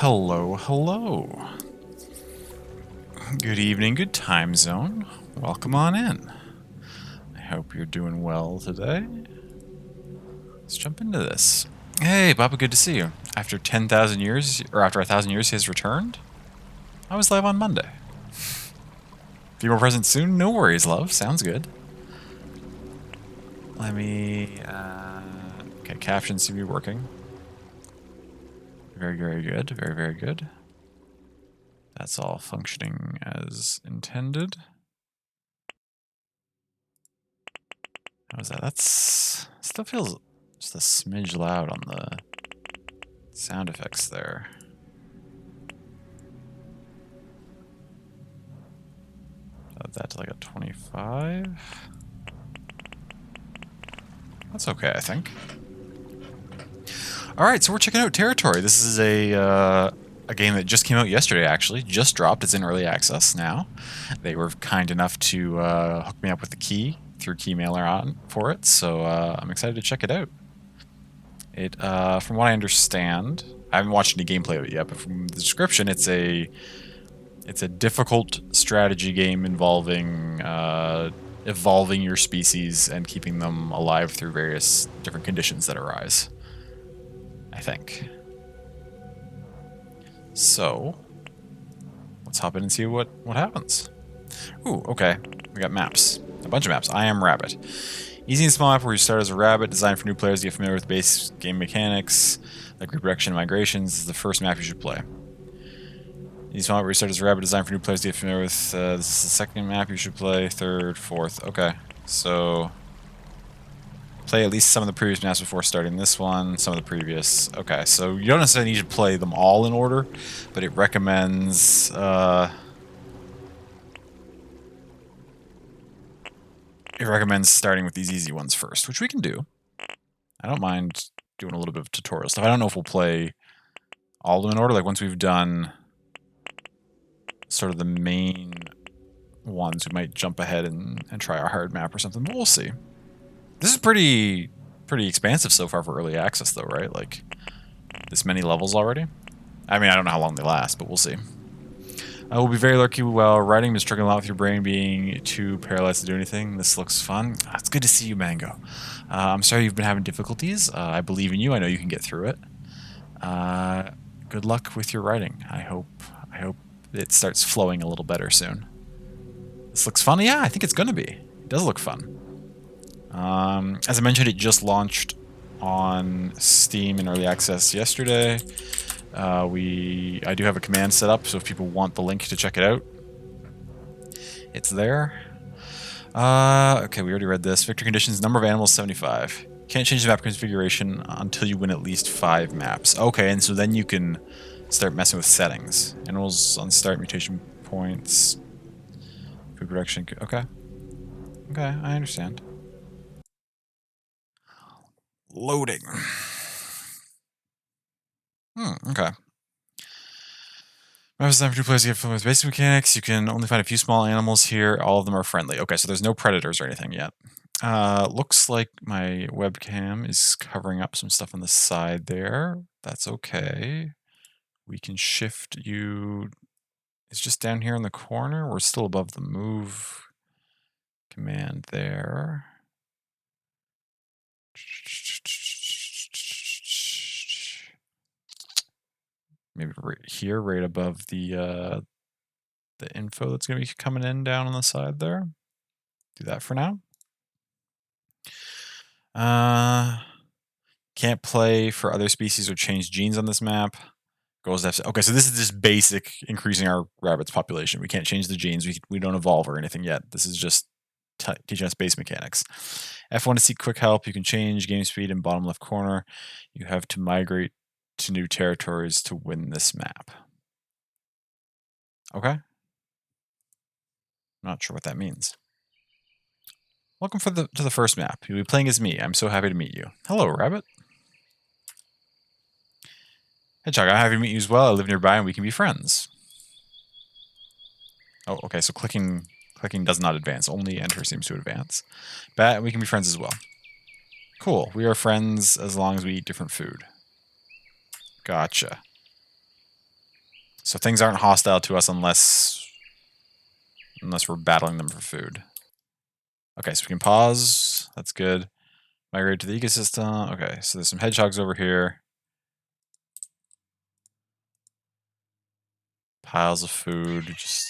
Hello, hello. Good evening, good time zone. Welcome on in. I hope you're doing well today. Let's jump into this. Hey, Baba, good to see you. After 10,000 years, or after 1,000 years, he has returned? I was live on Monday. Be more present soon? No worries, love. Sounds good. Let me, okay, captions seem to be working. Very, very good. Very, very good. That's all functioning as intended. How's that? That's still feels just a smidge loud on the sound effects there. Set that to like a 25. That's okay, I think. All right, so we're checking out Territory. This is a game that just came out yesterday, actually. Just dropped. It's in early access now. They were kind enough to hook me up with the key through Keymailer on for it, so I'm excited to check it out. It, from what I understand, I haven't watched any gameplay of it yet, but from the description, it's a difficult strategy game involving evolving your species and keeping them alive through various different conditions that arise. I think. So, let's hop in and see what happens. Ooh, okay. We got maps. A bunch of maps. I am Rabbit. Easy and small map where you start as a rabbit, designed for new players to get familiar with base game mechanics, like reproduction and migrations. This is the first map you should play. Easy small map where you start as a rabbit, designed for new players to get familiar with. This is the second map you should play. Third, fourth. Okay. So, play at least some of the previous maps before starting this one, some of the previous. Okay, so you don't necessarily need to play them all in order, but it recommends starting with these easy ones first, which we can do. I don't mind doing a little bit of tutorial stuff. I don't know if we'll play all of them in order. Like once we've done sort of the main ones, we might jump ahead and try our hard map or something, but we'll see. This is pretty expansive so far for early access, though, right? Like, this many levels already? I mean, I don't know how long they last, but we'll see. I will be very lucky while writing, been struggling a lot with your brain being too paralyzed to do anything. This looks fun. It's good to see you, Mango. I'm sorry you've been having difficulties. I believe in you. I know you can get through it. Good luck with your writing. I hope it starts flowing a little better soon. This looks fun. Yeah, I think it's going to be. It does look fun. As I mentioned, it just launched on Steam in early access yesterday. I do have a command set up, so if people want the link to check it out, it's there. Okay, we already read this. Victory conditions, number of animals, 75. Can't change the map configuration until you win at least 5 maps. Okay, and so then you can start messing with settings. Animals on start, mutation points, food production. Okay. Okay, I understand. Loading. Okay. Maps designed for two players to get familiar with basic mechanics. You can only find a few small animals here. All of them are friendly. Okay, so there's no predators or anything yet. Looks like my webcam is covering up some stuff on the side there. That's okay. We can shift you. It's just down here in the corner. We're still above the move command there. Maybe right here, right above the info that's going to be coming in down on the side there. Do that for now. Can't play for other species or change genes on this map. Goals to okay, so this is just basic increasing our rabbit's population. We can't change the genes. We don't evolve or anything yet. This is just teaching us base mechanics. F1 to seek quick help. You can change game speed in bottom left corner. You have to migrate to new territories to win this map. Okay. Not sure what that means. Welcome to the first map. You'll be playing as me. I'm so happy to meet you. Hello, Rabbit. Hedgehog, I'm happy to meet you as well. I live nearby and we can be friends. Oh, okay, so clicking does not advance. Only enter seems to advance. Bat, we can be friends as well. Cool. We are friends as long as we eat different food. Gotcha. So things aren't hostile to us unless we're battling them for food. Okay, so we can pause. That's good. Migrate to the ecosystem. Okay, so there's some hedgehogs over here. Piles of food. Just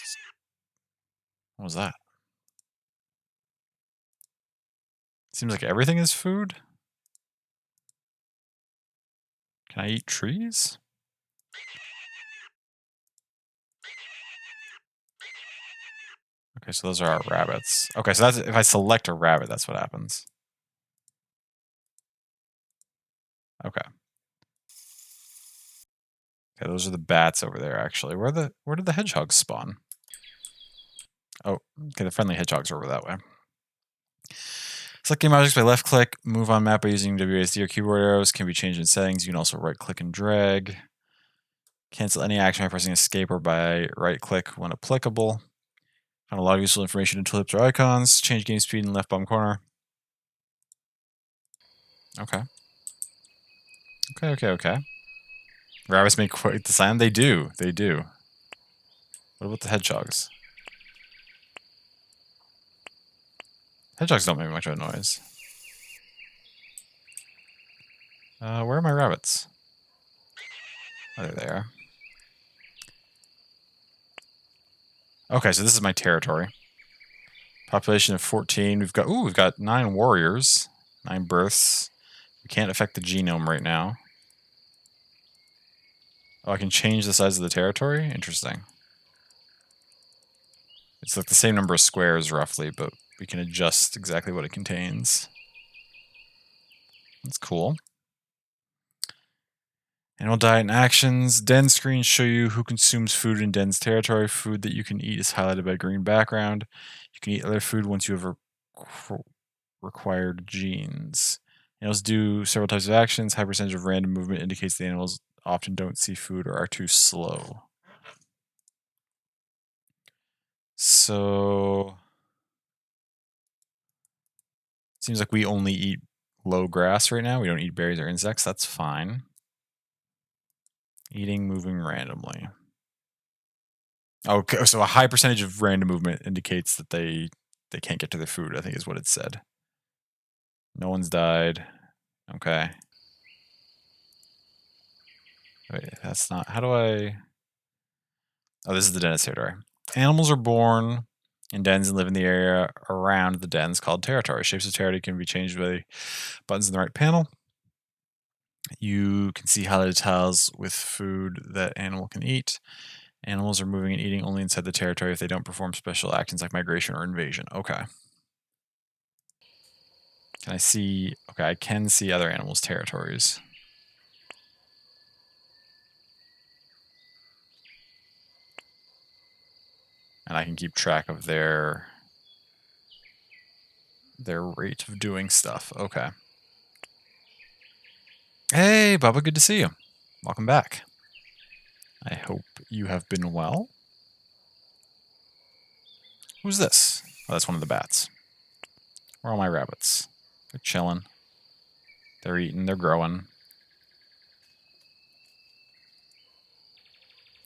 what was that? Seems like everything is food. Can I eat trees? Okay, so those are our rabbits. Okay, so that's if I select a rabbit, that's what happens. Okay. Okay, those are the bats over there. Actually, where did the hedgehogs spawn? Oh, okay, the friendly hedgehogs are over that way. Select game objects by left click. Move on map by using WASD or keyboard arrows. Can be changed in settings. You can also right click and drag. Cancel any action by pressing escape or by right click when applicable. Found a lot of useful information in tulips or icons. Change game speed in left bottom corner. Okay. Okay. Rabbits make quite the sound. They do. They do. What about the hedgehogs? Hedgehogs don't make much of a noise. Where are my rabbits? Oh, there they are. Okay, so this is my territory. Population of 14. We've got 9 warriors, 9 births. We can't affect the genome right now. Oh, I can change the size of the territory? Interesting. It's like the same number of squares roughly, but we can adjust exactly what it contains. That's cool. Animal diet and actions. Den screens show you who consumes food in den's territory. Food that you can eat is highlighted by green background. You can eat other food once you have required genes. Animals do several types of actions. High percentage of random movement indicates the animals often don't see food or are too slow. So seems like we only eat low grass right now. We don't eat berries or insects. That's fine. Eating, moving randomly. Okay, so a high percentage of random movement indicates that they can't get to their food, I think is what it said. No one's died. Okay. Wait, that's not... How do I... Oh, this is the den's territory. Animals are born in dens and live in the area around the dens called territory. Shapes of territory can be changed by buttons in the right panel. You can see highlighted tiles with food that animal can eat. Animals are moving and eating only inside the territory if they don't perform special actions like migration or invasion. Okay. Can I see... Okay, I can see other animals' territories. And I can keep track of their rate of doing stuff. Okay. Hey, Bubba, good to see you. Welcome back. I hope you have been well. Who's this? Oh, that's one of the bats. Where are all my rabbits? They're chilling. They're eating. They're growing.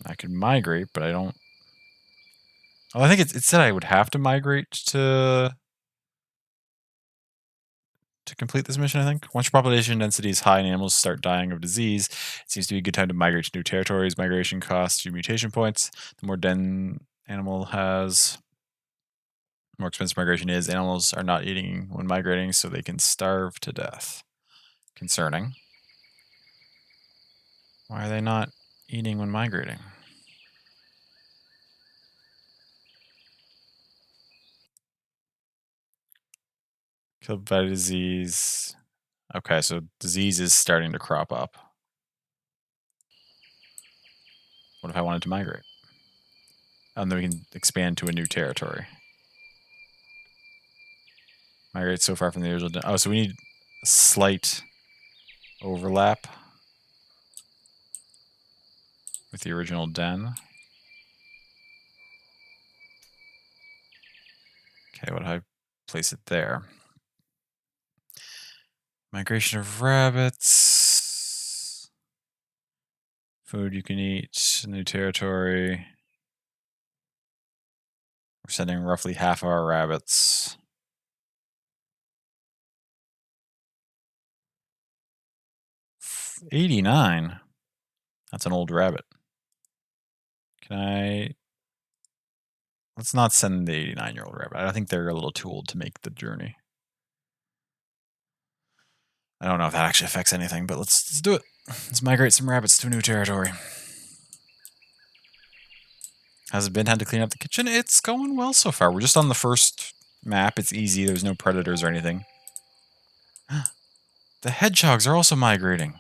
I could migrate, but I don't... Oh, I think it said I would have to migrate to complete this mission, I think. Once your population density is high and animals start dying of disease, it seems to be a good time to migrate to new territories. Migration costs you mutation points. The more den animal has, the more expensive migration is. Animals are not eating when migrating, so they can starve to death. Concerning. Why are they not eating when migrating? Killed by disease. Okay, so disease is starting to crop up. What if I wanted to migrate? And then we can expand to a new territory. Migrate so far from the original den. Oh, so we need a slight overlap with the original den. Okay, what do I place it there? Migration of rabbits. Food you can eat. to new territory. We're sending roughly half of our rabbits. $89. That's an old rabbit. Can I... Let's not send the 89-year-old rabbit. I think they're a little too old to make the journey. I don't know if that actually affects anything, but let's do it. Let's migrate some rabbits to a new territory. Has it been had to clean up the kitchen? It's going well so far. We're just on the first map. It's easy. There's no predators or anything. The hedgehogs are also migrating.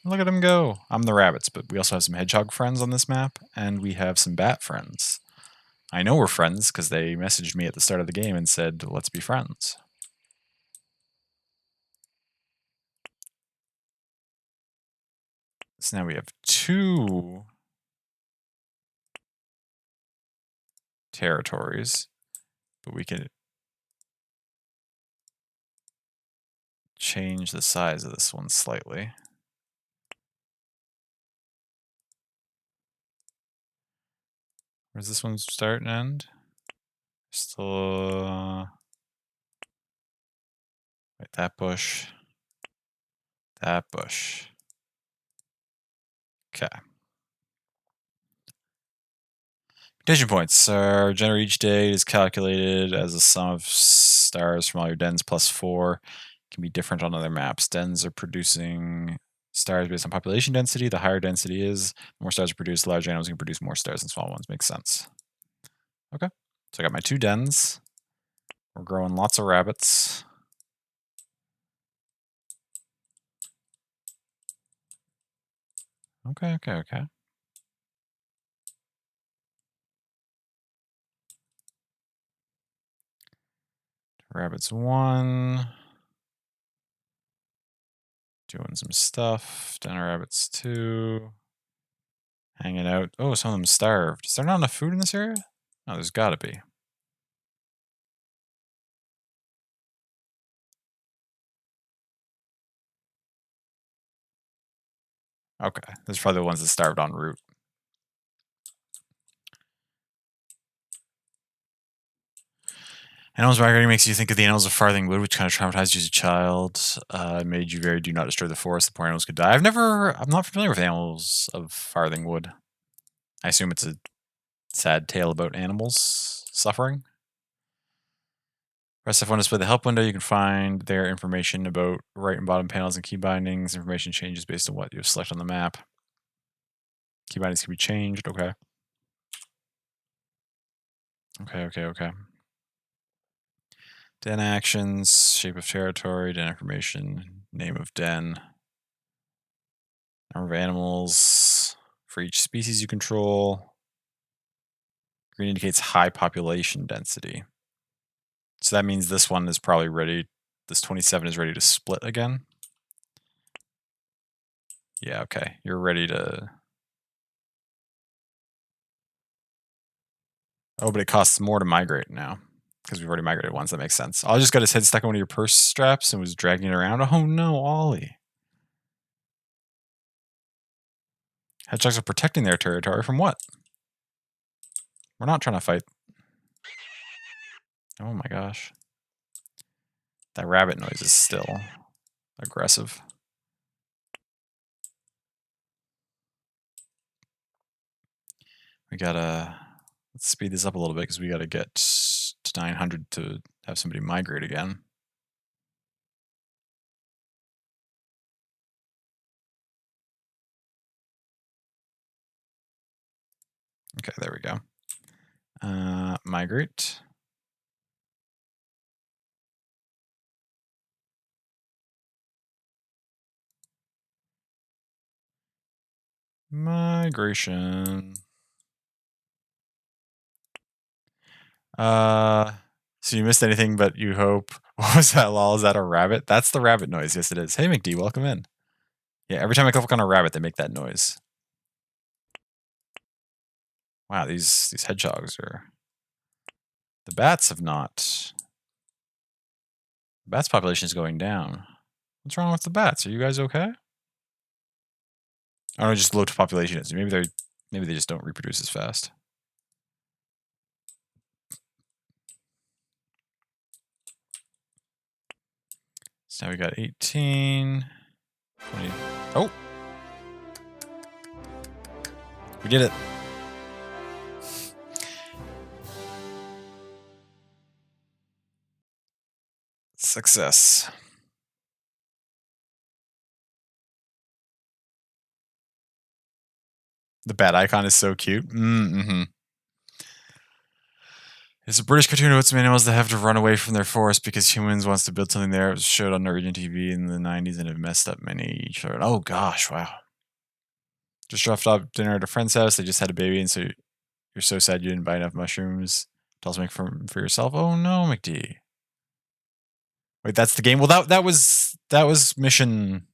Look at them go. I'm the rabbits, but we also have some hedgehog friends on this map, and we have some bat friends. I know we're friends because they messaged me at the start of the game and said, let's be friends. So now we have 2 territories, but we can change the size of this one slightly. Where's this one start and end? Still... Wait, that bush. That bush. Okay. Condition points are generated each day is calculated as a sum of stars from all your dens plus 4. Can be different on other maps. Dens are producing stars based on population density. The higher density is, the more stars are produced, the large animals can produce more stars than small ones. Makes sense. Okay. So I got my 2 dens. We're growing lots of rabbits. Okay. Rabbits 1. Doing some stuff. Den rabbits 2. Hanging out. Oh, some of them starved. Is there not enough food in this area? No, there's gotta be. Okay, those are probably the ones that starved en route. Animals migrating makes you think of the animals of Farthing Wood, which kind of traumatized you as a child. Made you very do not destroy the forest. The poor animals could die. I'm not familiar with animals of Farthing Wood. I assume it's a sad tale about animals suffering. Press F1 to display the help window. You can find their information about right and bottom panels and key bindings. Information changes based on what you select on the map. Key bindings can be changed. Okay. Okay. Den actions, shape of territory, den information, name of den, number of animals for each species you control. Green indicates high population density. So that means this one is probably ready. This 27 is ready to split again. Yeah, okay. You're ready to... Oh, but it costs more to migrate now. Because we've already migrated once, that makes sense. Ollie just got his head stuck in one of your purse straps and was dragging it around. Oh no, Ollie. Hedgehogs are protecting their territory from what? We're not trying to fight. Oh my gosh. That rabbit noise is still aggressive. We gotta... Let's speed this up a little bit because we gotta get to 900 to have somebody migrate again. Okay, there we go. Migrate. Migration. So you missed anything, but you hope. What was that, lol? Is that a rabbit? That's the rabbit noise. Yes, it is. Hey, McD, welcome in. Yeah, every time I click on a rabbit, they make that noise. Wow, these hedgehogs are... The bats have not... The bats population is going down. What's wrong with the bats? Are you guys okay? Oh, no, just low to population is. Maybe they're Maybe they just don't reproduce as fast. So now we got 18, 20. Oh! We did it. Success. The bat icon is so cute. Mm-hmm. It's a British cartoon about some animals that have to run away from their forest because humans wants to build something there. It was showed on Norwegian TV in the 90s and have messed up many each other. Oh gosh, wow. Just dropped off dinner at a friend's house. They just had a baby, and so you're so sad you didn't buy enough mushrooms. To also make for yourself. Oh no, McD. Wait, that's the game. Well, that was mission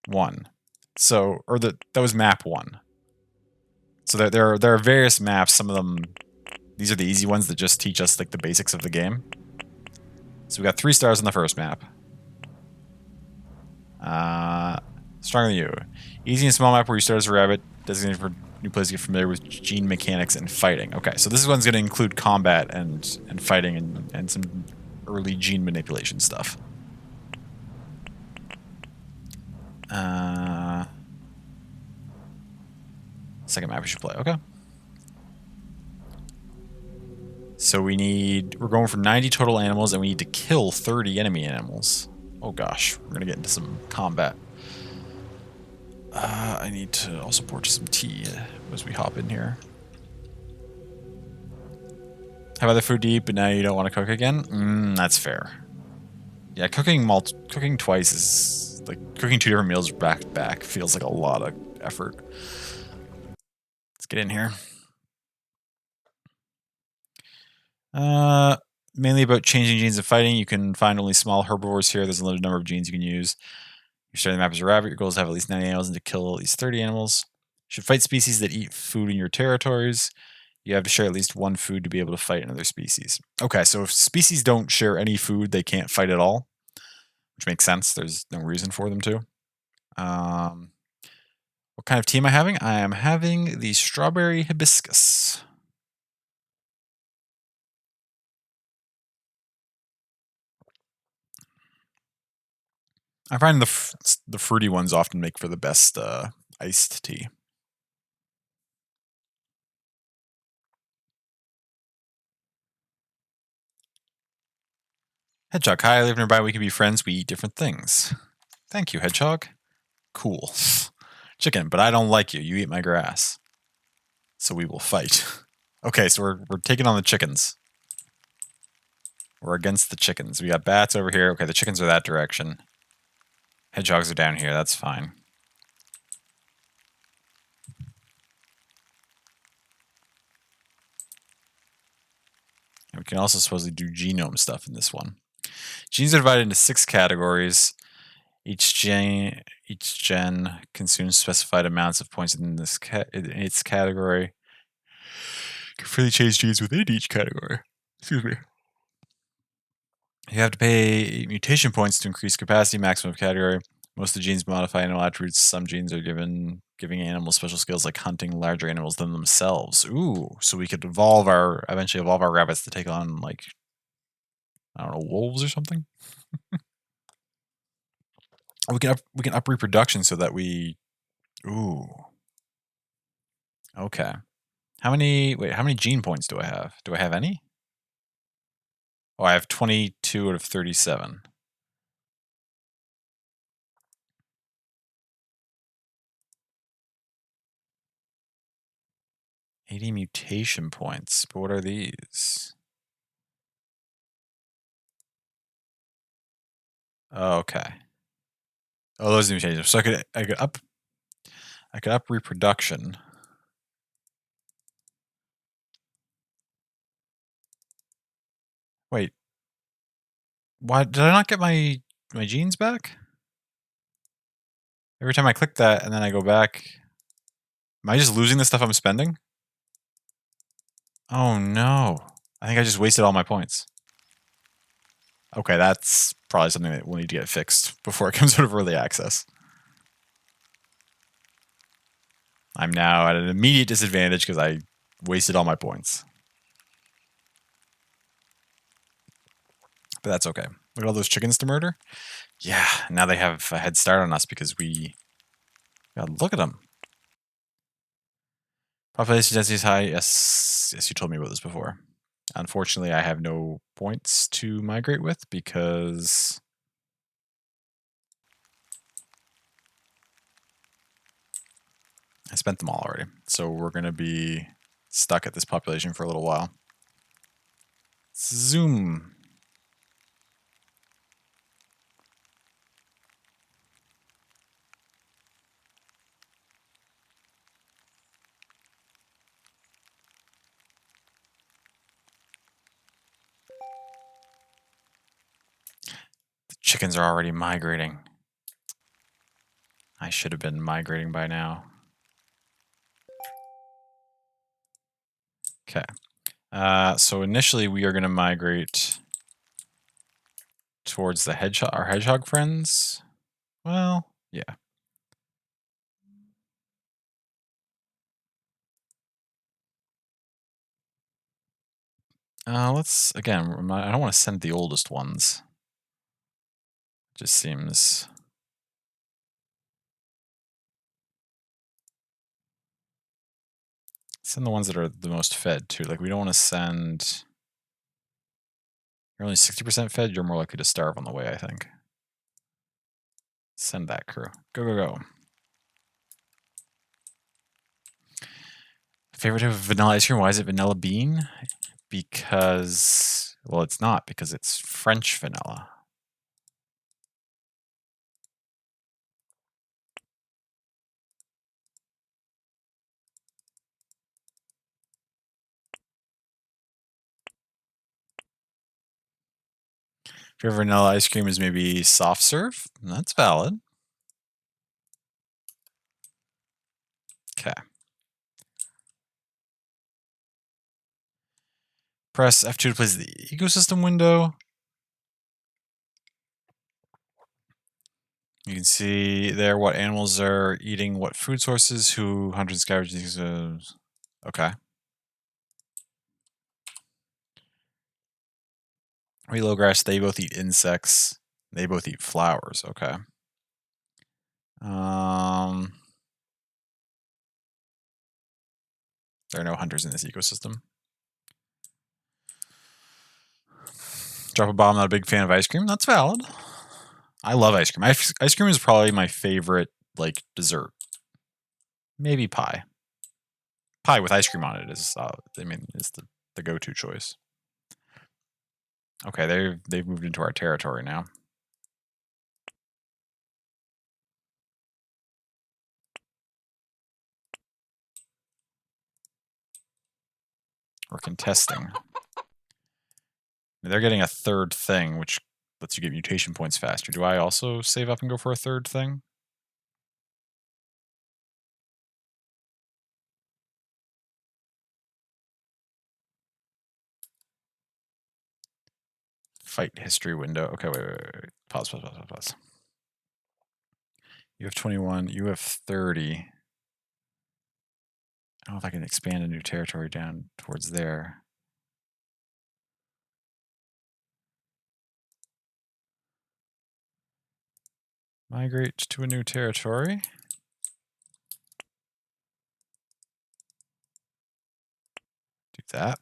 1. So, or that was map 1. So there are various maps. Some of them, these are the easy ones that just teach us like the basics of the game. So we got 3 stars on the first map. Stronger than you. Easy and small map where you start as a rabbit, designated for new players to get familiar with gene mechanics and fighting. Okay, so this one's going to include combat and fighting and some early gene manipulation stuff. Second map we should play. Okay. So we're going for 90 total animals, and we need to kill 30 enemy animals. Oh gosh, we're gonna get into some combat. I need to also pour some tea as we hop in here. Have other food to eat, but now you don't want to cook again? That's fair. Yeah, cooking twice is like cooking 2 different meals back to back feels like a lot of effort. Let's get in here. Mainly about changing genes and fighting. You can find only small herbivores here. There's a limited number of genes you can use. You're starting the map as a rabbit. Your goal is to have at least 90 animals and to kill at least 30 animals. You should fight species that eat food in your territories. You have to share at least 1 food to be able to fight another species. Okay, so if species don't share any food, they can't fight at all, which makes sense. There's no reason for them to. What kind of tea am I having? I am having the strawberry hibiscus. I find the fruity ones often make for the best iced tea. Hedgehog, hi, I live nearby. We can be friends. We eat different things. Thank you, Hedgehog. Cool. Chicken, but I don't like you. You eat my grass. So we will fight. Okay, so we're taking on the chickens. We're against the chickens. We got bats over here. Okay, the chickens are that direction. Hedgehogs are down here. That's fine. And we can also supposedly do genome stuff in this one. Genes are divided into 6 categories. Each gen consumes specified amounts of points in its category. You can freely change genes within each category. Excuse me. You have to pay mutation points to increase capacity, maximum of category. Most of the genes modify animal attributes. Some genes are giving animals special skills like hunting larger animals than themselves. Ooh, so we could eventually evolve our rabbits to take on, like, I don't know, wolves or something. We can up reproduction so that we. Ooh. Okay. How many gene points do I have? Do I have any? Oh, I have 22 out of 37. $80 mutation points. But what are these? Oh, okay. Oh, those are mutations. So I could up reproduction. Wait. Why did I not get my genes back? Every time I click that and then I go back. Am I just losing the stuff I'm spending? Oh no. I think I just wasted all my points. Okay, that's probably something that will need to get fixed before it comes out of early access. I'm now at an immediate disadvantage because I wasted all my points. But that's okay. Look at all those chickens to murder. Yeah, now they have a head start on us because we... God, look at them. Population density is high. Yes, you told me about this before. Unfortunately, I have no points to migrate with because... I spent them all already. So we're going to be stuck at this population for a little while. Zoom. The chickens are already migrating. I should have been migrating by now. Okay. So initially we are going to migrate towards the hedgehog, our hedgehog friends. Well, yeah. Let's, again, I don't want to send the oldest ones. Just seems... Send the ones that are the most fed, too. Like, we don't want to send... You're only 60% fed, you're more likely to starve on the way, I think. Send that crew. Go, go, go. Favorite type of vanilla ice cream? Why is it vanilla bean? Because... Well, it's not, because it's French vanilla. Favorite vanilla ice cream is maybe soft serve? That's valid. Okay. Press F2 to place the ecosystem window. You can see there what animals are eating, what food sources, who hunters and scavengers. Okay. Relow grass, they both eat insects. They both eat flowers. Okay. There are no hunters in this ecosystem. Drop a bomb, not a big fan of ice cream. That's valid. I love ice cream. Ice cream is probably my favorite, like, dessert. Maybe pie. Pie with ice cream on it is, is the go-to choice. Okay, they've moved into our territory now. We're contesting. They're getting a third thing, which lets you get mutation points faster. Do I also save up and go for a third thing? Fight history window. Okay, wait. Pause. You have 21. You have 30. I don't know if I can expand a new territory down towards there. Migrate to a new territory. Do that.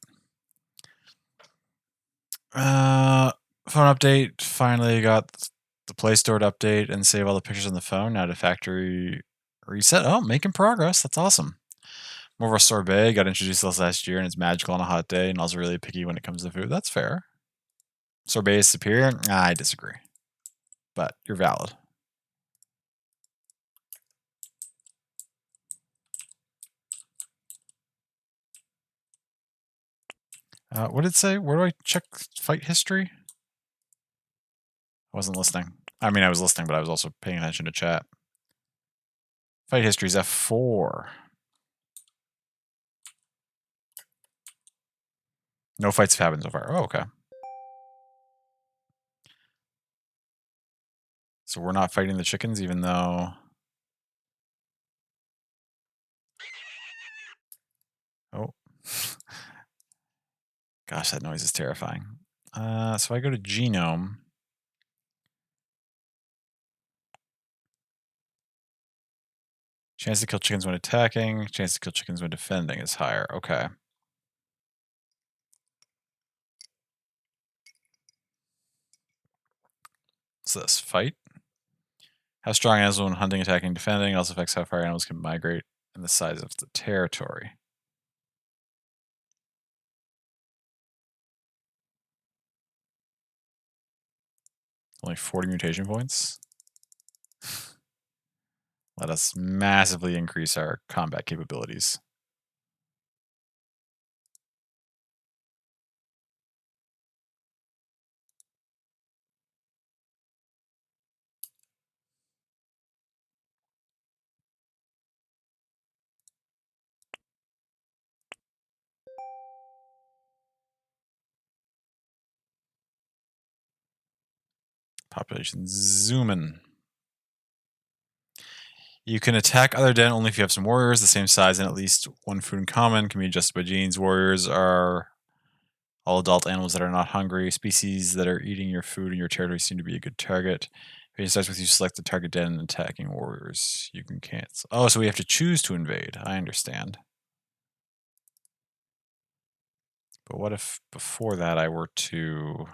Phone update. Finally got the Play Store to update and save all the pictures on the phone. Now to factory reset. Oh, making progress. That's awesome. More of a sorbet. Got introduced this last year, and it's magical on a hot day, and also really picky when it comes to food. That's fair. Sorbet is superior? I disagree. But you're valid. What did it say? Where do I check fight history? I wasn't listening. I mean, I was listening, but I was also paying attention to chat. Fight history is F4. No fights have happened so far. Oh, okay. So we're not fighting the chickens, even though... Oh. Gosh, that noise is terrifying. So I go to genome. Chance to kill chickens when attacking. Chance to kill chickens when defending is higher. Okay. What's this? Fight? How strong animals when hunting, attacking, defending. It also affects how far animals can migrate and the size of the territory. Only 40 mutation points. Let us massively increase our combat capabilities. Population zooming. You can attack other den only if you have some warriors the same size and at least one food in common. Can be adjusted by genes. Warriors are all adult animals that are not hungry. Species that are eating your food in your territory seem to be a good target. If it starts with you select the target den and attacking warriors. You can cancel. Oh, so we have to choose to invade. I understand. But what if before that I were to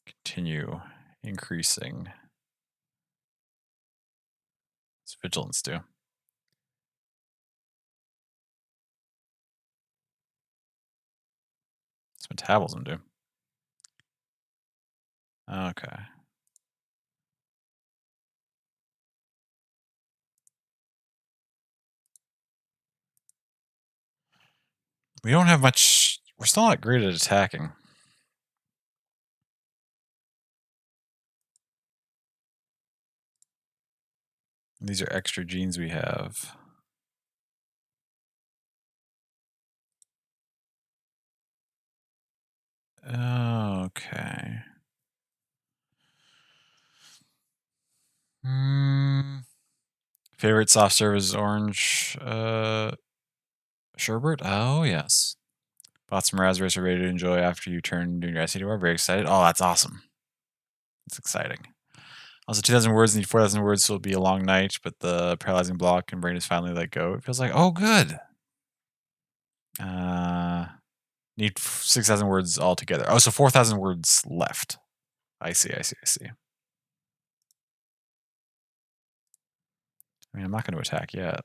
continue increasing? What's vigilance do? What's metabolism do? Okay. We don't have much. We're still not great at attacking. These are extra genes we have. Okay. Favorite soft serve is orange sherbet? Oh, yes. Bought some raspberries are ready to enjoy after you turn doing your ICT war. Very excited. Oh, that's awesome. It's exciting. Also, 2,000 words need 4,000 words, so it'll be a long night, but the paralyzing block and brain is finally let go. It feels like, oh, good. Need 6,000 words altogether. Oh, so 4,000 words left. I see. I mean, I'm not going to attack yet.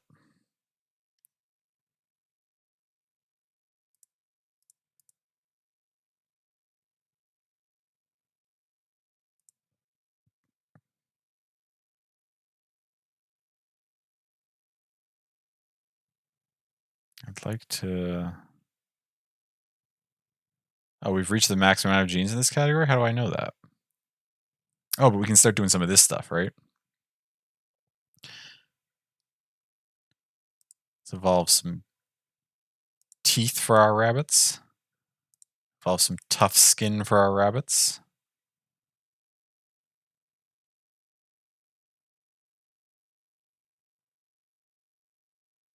I'd like to... Oh, we've reached the maximum amount of genes in this category? How do I know that? Oh, but we can start doing some of this stuff, right? Let's evolve some teeth for our rabbits. Evolve some tough skin for our rabbits.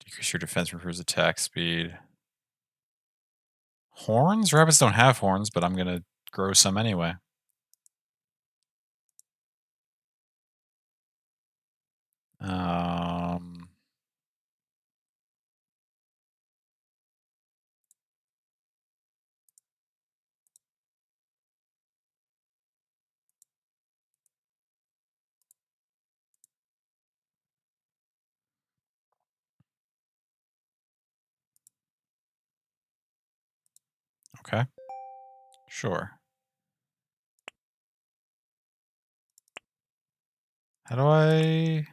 Decrease your defense, improves attack speed. Horns? Rabbits don't have horns, but I'm going to grow some anyway. Okay. Sure. How do I...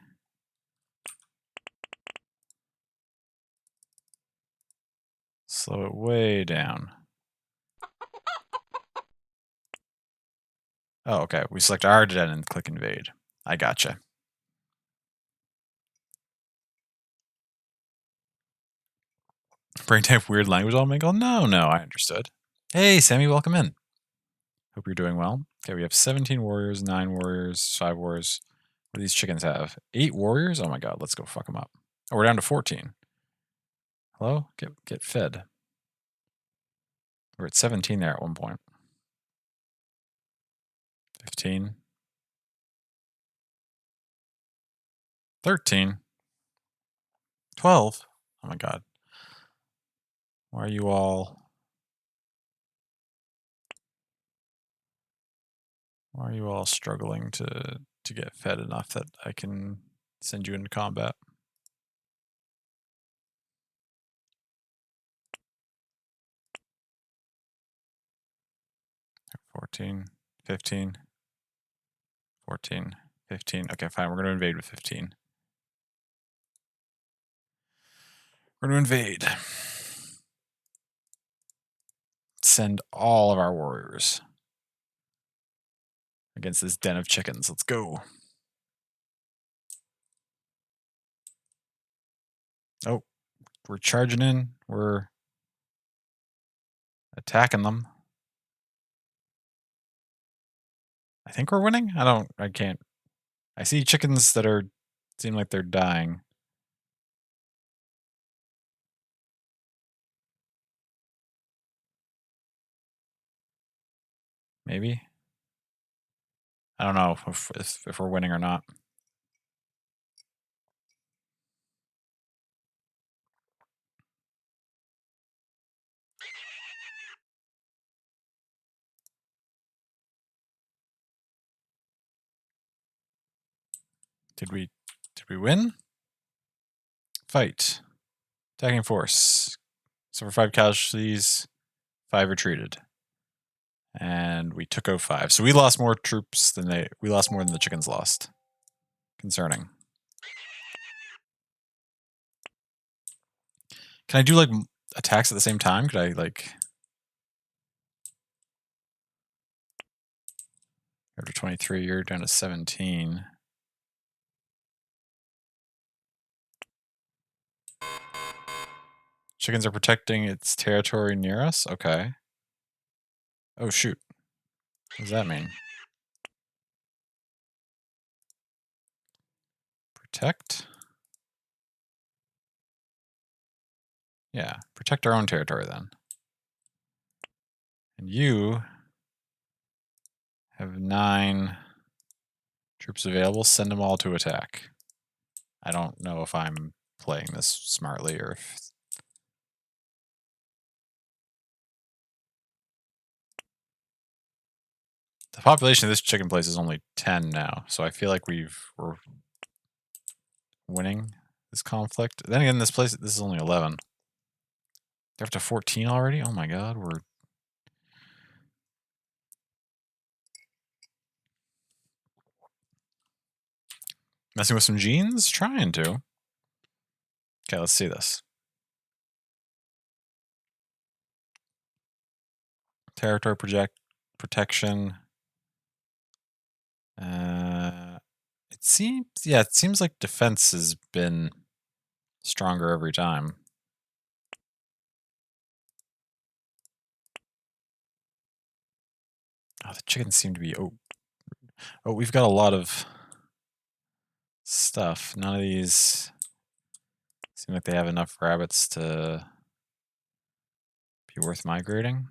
Slow it way down. Oh, okay. We select our den and click invade. I gotcha. Brain type weird language all mingle? No, I understood. Hey, Sammy, welcome in. Hope you're doing well. Okay, we have 17 warriors, 9 warriors, 5 warriors. What do these chickens have? 8 warriors? Oh my god, let's go fuck them up. Oh, we're down to 14. Hello? Get fed. We're at 17 there at one point. 15. 13. 12. Oh my god. Why are you all... Why are you all struggling to get fed enough that I can send you into combat? 14, 15, 14, 15. Okay, fine. We're going to invade with 15. We're going to invade. Send all of our warriors against this den of chickens. Let's go. Oh, we're charging in. We're attacking them. I think we're winning. I can't. I see chickens that seem like they're dying. Maybe. I don't know if we're winning or not. Did we win? Fight. Attacking force. So for 5 casualties, 5 retreated. And we took 05. So we lost more troops than we lost more than the chickens lost. Concerning. Can I do like attacks at the same time? Could I like... After 23, you're down to 17. Chickens are protecting its territory near us? Okay. Oh, shoot. What does that mean? Protect? Yeah, protect our own territory then. And you have 9 troops available. Send them all to attack. I don't know if I'm playing this smartly or if... The population of this chicken place is only 10 now, so I feel like we're winning this conflict. Then again, this is only 11. They're up to 14 already? Oh my god, we're... Messing with some genes? Trying to. Okay, let's see this. Territory protection. It seems like defense has been stronger every time. Oh, the chickens seem to be... Oh, we've got a lot of stuff. None of these seem like they have enough rabbits to be worth migrating.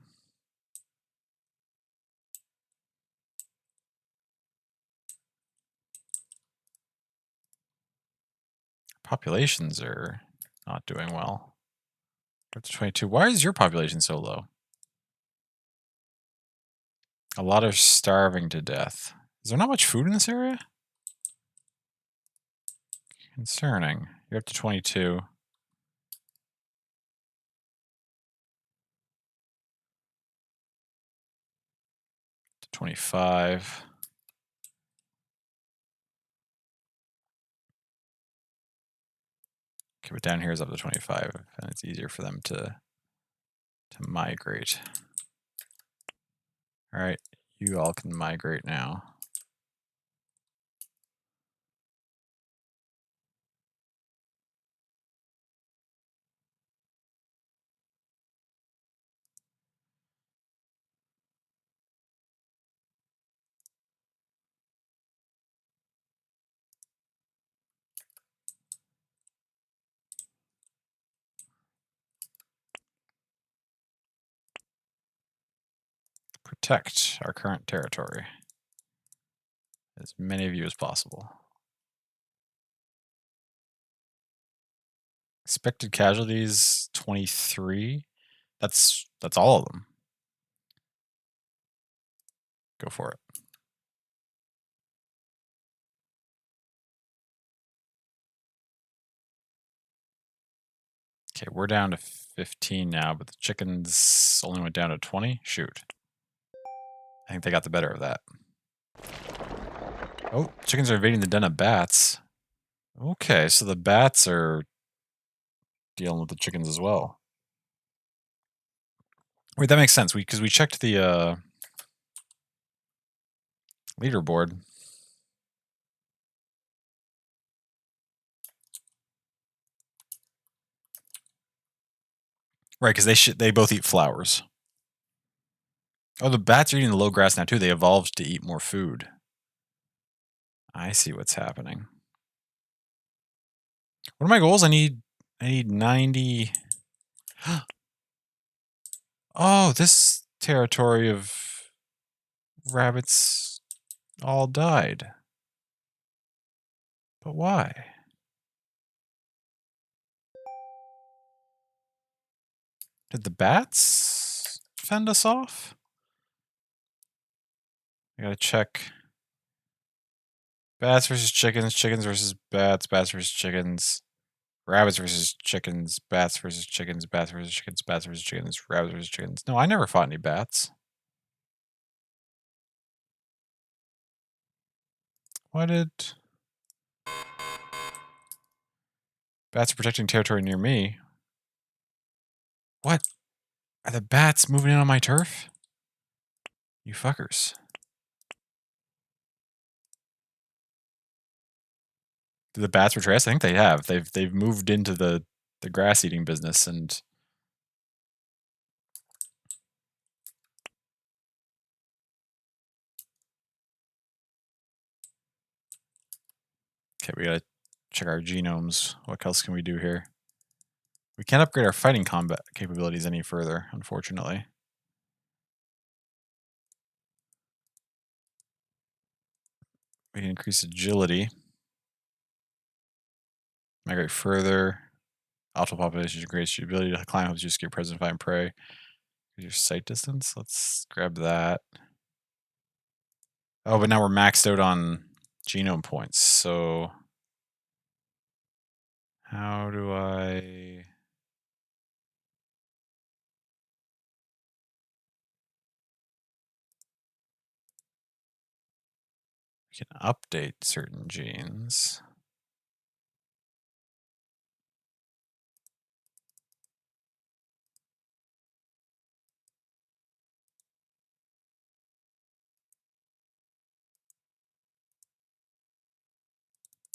Populations are not doing well. Up to 22. Why is your population so low? A lot are starving to death. Is there not much food in this area? Concerning. You're up to 22. To 25. Okay, but down here is up to 25, and it's easier for them to migrate. All right, you all can migrate now. Protect our current territory. As many of you as possible. Expected casualties, 23. That's all of them. Go for it. Okay, we're down to 15 now, but the chickens only went down to 20. Shoot. I think they got the better of that. Oh, chickens are invading the den of bats. Okay, so the bats are dealing with the chickens as well. Wait, that makes sense. Because we checked the leaderboard. Right, because they both eat flowers. Oh, the bats are eating the low grass now too. They evolved to eat more food. I see what's happening. What are my goals? I need 90. Oh, this territory of rabbits all died. But why? Did the bats fend us off? I gotta check. Bats versus chickens, chickens versus bats, bats versus chickens, rabbits versus chickens, bats versus chickens, bats versus chickens, bats versus chickens, rabbits versus chickens. No, I never fought any bats. Why did... Bats are protecting territory near me. What? Are the bats moving in on my turf? You fuckers. Did the bats betray us? I think they have. They've moved into the grass eating business and... Okay, we gotta check our genomes. What else can we do here? We can't upgrade our fighting combat capabilities any further, unfortunately. We can increase agility. Migrate further. Optimal population increase your ability to climb helps you escape present find prey. Your sight distance. Let's grab that. Oh, but now we're maxed out on genome points. So how do I... We can update certain genes.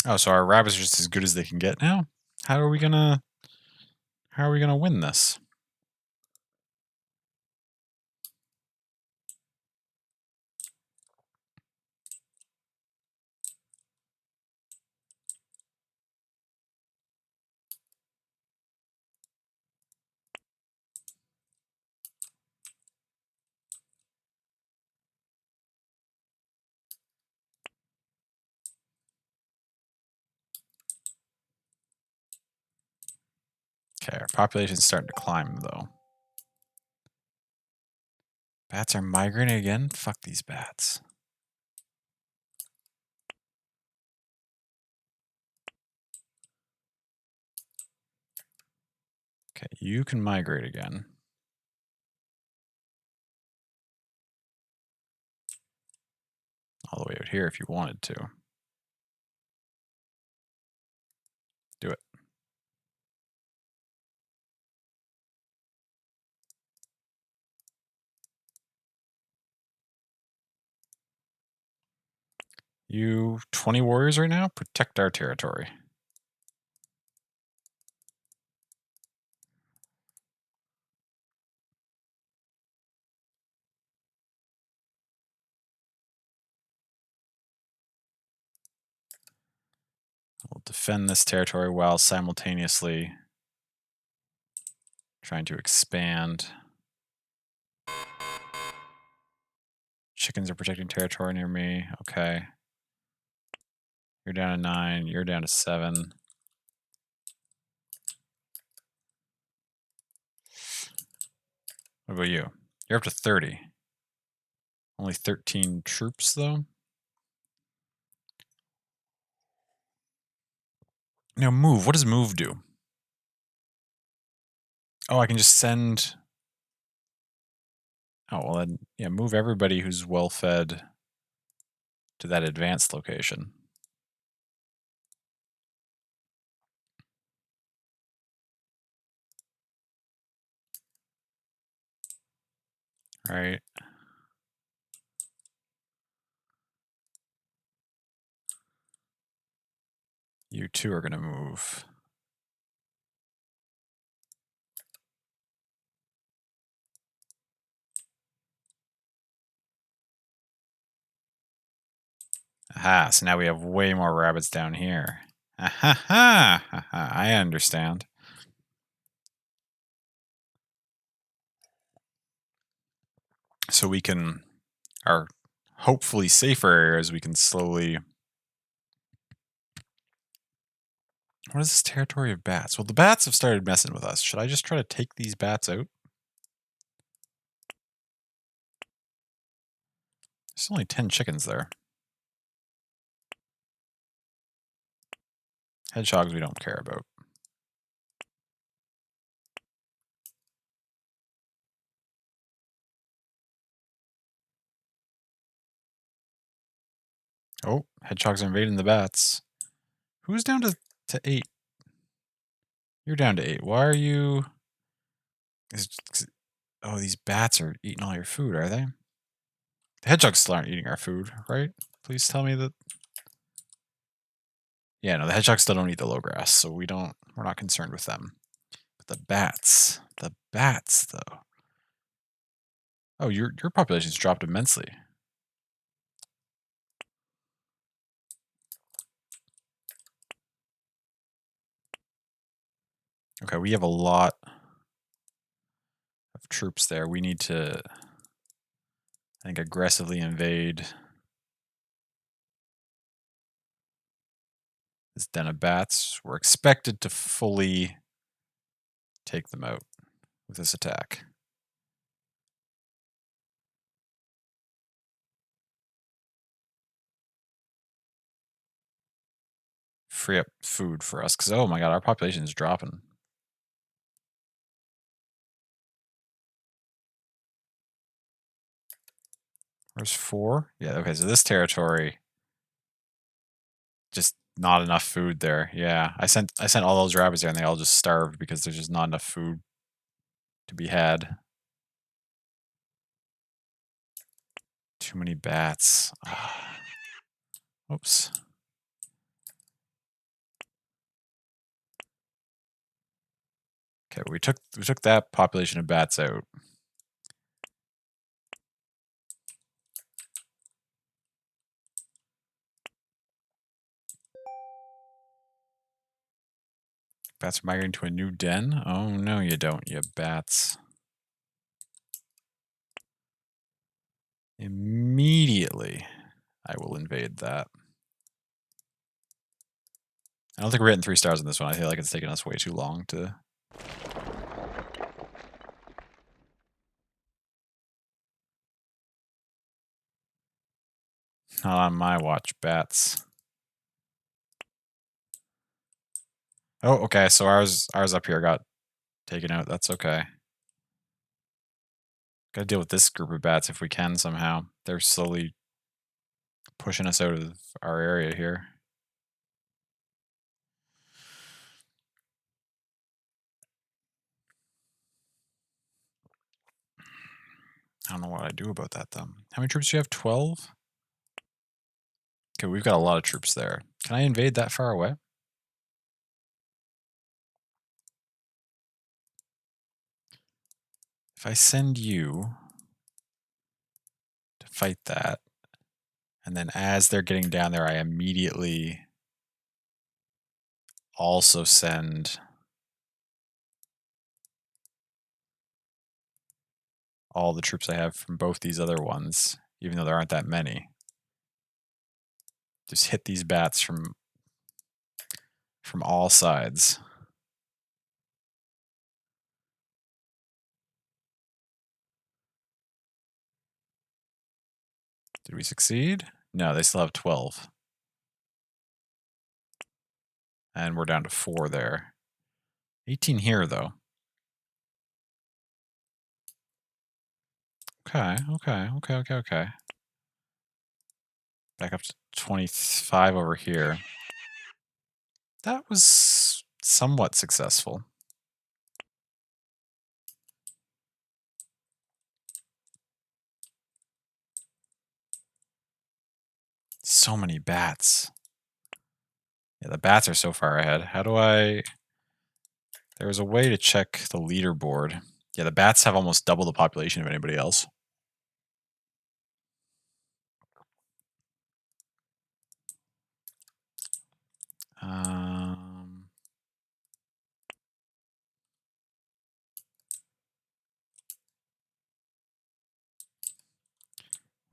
Oh, so our rabbits are just as good as they can get now? How are we gonna win this? Okay, our population's starting to climb though. Bats are migrating again? Fuck these bats. Okay, you can migrate again. All the way out here if you wanted to. Do it. You 20 warriors right now? Protect our territory. We'll defend this territory while simultaneously trying to expand. Chickens are protecting territory near me. Okay. You're down to 9. You're down to 7. What about you? You're up to 30. Only 13 troops, though? No, move. What does move do? Oh, I can just send... Oh, well then, yeah, move everybody who's well-fed to that advanced location. Right. You two are going to move. Aha, so now we have way more rabbits down here. Aha, I understand. So we can, our hopefully safer areas, we can slowly... What is this territory of bats? Well, the bats have started messing with us. Should I just try to take these bats out? There's only 10 chickens there. Hedgehogs we don't care about. Oh, hedgehogs are invading the bats. Who's down to 8? You're down to 8. Why are you... Oh, these bats are eating all your food, are they? The hedgehogs still aren't eating our food, right? Please tell me that... Yeah, no, the hedgehogs still don't eat the low grass, so we're not concerned with them. But the bats, though. Oh, your population's dropped immensely. Okay, we have a lot of troops there. We need to, I think, aggressively invade this den of bats. We're expected to fully take them out with this attack. Free up food for us, because oh my god, our population is dropping. Where's 4? Yeah, okay, so this territory, just not enough food there. Yeah, I sent all those rabbits there, and they all just starved because there's just not enough food to be had. Too many bats. Oops. Okay, we took that population of bats out. Bats are migrating to a new den? Oh, no, you don't, you bats. Immediately, I will invade that. I don't think we're getting 3 stars on this one. I feel like it's taking us way too long to... Not on my watch, bats. Oh, okay, so ours up here got taken out. That's okay. Gotta deal with this group of bats if we can somehow. They're slowly pushing us out of our area here. I don't know what I do about that, though. How many troops do you have? 12? Okay, we've got a lot of troops there. Can I invade that far away? If I send you to fight that, and then as they're getting down there, I immediately also send all the troops I have from both these other ones even though there aren't that many. Just hit these bats from all sides. Did we succeed? No, they still have 12. And we're down to 4 there. 18 here, though. Okay. Back up to 25 over here. That was somewhat successful. So many bats. Yeah, the bats are so far ahead. How do I... There's a way to check the leaderboard. Yeah, the bats have almost double the population of anybody else.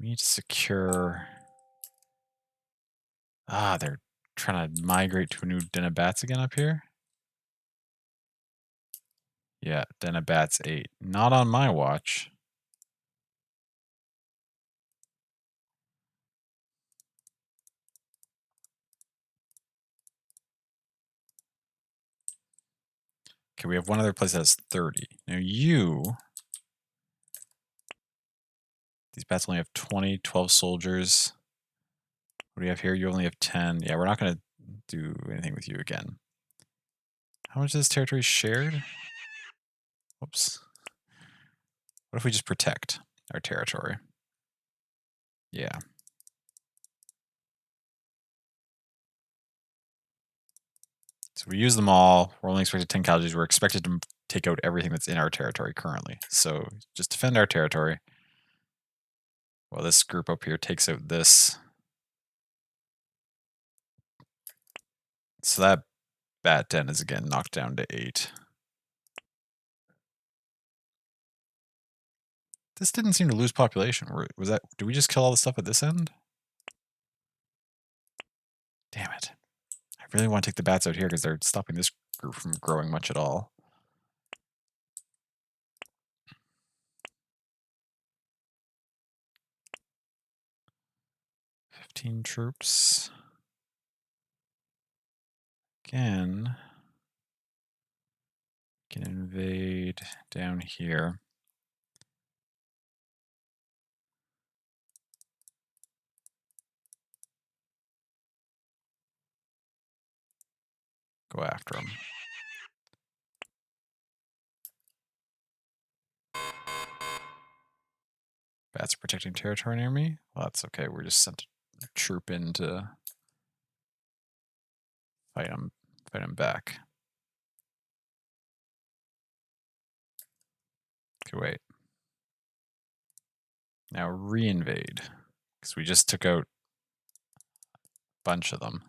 We need to secure... they're trying to migrate to a new den of bats again up here? Yeah, den of bats 8. Not on my watch. Okay, we have one other place that has 30. Now these bats only have 20, 12 soldiers. What do you have here? You only have 10. Yeah, we're not going to do anything with you again. How much is this territory shared? Whoops. What if we just protect our territory? Yeah. So we use them all. We're only expected 10 casualties. We're expected to take out everything that's in our territory currently. So just defend our territory. Well, this group up here takes out this. So that bat den is again knocked down to 8. This didn't seem to lose population. Was that? Did we just kill all the stuff at this end? Damn it. I really want to take the bats out here because they're stopping this group from growing much at all. 15 troops. Again, can invade down here. Go after them. Bats are protecting territory near me? Well, that's okay. We're just sent a troop in to fight them back. Okay, wait. Now re-invade. Because we just took out a bunch of them.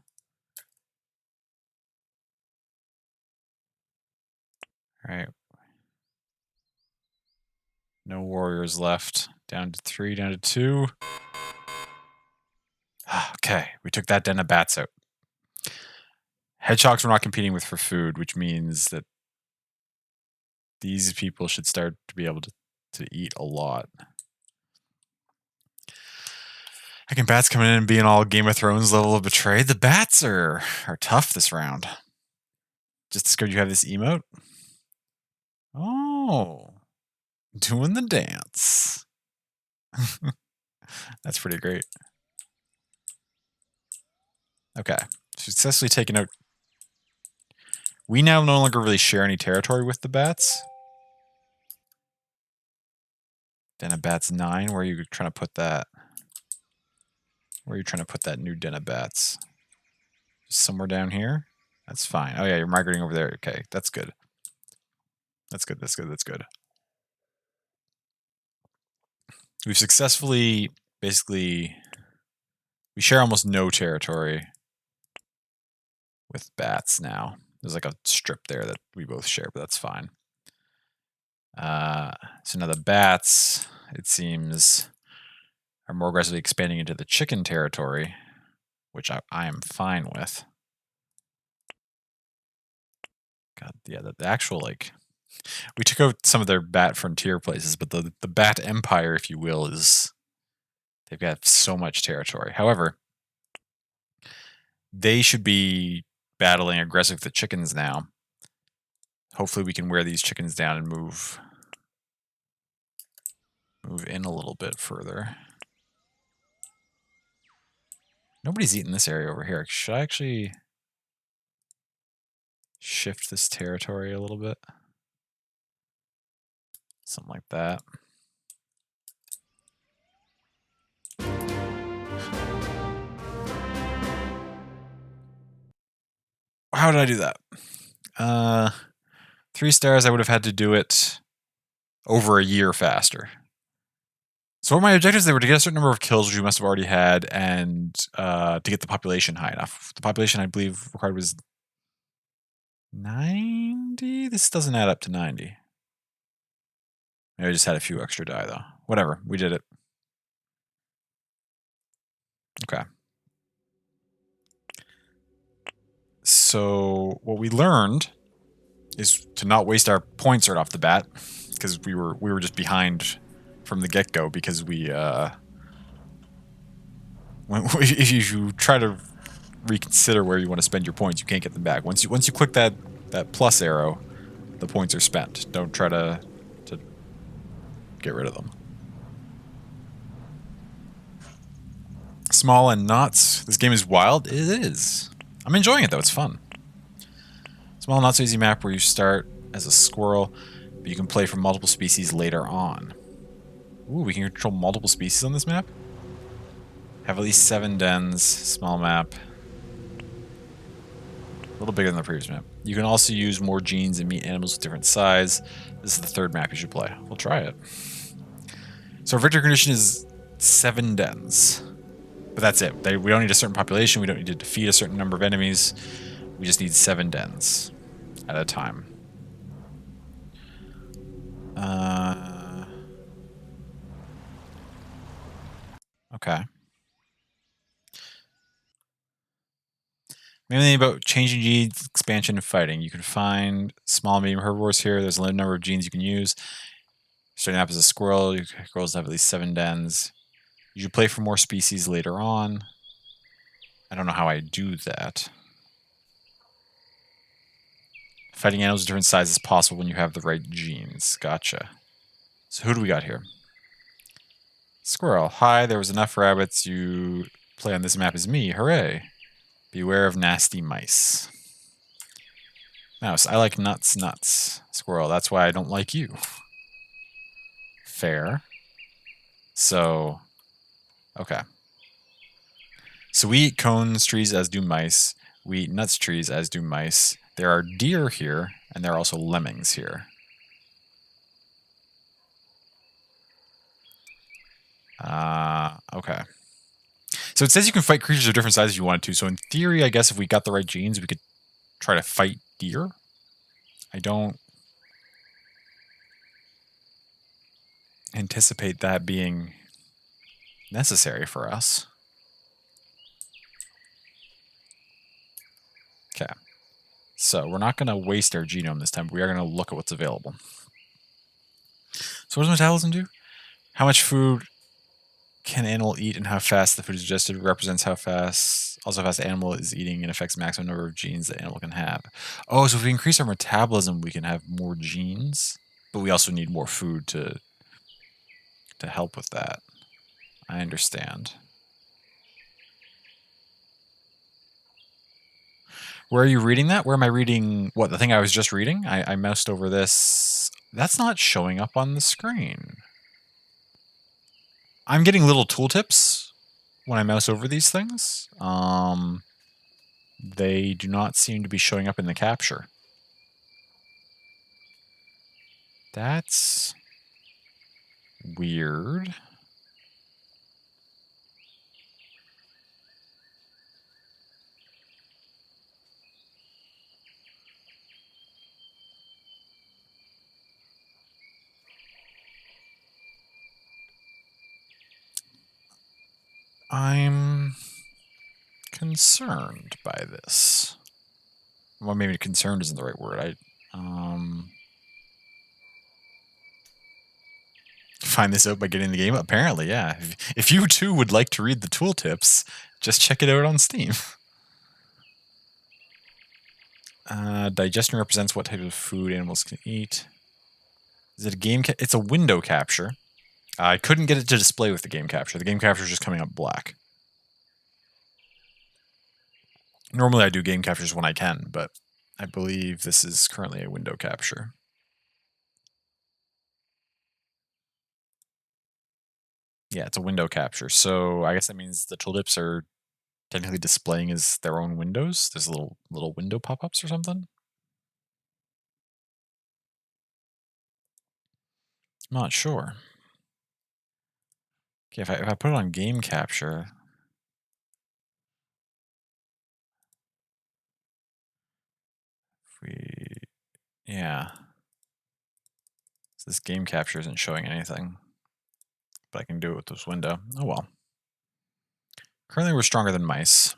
Alright. No warriors left. Down to 3, down to 2. Okay, we took that den of bats out. Hedgehogs we're not competing with for food, which means that these people should start to be able to eat a lot. I can bats coming in and being all Game of Thrones level of betrayed. The bats are tough this round. Just discovered you have this emote. Oh, doing the dance. That's pretty great. Okay, successfully taken out. We now no longer really share any territory with the bats. Den of bats 9. Where are you trying to put that? Where are you trying to put that new den of bats? Just somewhere down here? That's fine. Oh yeah, you're migrating over there. Okay, that's good. That's good. We've successfully, basically, we share almost no territory with bats now. There's like a strip there that we both share, but that's fine. So now the bats, it seems, are more aggressively expanding into the chicken territory, which I am fine with. God, yeah, the actual, like, we took out some of their bat frontier places, but the bat empire, if you will, is they've got so much territory. However, they should be battling aggressive with the chickens now. Hopefully we can wear these chickens down and move in a little bit further. Nobody's eating this area over here. Should I actually shift this territory a little bit? Something like that. How did I do that? 3 stars, I would have had to do it over a year faster. So what my objectives, they were to get a certain number of kills, which we must have already had, and to get the population high enough. The population, I believe, required was 90? This doesn't add up to 90. Maybe I just had a few extra die, though. Whatever, we did it. Okay. So what we learned is to not waste our points right off the bat, because we were just behind from the get-go, because we if you try to reconsider where you want to spend your points, you can't get them back. Once you click that plus arrow, the points are spent. Don't try to get rid of them. Small and nuts. This game is wild. It is. I'm enjoying it though. It's fun. Small, not so easy map where you start as a squirrel, but you can play from multiple species later on. Ooh, we can control multiple species on this map? Have at least 7 dens. Small map. A little bigger than the previous map. You can also use more genes and meet animals with different size. This is the 3rd map you should play. We'll try it. So our victory condition is 7 dens. But that's it. We don't need a certain population. We don't need to defeat a certain number of enemies. We just need 7 dens at a time. Okay. Main thing about changing genes, expansion, and fighting. You can find small and medium herbivores here. There's a limited number of genes you can use. Starting off as a squirrel, your squirrels have at least 7 dens. You should play for more species later on. I don't know how I do that. Fighting animals of different sizes is possible when you have the right genes. Gotcha. So who do we got here? Squirrel. Hi, there was enough rabbits. You play on this map as me. Hooray. Beware of nasty mice. Mouse. I like nuts. Squirrel. That's why I don't like you. Fair. So, okay. So we eat cones trees as do mice. We eat nuts trees as do mice. There are deer here, and there are also lemmings here. Okay. So it says you can fight creatures of different sizes if you wanted to. So in theory, I guess if we got the right genes, we could try to fight deer. I don't anticipate that being necessary for us. Okay. So we're not going to waste our genome this time, but we are going to look at what's available. So what does metabolism do? How much food can an animal eat and how fast the food is digested represents how fast, also how fast the animal is eating and affects the maximum number of genes the animal can have. Oh, so if we increase our metabolism, we can have more genes, but we also need more food to help with that. I understand. Where are you reading that? Where am I reading? What, the thing I was just reading? I moused over this. That's not showing up on the screen. I'm getting little tooltips when I mouse over these things. They do not seem to be showing up in the capture. That's weird. I'm concerned by this. Well, maybe concerned isn't the right word. Find this out by getting the game. Apparently, yeah. If you too would like to read the tooltips, just check it out on Steam. Digestion represents what type of food animals can eat. Is it a game? It's a window capture. I couldn't get it to display with the game capture. The game capture is just coming up black. Normally I do game captures when I can, but I believe this is currently a window capture. Yeah, it's a window capture. So I guess that means the tooltips are technically displaying as their own windows. There's little window pop-ups or something. I'm not sure. Okay, if I put it on game capture, yeah. So this game capture isn't showing anything, but I can do it with this window. Oh well. Currently we're stronger than mice.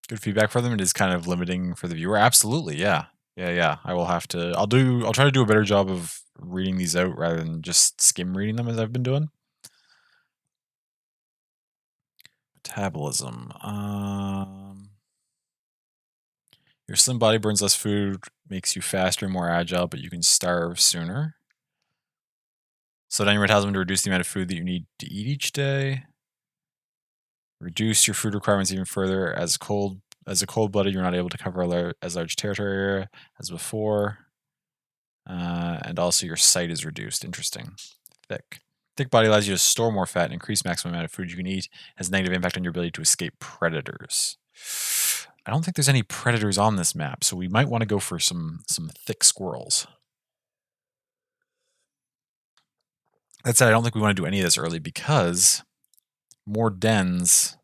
Good feedback for them. It is kind of limiting for the viewer. Absolutely, yeah. Yeah. I will have to, I'll try to do a better job of reading these out rather than just skim reading them as I've been doing. Metabolism. Your slim body burns less food, makes you faster and more agile, but you can starve sooner. Slow down your metabolism to reduce the amount of food that you need to eat each day. Reduce your food requirements even further. As a cold-blooded, you're not able to cover as large territory area as before. And also your sight is reduced. Interesting. Thick body allows you to store more fat and increase maximum amount of food you can eat. Has a negative impact on your ability to escape predators. I don't think there's any predators on this map, so we might want to go for some thick squirrels. That said, I don't think we want to do any of this early because more dens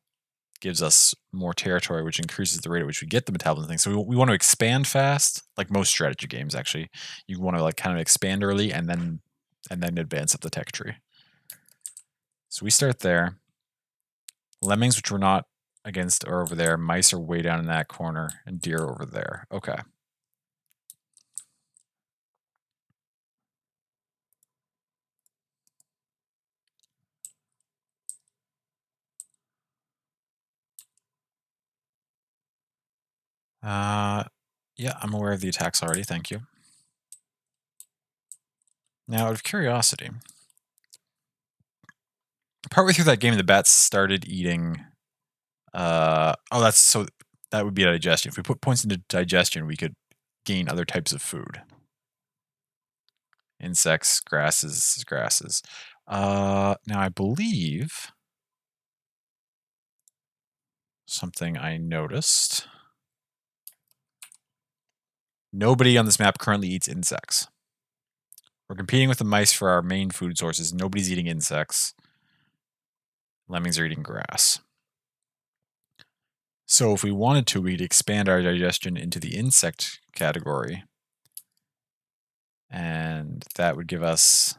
gives us more territory, which increases the rate at which we get the metabolism thing. So we want to expand fast, like most strategy games. Actually, you want to like kind of expand early and then advance up the tech tree. So we start there. Lemmings, which we're not against, are over there. Mice are way down in that corner, and deer over there. Okay. Yeah, I'm aware of the attacks already. Thank you. Now, out of curiosity, partway through that game, the bats started eating. That would be digestion. If we put points into digestion, we could gain other types of food. Insects, grasses. Now I believe something I noticed. Nobody on this map currently eats insects. We're competing with the mice for our main food sources. Nobody's eating insects. Lemmings are eating grass. So if we wanted to, we'd expand our digestion into the insect category. And that would give us...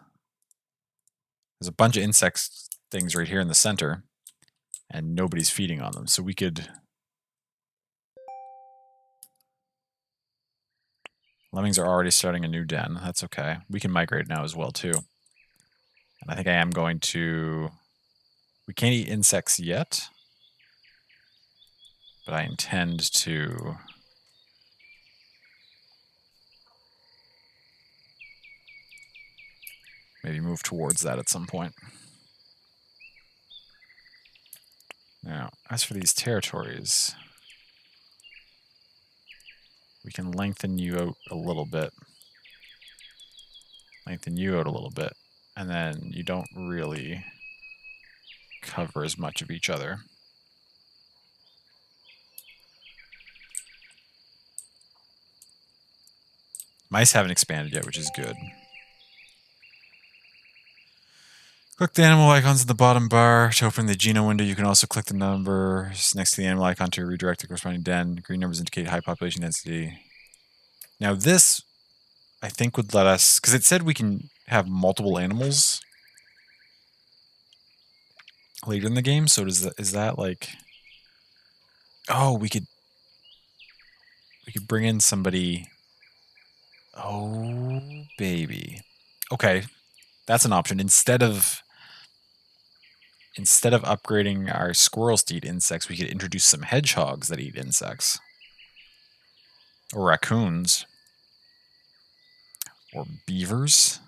There's a bunch of insects things right here in the center. And nobody's feeding on them. So we could... Lemmings are already starting a new den. That's okay. We can migrate now as well, too. And I think I am going to... We can't eat insects yet. But I intend to... maybe move towards that at some point. Now, as for these territories... we can lengthen you out a little bit. Lengthen you out a little bit. And then you don't really cover as much of each other. Mice haven't expanded yet, which is good. Click the animal icons at the bottom bar to open the genome window. You can also click the numbers next to the animal icon to redirect the corresponding den. Green numbers indicate high population density. Now this, I think, would let us... because it said we can have multiple animals. later in the game. So is that like? Oh, we could bring in somebody. Oh, baby. Okay, that's an option. Instead of upgrading our squirrels to eat insects, we could introduce some hedgehogs that eat insects. Or raccoons. Or beavers.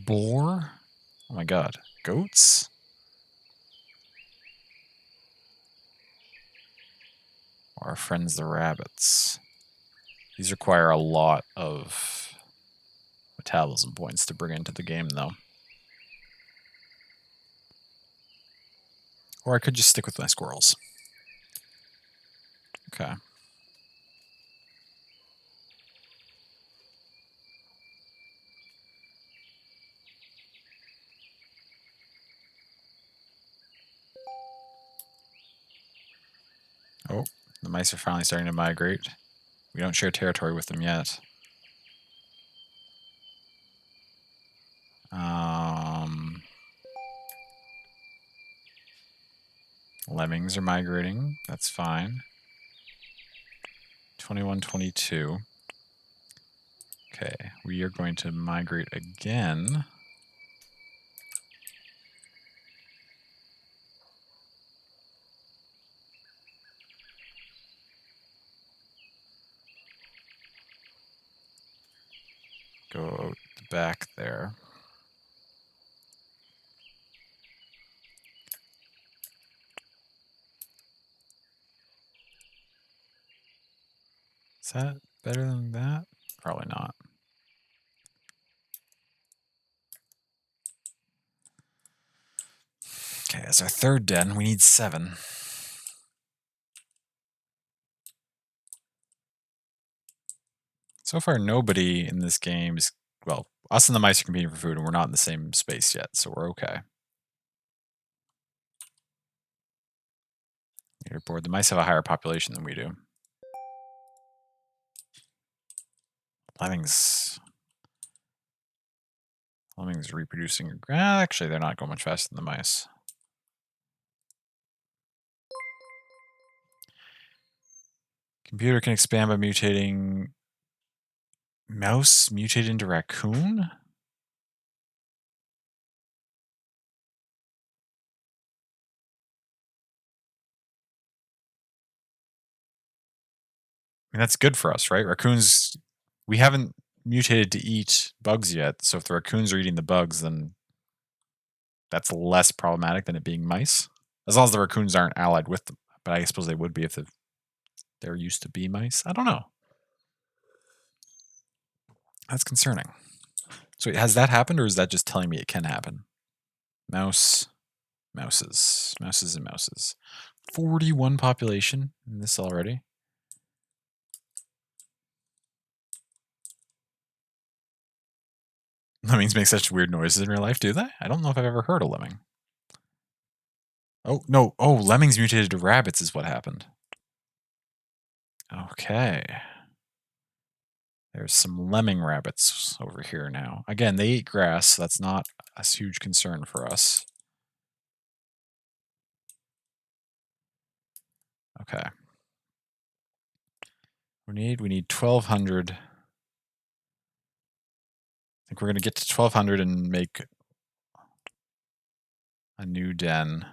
Boar. Oh my god. Goats? Or our friends the rabbits. These require a lot of metabolism points to bring into the game, though. Or I could just stick with my squirrels. Okay. Oh, the mice are finally starting to migrate. We don't share territory with them yet. Lemmings are migrating. That's fine. 21, 22. Okay, we are going to migrate again. Go back there. Is that better than that? Probably not. Okay, as our third den, we need 7. So far, nobody in this game is... Well, us and the mice are competing for food, and we're not in the same space yet, so we're okay. Leaderboard. The mice have a higher population than we do. Lemmings reproducing. Actually, they're not going much faster than the mice. Computer can expand by mutating. Mouse mutated into raccoon? I mean, that's good for us, right? Raccoons, we haven't mutated to eat bugs yet, so if the raccoons are eating the bugs, then that's less problematic than it being mice. As long as the raccoons aren't allied with them. But I suppose they would be if they're used to be mice. I don't know. That's concerning. So has that happened, or is that just telling me it can happen? Mouses. 41 population in this already. Lemmings make such weird noises in real life, do they? I don't know if I've ever heard a lemming. Oh, no. Oh, lemmings mutated to rabbits is what happened. Okay. There's some lemming rabbits over here now. Again, they eat grass, so that's not a huge concern for us. Okay. We need 1,200. I think we're going to get to 1,200 and make a new den.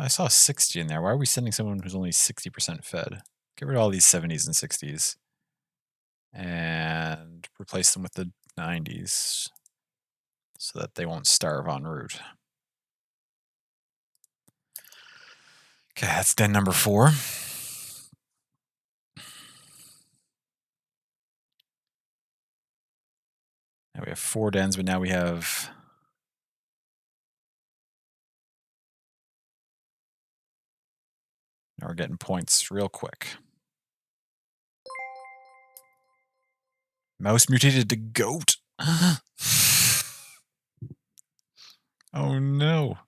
I saw 60 in there. Why are we sending someone who's only 60% fed? Get rid of all these 70s and 60s. And replace them with the 90s so that they won't starve en route. Okay, that's den number 4. Now we have 4 dens, but now we have... Now we're getting points real quick. Mouse mutated to goat. Oh no.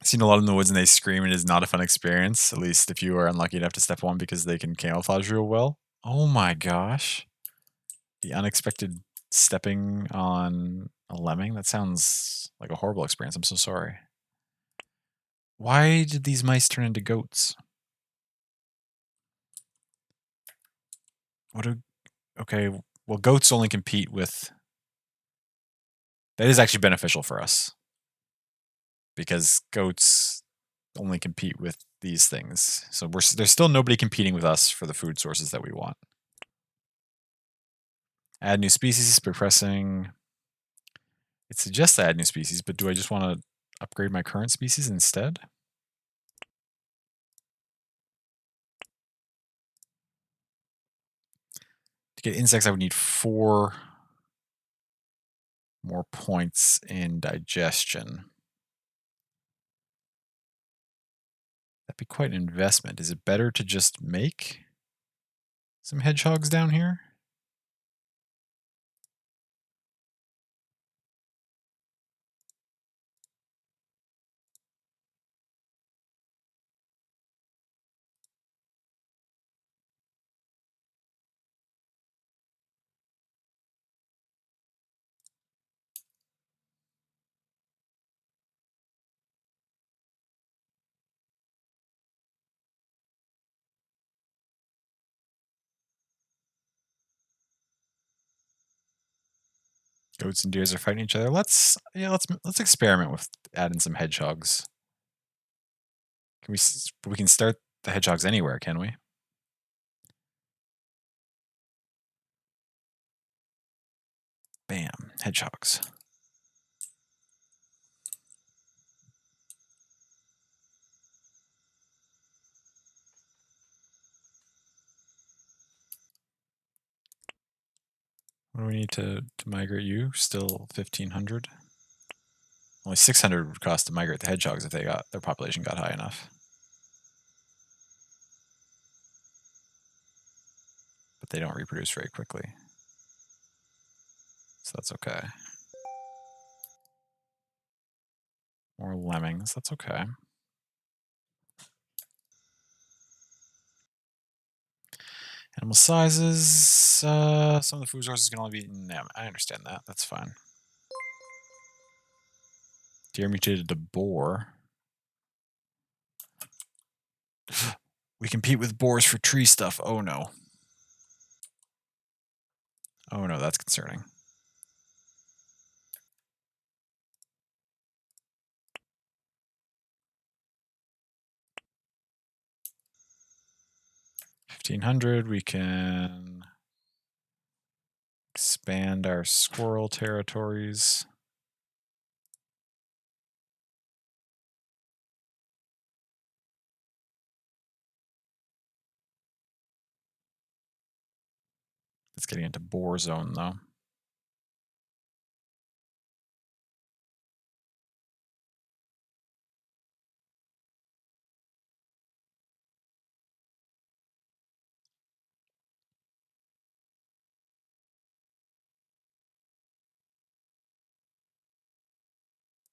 I've seen a lot in the woods and they scream. It is not a fun experience, at least if you are unlucky enough to step on because they can camouflage real well. Oh my gosh. The unexpected stepping on a lemming? That sounds like a horrible experience. I'm so sorry. Why did these mice turn into goats? What do... Okay, well, goats only compete with... That is actually beneficial for us. Because goats only compete with these things. So there's still nobody competing with us for the food sources that we want. Add new species by pressing... It suggests I add new species, but do I just want to upgrade my current species instead? To get insects, I would need 4 more points in digestion. That'd be quite an investment. Is it better to just make some hedgehogs down here? Goats and deers are fighting each other. Let's experiment with adding some hedgehogs. Can we can start the hedgehogs anywhere, can we? Bam, hedgehogs. What do we need to migrate you? Still 1,500. Only 600 would cost to migrate the hedgehogs if their population got high enough. But they don't reproduce very quickly. So that's okay. More lemmings, that's okay. Animal sizes, some of the food sources can only be... No, I understand that, that's fine. Deer mutated to boar. We compete with boars for tree stuff, oh no. Oh no, that's concerning. $1,500, we can expand our squirrel territories. It's getting into boar zone though.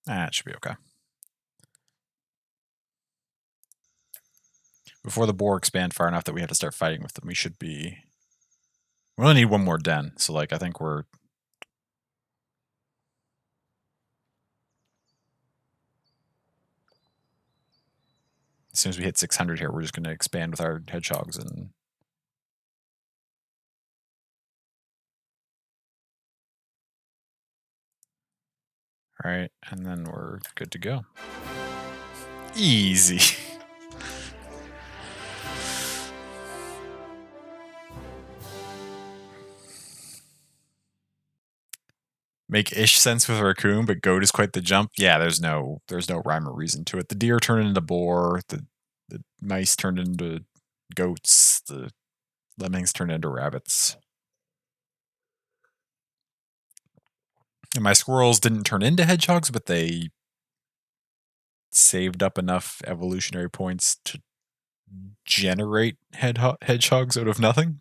It should be okay. Before the boar expand far enough that we have to start fighting with them, we should be... We only need 1 more den, so like I think we're... As soon as we hit 600 here, we're just going to expand with our hedgehogs and... Alright, and then we're good to go. Easy. Make ish sense with a raccoon, but goat is quite the jump. Yeah, there's no rhyme or reason to it. The deer turned into boar, the mice turned into goats, the lemmings turned into rabbits. And my squirrels didn't turn into hedgehogs, but they saved up enough evolutionary points to generate hedgehogs out of nothing.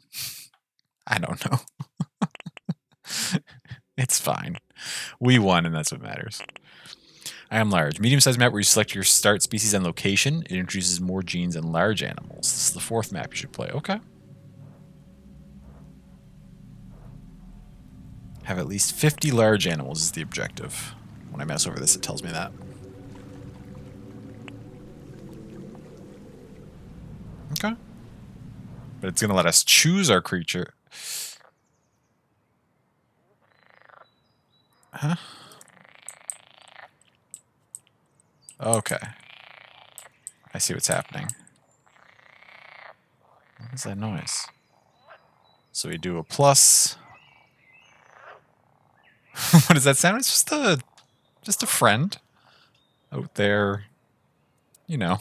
I don't know. It's It's fine. We won, and that's what matters. I am large. Medium-sized map where you select your start species and location. It introduces more genes and large animals. This is the 4th map you should play. Okay. Have at least 50 large animals is the objective. When I mouse over this, it tells me that. Okay. But it's going to let us choose our creature. Huh? Okay. I see what's happening. What is that noise? So we do a plus. What does that sound? It's just a friend out there, you know.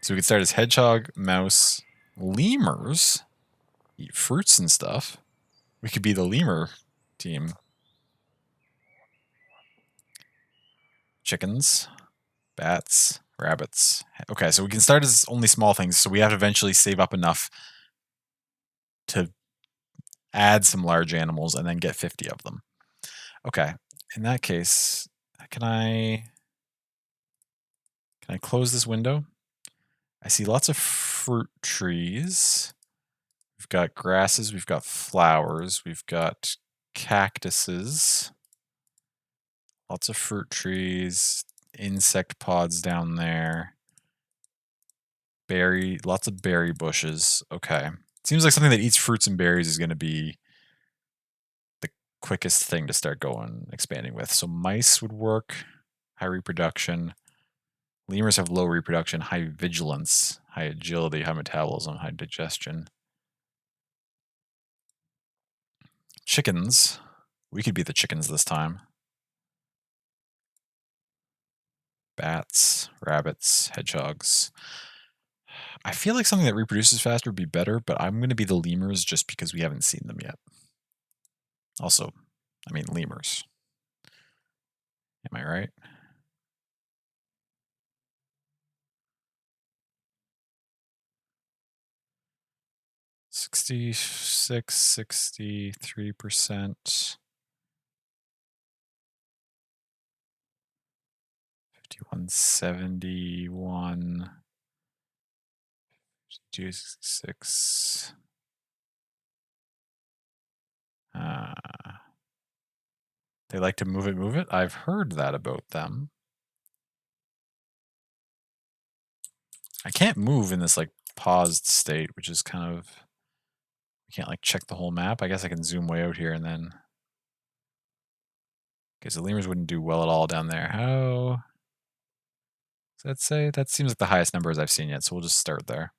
So we can start as hedgehog, mouse, lemurs, eat fruits and stuff. We could be the lemur team. Chickens, bats, rabbits. Okay, so we can start as only small things, so we have to eventually save up enough to add some large animals and then get 50 of them. Okay, in that case, can I close this window? I see lots of fruit trees. We've got grasses, we've got flowers, we've got cactuses, lots of fruit trees, insect pods down there, lots of berry bushes. Okay. Seems like something that eats fruits and berries is going to be the quickest thing to start expanding with. So mice would work, high reproduction. Lemurs have low reproduction, high vigilance, high agility, high metabolism, high digestion. Chickens. We could be the chickens this time. Bats, rabbits, hedgehogs. I feel like something that reproduces faster would be better, but I'm going to be the lemurs just because we haven't seen them yet. Also, I mean lemurs. Am I right? $66, 63%. 5171. 56. They like to move it, move it. I've heard that about them. I can't move in this like paused state, which is kind of, I can't like check the whole map. I guess I can zoom way out here and then. Okay, so lemurs wouldn't do well at all down there. How does that say? That seems like the highest numbers I've seen yet, so we'll just start there.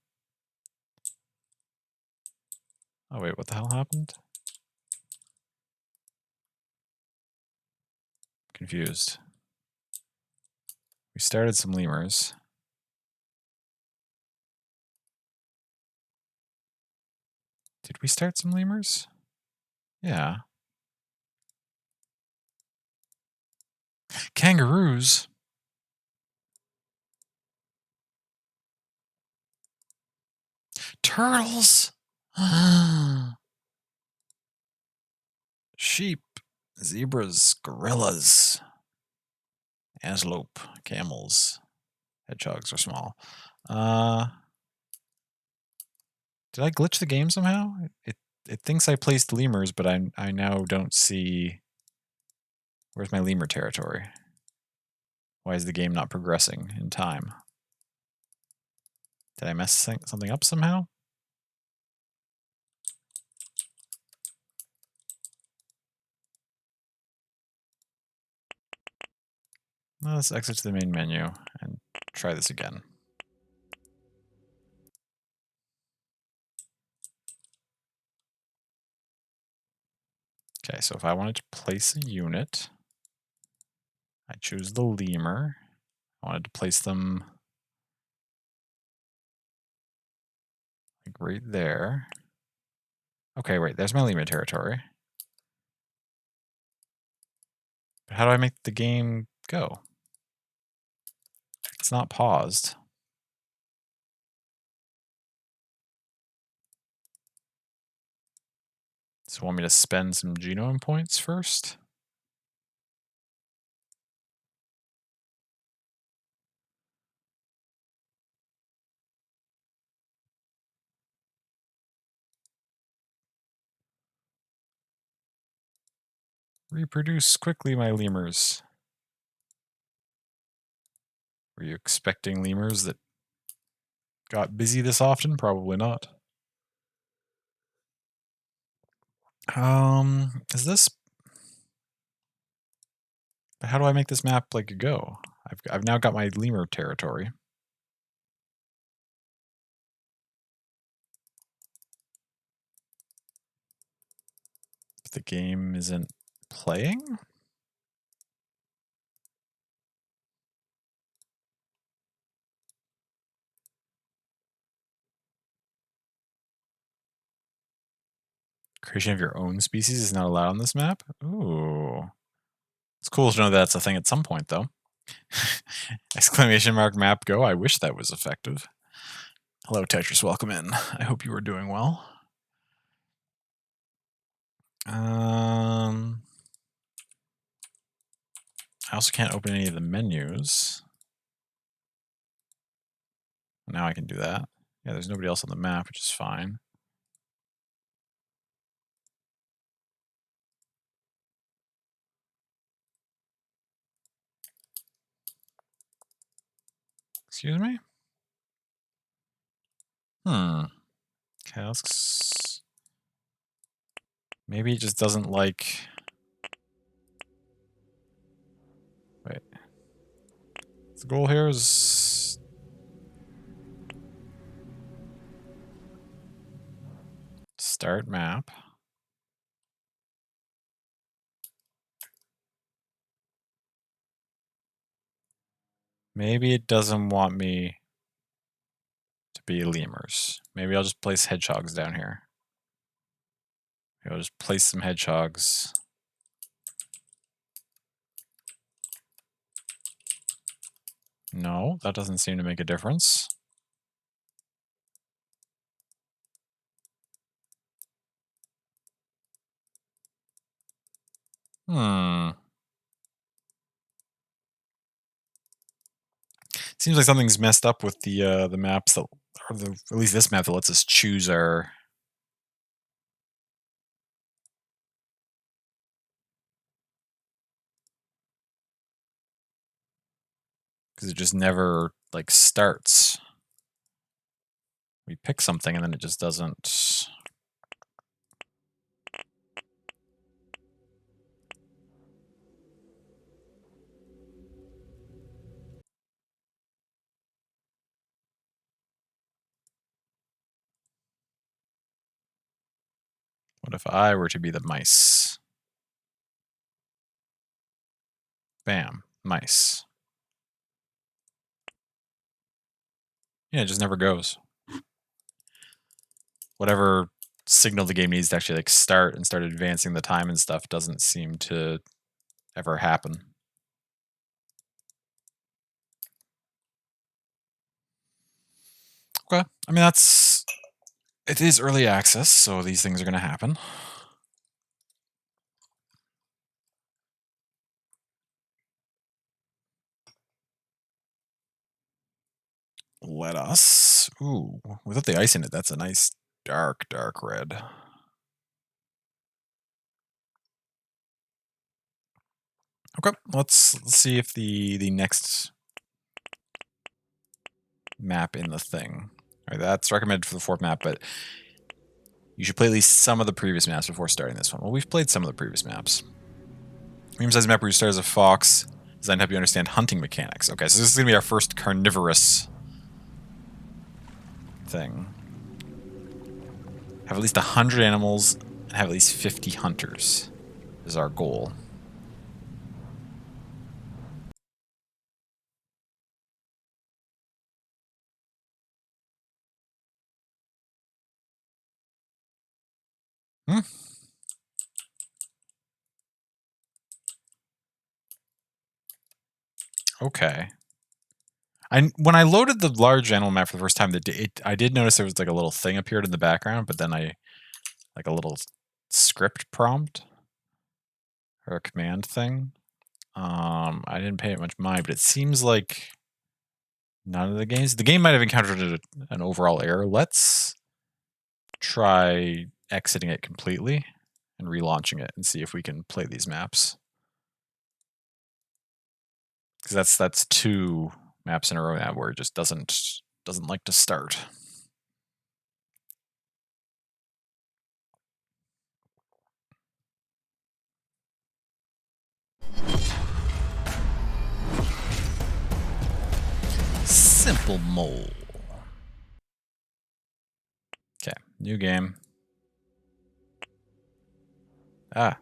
Oh wait, what the hell happened? Confused. We started some lemurs. Did we start some lemurs? Yeah. Kangaroos? Turtles? Sheep, zebras, gorillas, antelope, camels, hedgehogs are small. Did I glitch the game somehow? It thinks I placed lemurs, but I now don't see. Where's my lemur territory? Why is the game not progressing in time? Did I mess something up somehow? Let's exit to the main menu and try this again. Okay, so if I wanted to place a unit, I choose the lemur. I wanted to place them like right there. Okay, wait, there's my lemur territory. But how do I make the game go? It's not paused. So want me to spend some genome points first? Reproduce quickly, my lemurs. Were you expecting lemurs that got busy this often? Probably not. Is this... But how do I make this map, like, go? I've now got my lemur territory. But the game isn't playing? Creation of your own species is not allowed on this map? Ooh. It's cool to know that's a thing at some point, though. Exclamation mark map go. I wish that was effective. Hello, Tetris. Welcome in. I hope you are doing well. I also can't open any of the menus. Now I can do that. Yeah, there's nobody else on the map, which is fine. Excuse me? Okay, let's... Maybe it just doesn't like... Wait. The goal here is... Start map. Maybe it doesn't want me to be lemurs. Maybe I'll just place hedgehogs down here. Maybe I'll just place some hedgehogs. No, that doesn't seem to make a difference. Seems like something's messed up with the maps that, or at least this map that lets us choose our... Because it just never, like, starts. We pick something and then it just doesn't... What if I were to be the mice? Bam, mice. Yeah, it just never goes. Whatever signal the game needs to actually, like, start and start advancing the time and stuff doesn't seem to ever happen. Okay, I mean, that's... It is early access, so these things are going to happen. Let us... Ooh, without the ice in it, that's a nice dark, dark red. Okay, let's see if the next map in the thing... All right, that's recommended for the fourth map, but you should play at least some of the previous maps before starting this one. Well, we've played some of the previous maps. Medium-sized map where you start as a fox, designed to help you understand hunting mechanics. Okay, so this is going to be our first carnivorous thing. Have at least 100 animals and have at least 50 hunters is our goal. Okay. When I loaded the large animal map for the first time, I did notice there was like a little thing appeared in the background, but then like a little script prompt or a command thing. I didn't pay it much mind, but it seems like none of the games. The game might have encountered an overall error. Let's try exiting it completely and relaunching it and see if we can play these maps. Because that's 2 maps in a row now where it just doesn't like to start. Simple mole. Okay, new game. Let's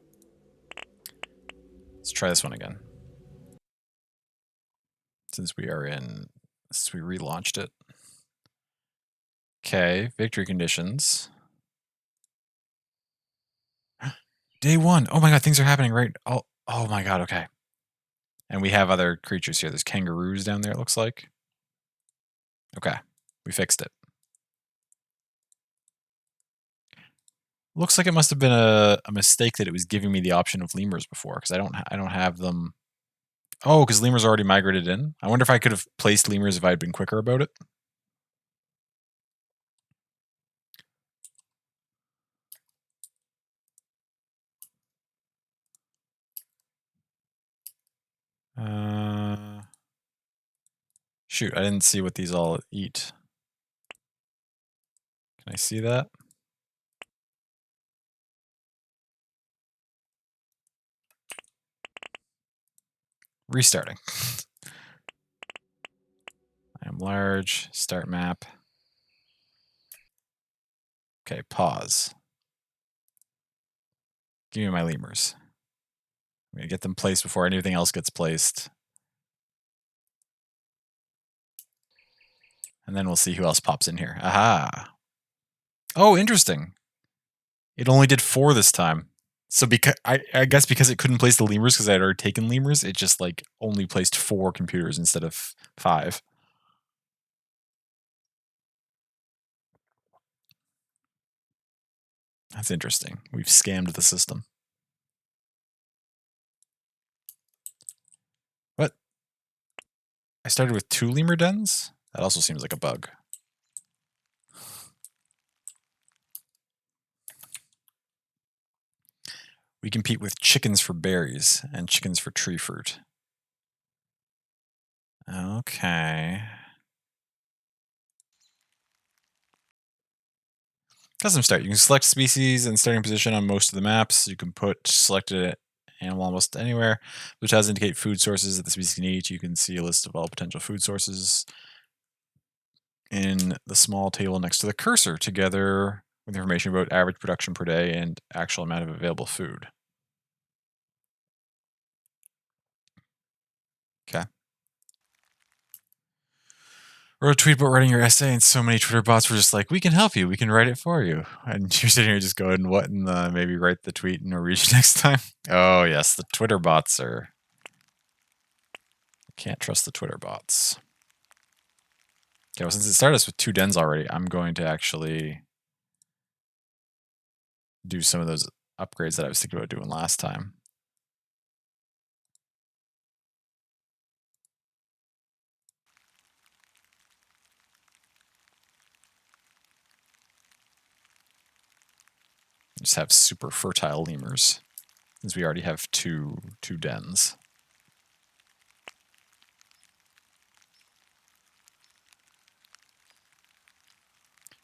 try this one again. Since we relaunched it. Okay, victory conditions. Day 1. Oh my god, things are happening right. Oh my god, okay. And we have other creatures here. There's kangaroos down there, it looks like. Okay, we fixed it. Looks like it must have been a mistake that it was giving me the option of lemurs before, because I don't have them. Oh, because lemurs already migrated in. I wonder if I could have placed lemurs if I had been quicker about it. Shoot, I didn't see what these all eat. Can I see that? Restarting. I am large. Start map. Okay, pause. Give me my lemurs. I'm going to get them placed before anything else gets placed. And then we'll see who else pops in here. Aha! Oh, interesting. It only did 4 this time. So because I guess because it couldn't place the lemurs because I had already taken lemurs, it just like only placed 4 computers instead of 5. That's interesting. We've scammed the system. What? I started with 2 lemur dens? That also seems like a bug. We compete with chickens for berries and chickens for tree fruit. Okay. Custom start. You can select species and starting position on most of the maps. You can put selected animal almost anywhere, which has indicate food sources that the species can eat. You can see a list of all potential food sources in the small table next to the cursor, together with information about average production per day and actual amount of available food. Okay. Wrote a tweet about writing your essay, and so many Twitter bots were just like, "We can help you. We can write it for you." And you're sitting here just going, "What in the maybe write the tweet in Norwegian next time?" Oh yes, the Twitter bots are. Can't trust the Twitter bots. Okay, well, since it started us with 2 dens already, I'm going to actually do some of those upgrades that I was thinking about doing last time. Just have super fertile lemurs, since we already have two dens.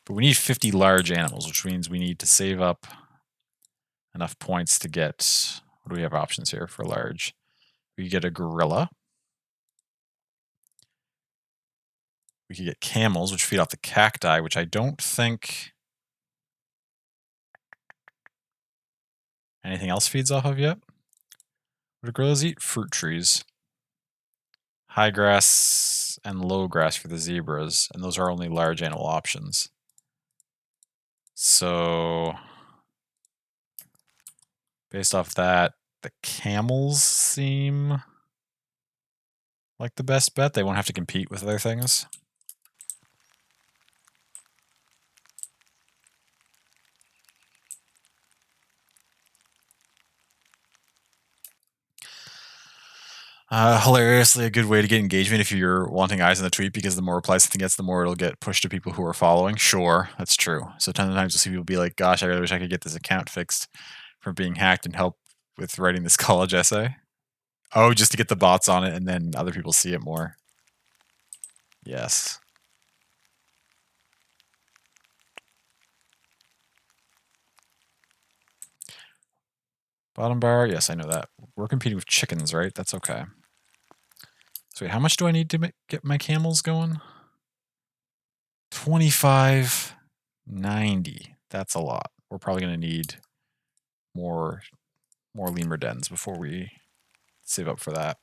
But we need 50 large animals, which means we need to save up enough points to get... What do we have options here for large? We could get a gorilla. We could get camels, which feed off the cacti, which I don't think anything else feeds off of yet. What do gorillas eat? Fruit trees. High grass and low grass for the zebras, and those are only large animal options. So, based off that, the camels seem like the best bet. They won't have to compete with other things. Hilariously, a good way to get engagement if you're wanting eyes on the tweet, because the more replies something gets, the more it'll get pushed to people who are following. Sure, that's true. So tons of times you'll see people be like, "Gosh, I really wish I could get this account fixed from being hacked and help with writing this college essay." Oh, just to get the bots on it, and then other people see it more. Yes. Bottom bar, yes, I know that. We're competing with chickens, right? That's okay. So wait, how much do I need to get my camels going? 25.90. That's a lot. We're probably going to need more lemur dens before we save up for that.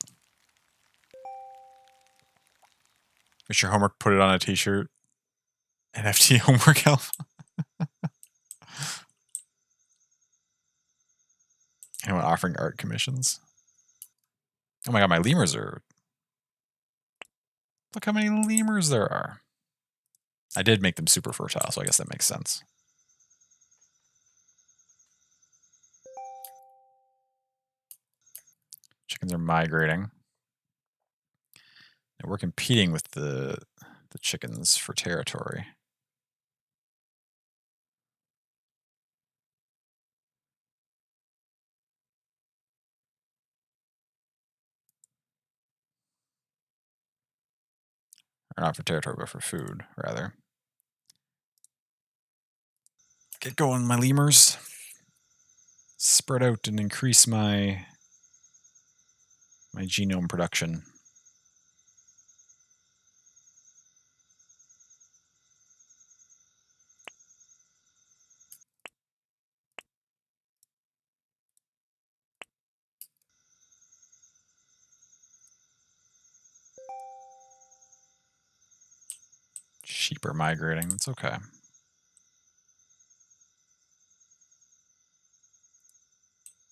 Finish your homework, put it on a t-shirt. NFT homework help. Anyone offering art commissions? Oh my god, my lemurs are... Look how many lemurs there are. I did make them super fertile, so I guess that makes sense. Chickens are migrating. And we're competing with the chickens for territory. Or not for territory, but for food, rather. Get going, my lemurs. Spread out and increase my genome production. Sheep are migrating. It's okay.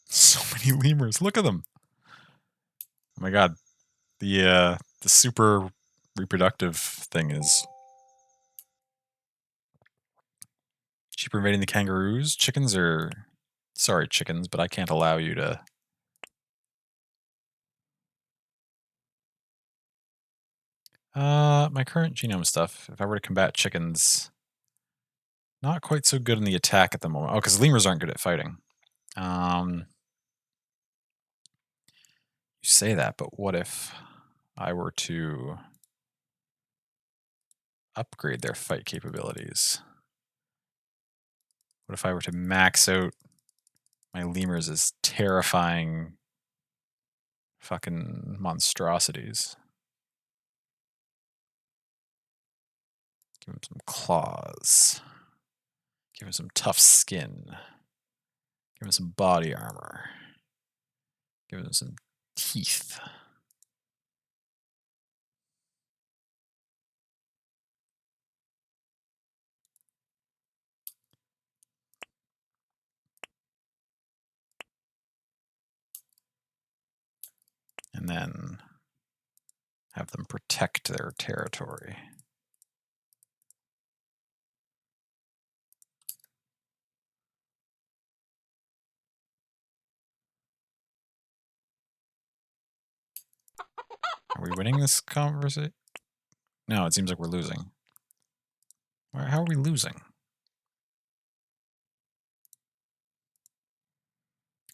So many lemurs. Look at them. Oh my god. The super reproductive thing is... Sheep are invading the kangaroos. Chickens are... Sorry, chickens, but I can't allow you to... My current genome stuff, if I were to combat chickens... Not quite so good in the attack at the moment. Oh, because lemurs aren't good at fighting. You say that, but what if I were to upgrade their fight capabilities? What if I were to max out my lemurs as terrifying fucking monstrosities? Give him some claws. Give him some tough skin. Give him some body armor. Give him some teeth. And then have them protect their territory. Are we winning this conversation? No, it seems like we're losing. How are we losing?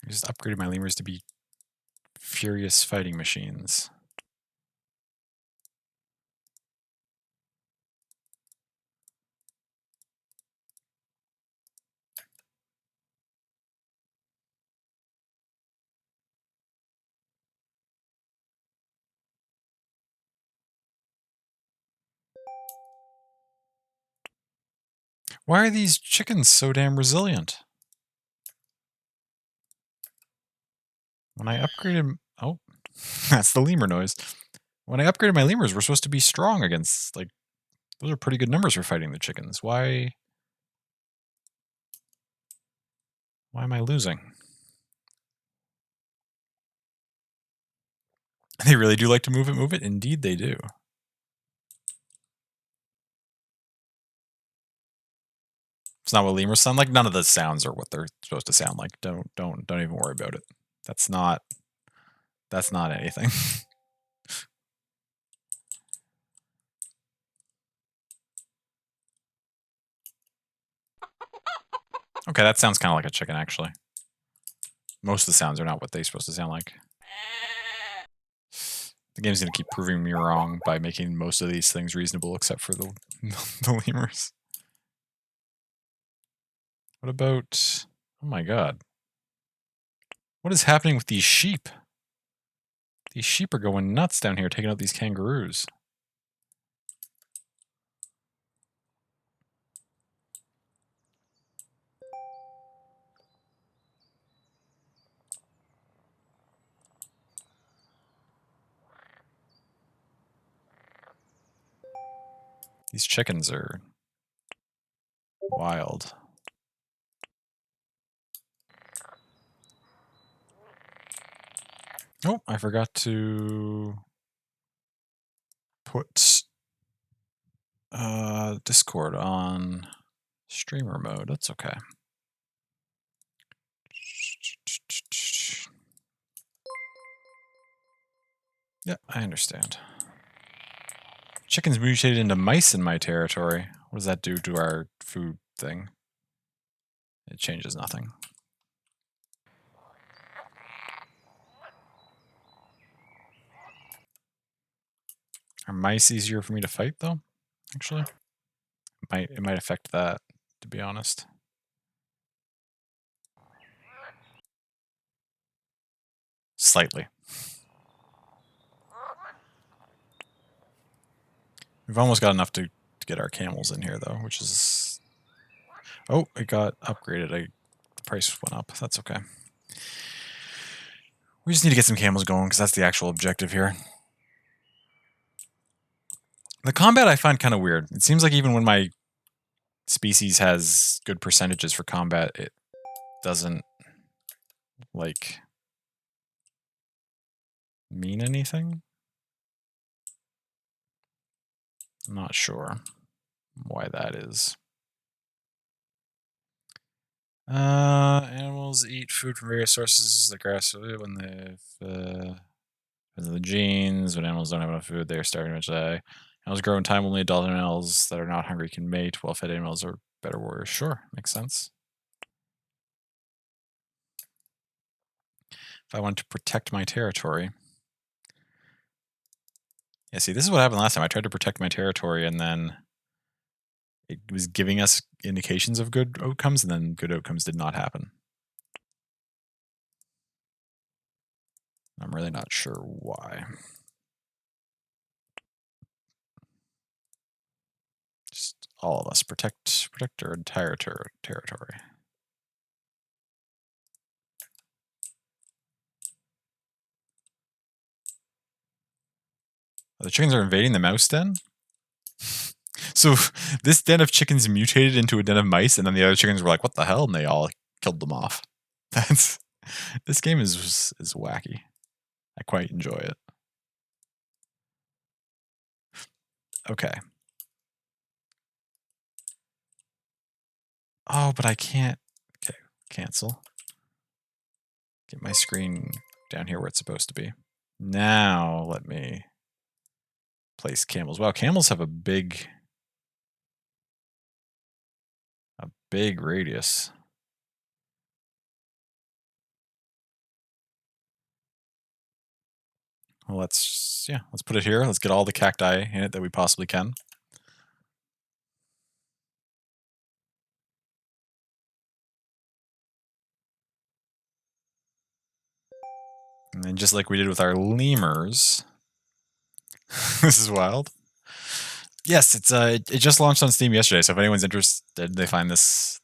I just upgraded my lemurs to be furious fighting machines. Why are these chickens so damn resilient? When I upgraded... Oh, that's the lemur noise. When I upgraded my lemurs, we're supposed to be strong against, like, those are pretty good numbers for fighting the chickens. Why am I losing? They really do like to move it, move it? Indeed they do. It's not what lemurs sound like. None of the sounds are what they're supposed to sound like. Don't even worry about it. That's not anything. Okay, that sounds kind of like a chicken, actually. Most of the sounds are not what they're supposed to sound like. The game's going to keep proving me wrong by making most of these things reasonable, except for the, the lemurs. What about... Oh my god. What is happening with these sheep? These sheep are going nuts down here, taking out these kangaroos. These chickens are wild. Oh, I forgot to put Discord on streamer mode. That's okay. Yeah, I understand. Chickens mutated into mice in my territory. What does that do to our food thing? It changes nothing. Are mice easier for me to fight, though? Actually, it might affect that, to be honest. Slightly. We've almost got enough to get our camels in here, though, which is... Oh, it got upgraded. The price went up. That's okay. We just need to get some camels going, because that's the actual objective here. The combat I find kind of weird. It seems like even when my species has good percentages for combat, it doesn't, like, mean anything. I'm not sure why that is. Animals eat food from various sources, the grass, when they've, because of the genes. When animals don't have enough food, they are starving to die. Animals grow in time. Only adult animals that are not hungry can mate. Well-fed animals are better warriors. Sure, makes sense. If I want to protect my territory. Yeah, see, this is what happened last time. I tried to protect my territory, and then it was giving us indications of good outcomes, and then good outcomes did not happen. I'm really not sure why. Just all of us protect our entire territory. Oh, the chickens are invading the mouse den? So this den of chickens mutated into a den of mice, and then the other chickens were like, "What the hell?" And they all killed them off. This game is wacky. I quite enjoy it. Okay. Oh, but I can't. Okay, cancel. Get my screen down here where it's supposed to be. Now let me place camels. Wow, camels have a big radius. Well, let's put it here. Let's get all the cacti in it that we possibly can. And then just like we did with our lemurs, this is wild. Yes, it's it just launched on Steam yesterday, so if anyone's interested, they find this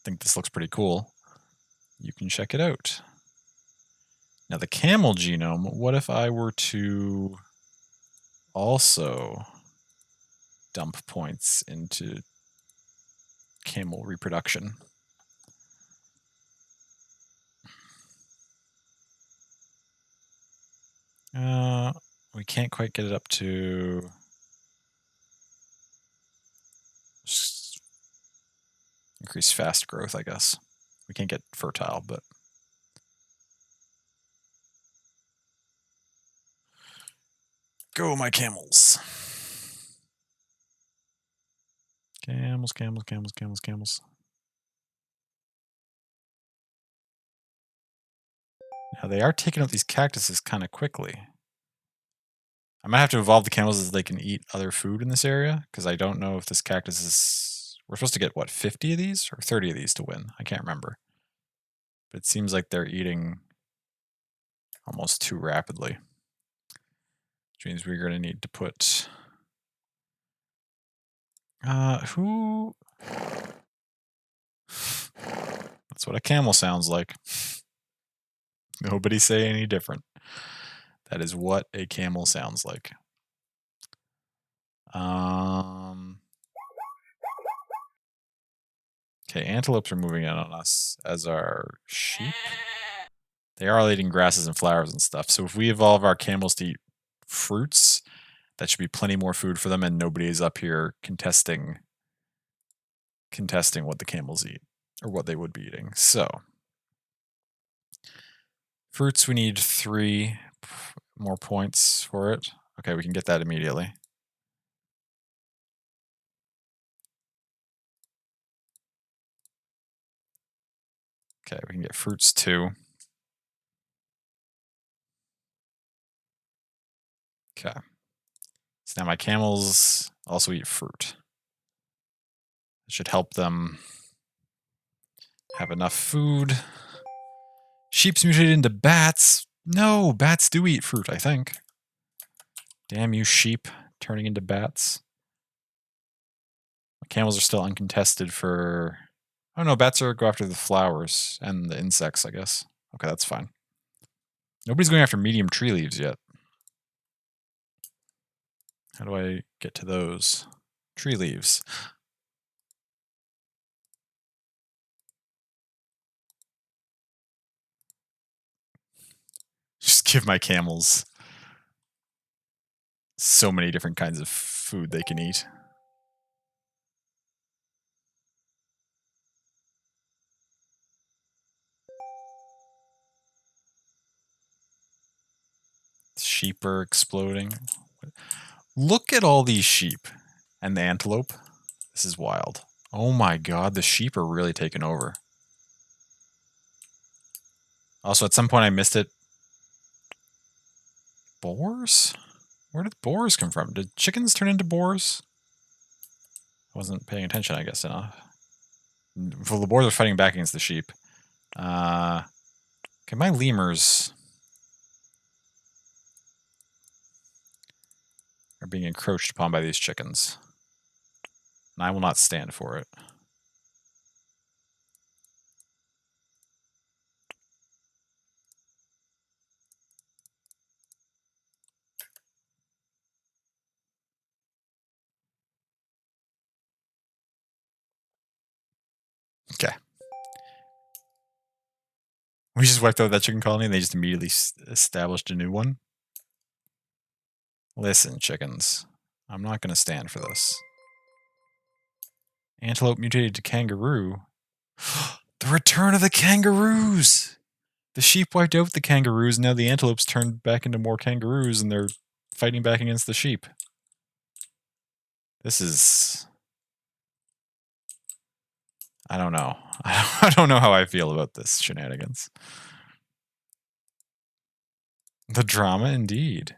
think this looks pretty cool, you can check it out. Now the camel genome, what if I were to also dump points into camel reproduction? We can't quite get it up to increase fast growth, I guess. We can't get fertile, but go my camels. Camels, camels, camels, camels, camels. Now they are taking out these cactuses kind of quickly. I might have to evolve the camels as they can eat other food in this area, because I don't know if this cactus is... We're supposed to get, what, 50 of these? Or 30 of these to win? I can't remember. But it seems like they're eating almost too rapidly. Which means we're going to need to put... who... That's what a camel sounds like. Nobody say any different. That is what a camel sounds like. Okay, antelopes are moving in on us as our sheep. They are all eating grasses and flowers and stuff. So if we evolve our camels to eat fruits, that should be plenty more food for them, and nobody is up here contesting what the camels eat, or what they would be eating. So, fruits, we need 3 more points for it. Okay, we can get that immediately. Okay, we can get fruits too. Okay. So now my camels also eat fruit. It should help them have enough food. Sheep's mutated into bats. No, bats do eat fruit, I think. Damn you, sheep, turning into bats. My camels are still uncontested for... Oh no, bats go after the flowers and the insects, I guess. Okay, that's fine. Nobody's going after medium tree leaves yet. How do I get to those? Tree leaves. Just give my camels so many different kinds of food they can eat. Sheep are exploding. Look at all these sheep. And the antelope. This is wild. Oh my god, the sheep are really taking over. Also, at some point I missed it. Boars? Where did boars come from? Did chickens turn into boars? I wasn't paying attention, I guess, enough. Well, the boars are fighting back against the sheep. Okay, my lemurs are being encroached upon by these chickens. And I will not stand for it. Okay. We just wiped out that chicken colony and they just immediately established a new one. Listen, chickens. I'm not going to stand for this. Antelope mutated to kangaroo. The return of the kangaroos! The sheep wiped out the kangaroos, and now the antelopes turned back into more kangaroos, and they're fighting back against the sheep. This is... I don't know. I don't know how I feel about this shenanigans. The drama, indeed.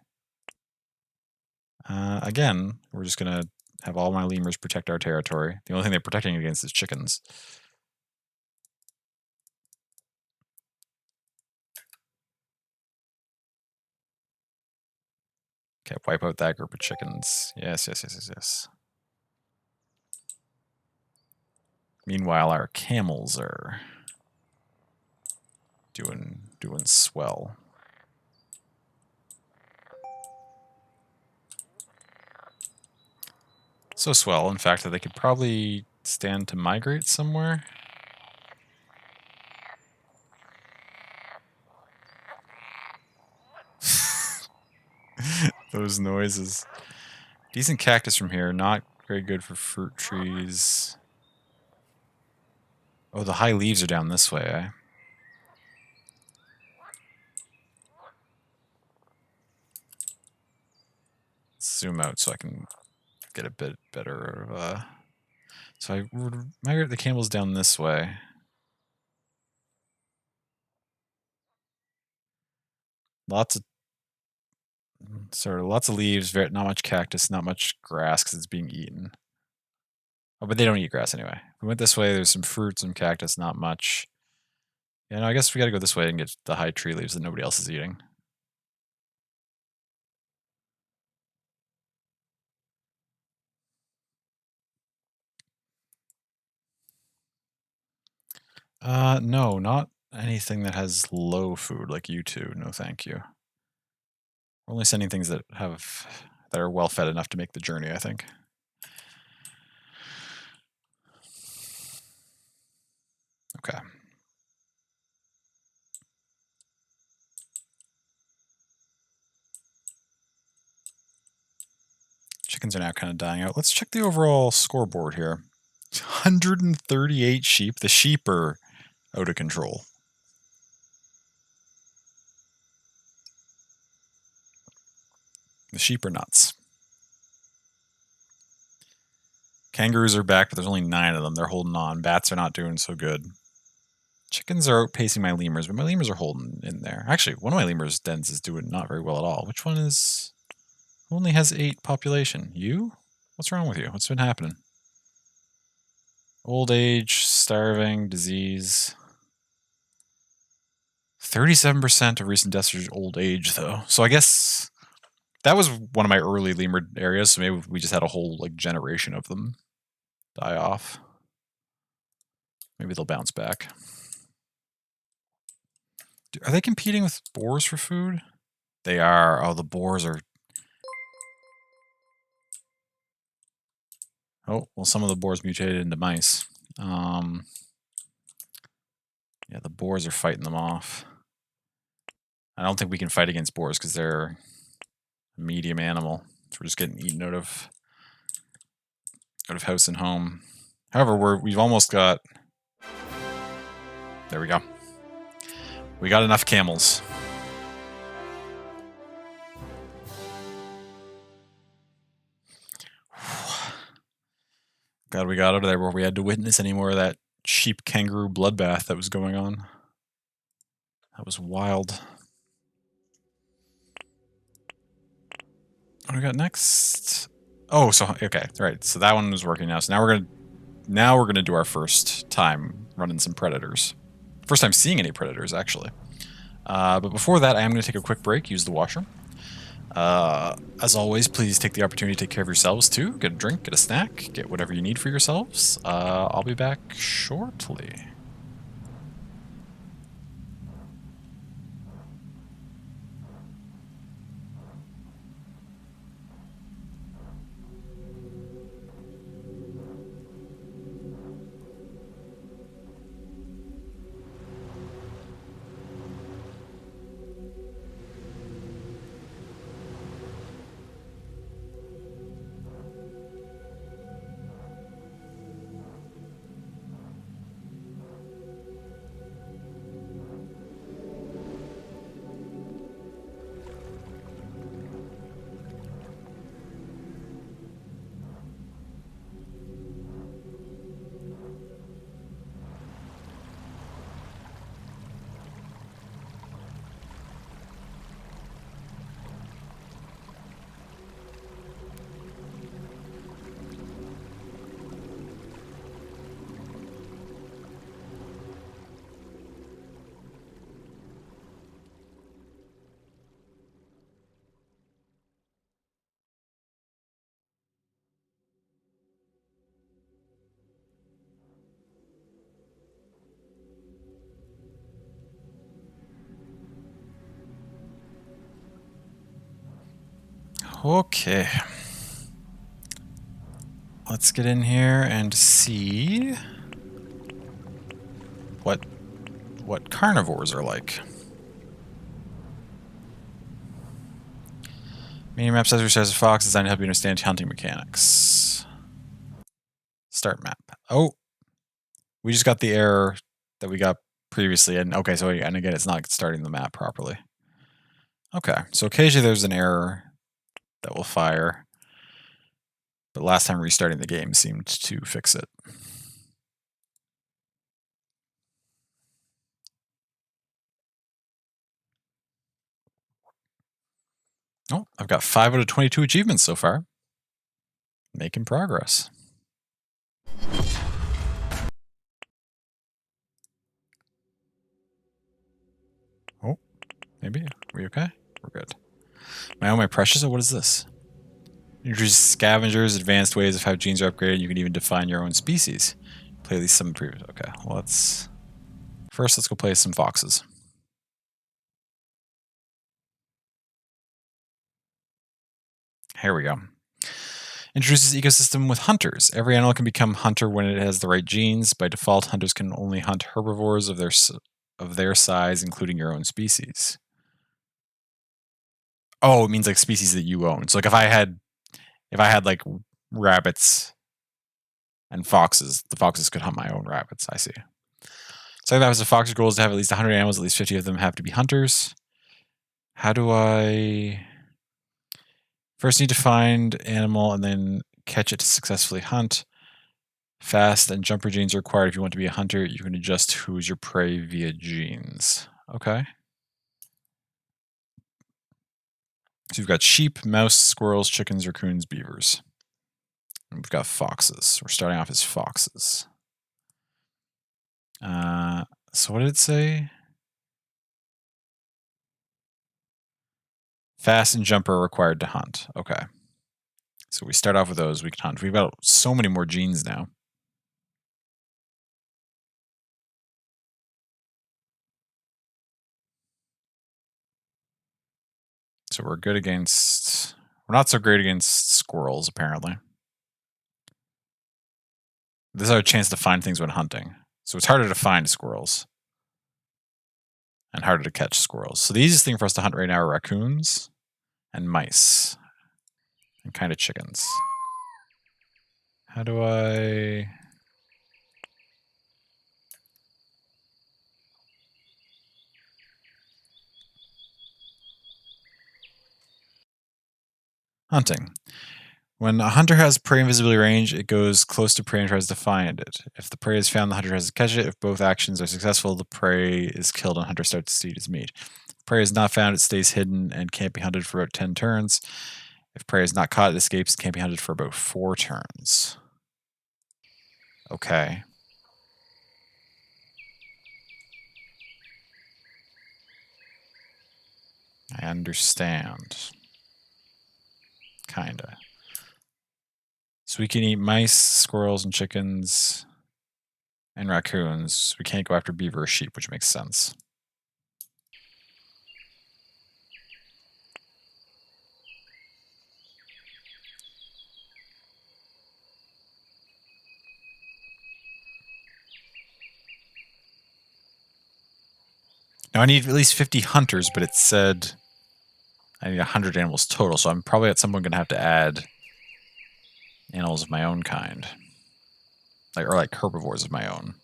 Again, we're just going to have all my lemurs protect our territory. The only thing they're protecting against is chickens. Okay, wipe out that group of chickens. Yes, yes, yes, yes, yes. Meanwhile, our camels are doing swell. So swell, in fact, that they could probably stand to migrate somewhere. Those noises. Decent cactus from here, not very good for fruit trees. Oh, the high leaves are down this way, eh? Zoom out so I can get a bit better of So I would migrate the camels down this way. Lots of lots of leaves, very, not much cactus, not much grass because it's being eaten. Oh, but they don't eat grass anyway. We went this way. There's some fruit, some cactus, not much. Yeah, no, I guess we got to go this way and get the high tree leaves that nobody else is eating. No, not anything that has low food like you two. No, thank you. We're only sending things that are well fed enough to make the journey, I think. Okay. Chickens are now kind of dying out. Let's check the overall scoreboard here. 138 sheep. The sheep are out of control. The sheep are nuts. Kangaroos are back, but there's only 9 of them. They're holding on. Bats are not doing so good. Chickens are outpacing my lemurs, but my lemurs are holding in there. Actually, one of my lemurs' dens is doing not very well at all. Which one is... Who only has 8 population? You? What's wrong with you? What's been happening? Old age, starving, disease. 37% of recent deaths are old age, though. So I guess that was one of my early lemur areas, so maybe we just had a whole like generation of them die off. Maybe they'll bounce back. Are they competing with boars for food? They are. Oh, the boars are... Oh, well, some of the boars mutated into mice. Yeah, the boars are fighting them off. I don't think we can fight against boars because they're a medium animal. So we're just getting eaten out of house and home. However, we've almost got... There we go. We got enough camels. God, we got out of there where we had to witness any more of that sheep kangaroo bloodbath that was going on. That was wild. What do we got next? Oh, so okay, right. So that one was working now. So now we're gonna do our first time running some predators. First time seeing any predators, actually. But before that, I am going to take a quick break, use the washroom. As always, please take the opportunity to take care of yourselves too. Get a drink, get a snack, get whatever you need for yourselves. I'll be back shortly. Okay. Let's get in here and see what carnivores are like. Minimap says says a fox designed to help you understand hunting mechanics. Start map. Oh, we just got the error that we got previously, and okay, so and again, it's not starting the map properly. Okay, so occasionally there's an error that will fire, but last time restarting the game seemed to fix it. Oh, I've got 5 out of 22 achievements so far. Making progress. Oh, maybe. Are we okay? We're good. My precious, what is this? Introduce scavengers, advanced ways of how genes are upgraded. You can even define your own species. Play at least some previous. Okay, well, let's go play some foxes. Here we go. Introduces ecosystem with hunters. Every animal can become hunter when it has the right genes. By default, hunters can only hunt herbivores of their size, including your own species. Oh, it means like species that you own. So like if I had like rabbits and foxes, the foxes could hunt my own rabbits. I see. So that was a fox's goal is to have at least 100 animals. At least 50 of them have to be hunters. How do I... First need to find animal and then catch it to successfully hunt. Fast and jumper genes are required if you want to be a hunter. You can adjust who's your prey via genes. Okay. So you've got sheep, mouse, squirrels, chickens, raccoons, beavers. And we've got foxes. We're starting off as foxes. So what did it say? Fast and jumper are required to hunt. Okay. So we start off with those. We can hunt. We've got so many more genes now. So we're good against... We're not so great against squirrels, apparently. This is our chance to find things when hunting. So it's harder to find squirrels. And harder to catch squirrels. So the easiest thing for us to hunt right now are raccoons and mice. And kind of chickens. How do I... Hunting. When a hunter has prey invisibility range, it goes close to prey and tries to find it. If the prey is found, the hunter tries to catch it. If both actions are successful, the prey is killed and the hunter starts to eat its meat. If prey is not found, it stays hidden and can't be hunted for about 10 turns. If prey is not caught, it escapes and can't be hunted for about 4 turns. Okay. I understand. Kinda. So we can eat mice, squirrels, and chickens, and raccoons. We can't go after beaver or sheep, which makes sense. Now I need at least 50 hunters, but it said I need 100 animals total, so I'm probably at some point going to have to add animals of my own kind. Or like herbivores of my own.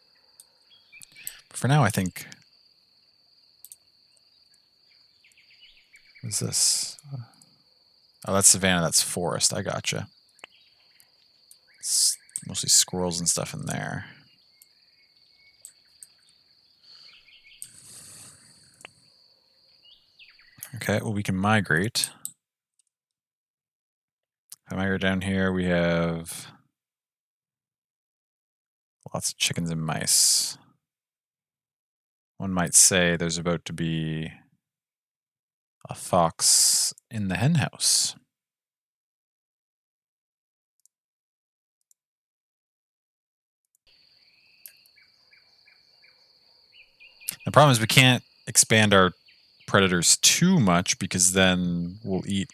But for now, I think... What is this? Oh, that's savanna, that's forest. I gotcha. It's mostly squirrels and stuff in there. Okay, well, we can migrate. If I migrate down here, we have lots of chickens and mice. One might say there's about to be a fox in the hen house. The problem is we can't expand our predators too much because then we'll eat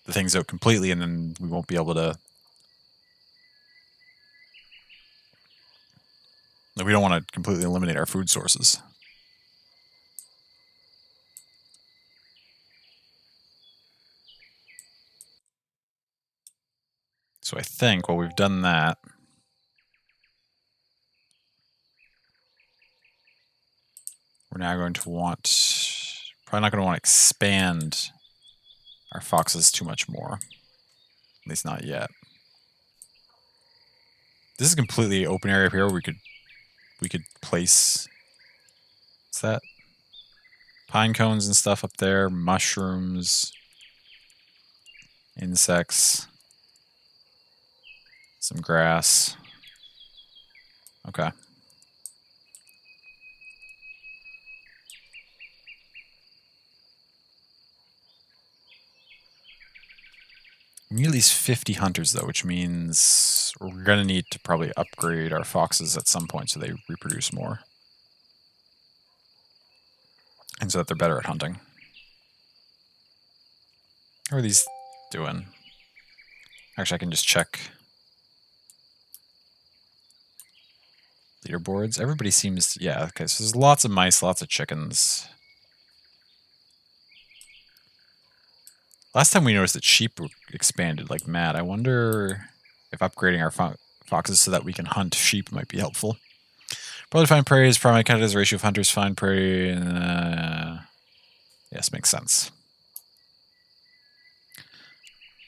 the things out completely and then we won't be able to... Like, we don't want to completely eliminate our food sources. So I think, well, we've done that. We're now going to want... Probably not going to want to expand our foxes too much more. At least not yet. This is a completely open area up here where we could place... What's that? Pine cones and stuff up there, mushrooms. Insects. Some grass. Okay. We need at least 50 hunters, though, which means we're going to need to probably upgrade our foxes at some point so they reproduce more. And so that they're better at hunting. How are these doing? Actually, I can just check leaderboards. Everybody seems to, yeah, okay, so there's lots of mice, lots of chickens. Last time we noticed that sheep expanded like mad. I wonder if upgrading our foxes so that we can hunt sheep might be helpful. Probably find prey is probably counted as a ratio of hunters find prey. Yes, makes sense.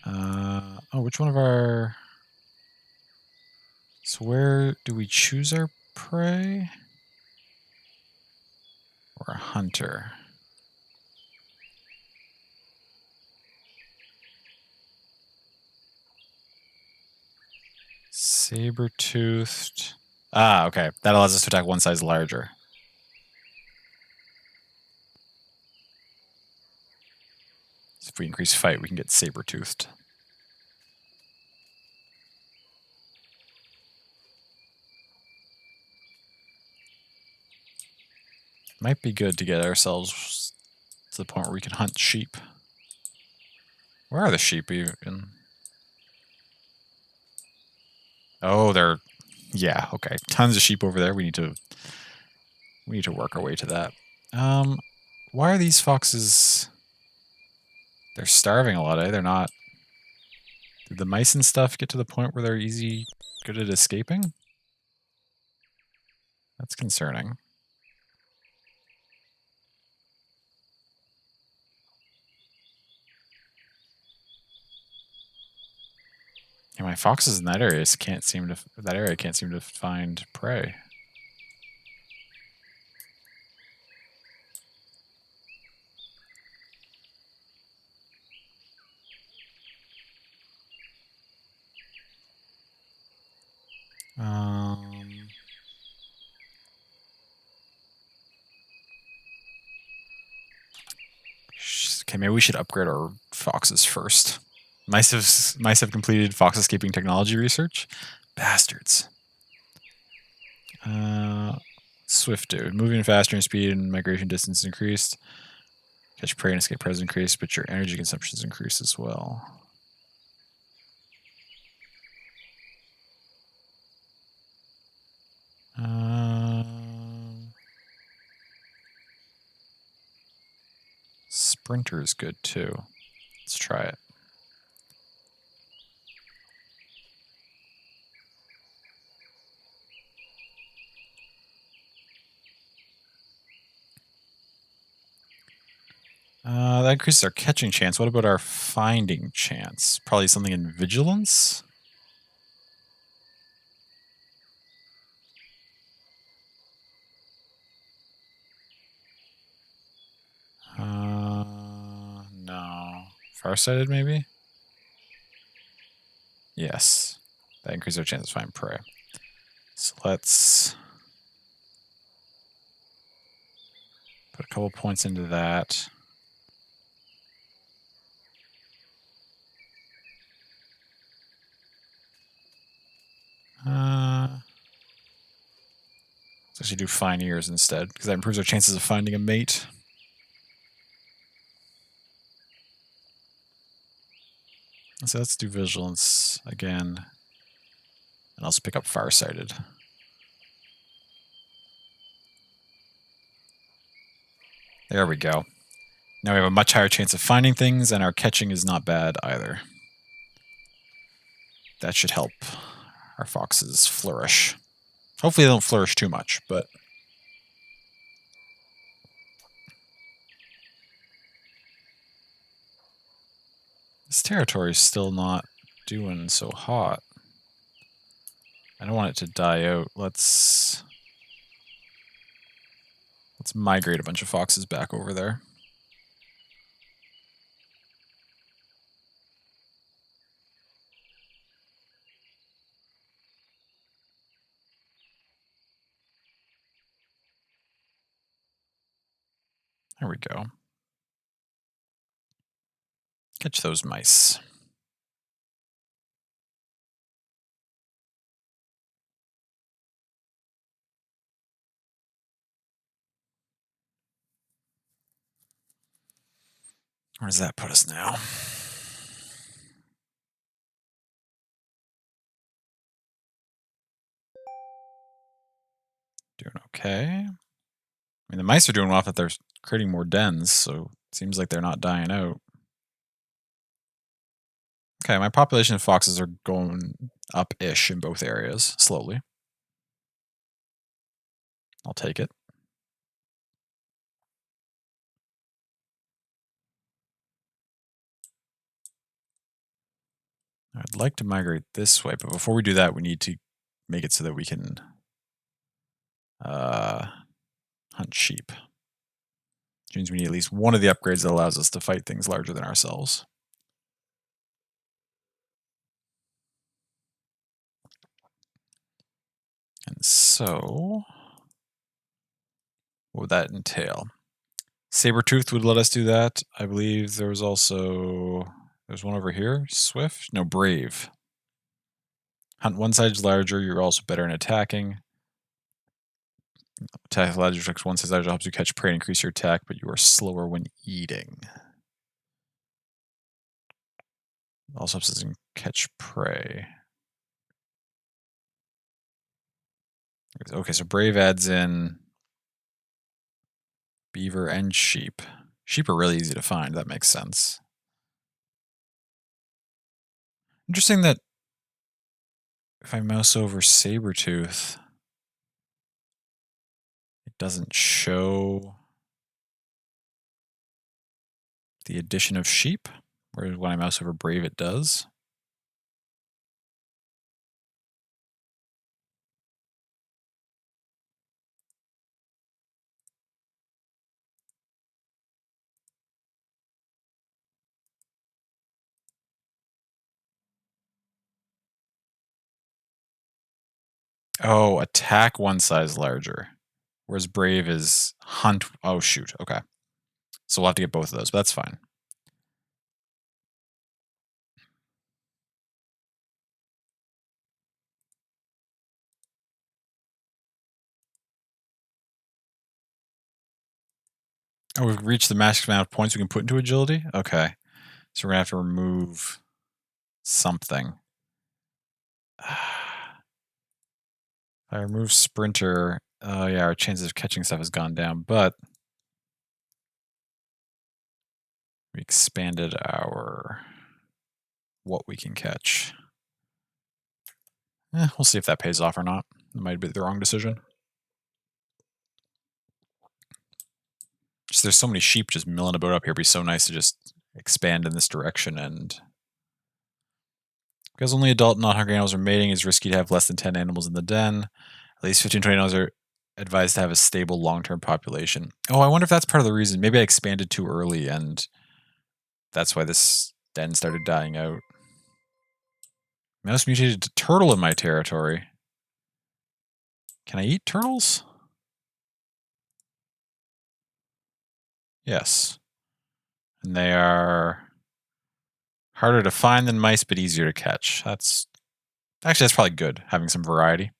Oh, which one of our... So where do we choose our prey? Or a hunter? Saber-toothed. Ah, okay. That allows us to attack one size larger. So if we increase fight, we can get saber-toothed. Might be good to get ourselves to the point where we can hunt sheep. Where are the sheep even? Oh, they're... Yeah, okay. Tons of sheep over there. We need to work our way to that. Why are these foxes... They're starving a lot, eh? They're not... Did the mice and stuff get to the point where they're good at escaping? That's concerning. Yeah, my foxes in that area can't seem to find prey. Okay, maybe we should upgrade our foxes first. Mice have completed fox escaping technology research. Bastards. Swift dude. Moving faster in speed and migration distance increased. Catch prey and escape predators increased, but your energy consumption's increased as well. Sprinter is good too. Let's try it. That increases our catching chance. What about our finding chance? Probably something in vigilance? No. Farsighted, maybe? Yes. That increases our chance to find prey. So let's put a couple points into that. Let's actually do fine ears instead, because that improves our chances of finding a mate. So let's do vigilance again. And also pick up farsighted. There we go. Now we have a much higher chance of finding things, and our catching is not bad either. That should help our foxes flourish. Hopefully they don't flourish too much, but... This territory is still not doing so hot. I don't want it to die out. Let's migrate a bunch of foxes back over there. There we go. Catch those mice. Where does that put us now? Doing okay. I mean, the mice are doing well if they're creating more dens, so it seems like they're not dying out. Okay, my population of foxes are going up-ish in both areas, slowly. I'll take it. I'd like to migrate this way, but before we do that, we need to make it so that we can hunt sheep. Which means we need at least one of the upgrades that allows us to fight things larger than ourselves. And so, what would that entail? Sabertooth would let us do that. I believe there was also, there's one over here, Swift? No, Brave. Hunt one size larger, you're also better in attacking. Attack larger attacks one size larger helps you catch prey and increase your attack, but you are slower when eating. Also helps us catch prey. Okay, so Brave adds in beaver and sheep. Sheep are really easy to find, that makes sense. Interesting that if I mouse over Sabertooth, it doesn't show the addition of sheep, whereas when I mouse over Brave, it does. Oh, attack one size larger, whereas Brave is hunt. Oh, shoot. Okay. So we'll have to get both of those, but that's fine. Oh, we've reached the maximum amount of points we can put into agility? Okay. So we're going to have to remove something. If I remove Sprinter, oh yeah, our chances of catching stuff has gone down, but we expanded our what we can catch. We'll see if that pays off or not. It might be the wrong decision. Just there's so many sheep just milling about up here. It'd be so nice to just expand in this direction. And because only adult non-hungry animals are mating, it's risky to have less than 10 animals in the den. At least 15, 20 animals are advised to have a stable long-term population. Oh, I wonder if that's part of the reason. Maybe I expanded too early and that's why this den started dying out. Mouse mutated to turtle in my territory. Can I eat turtles? Yes. And they are harder to find than mice, but easier to catch. That's probably good, having some variety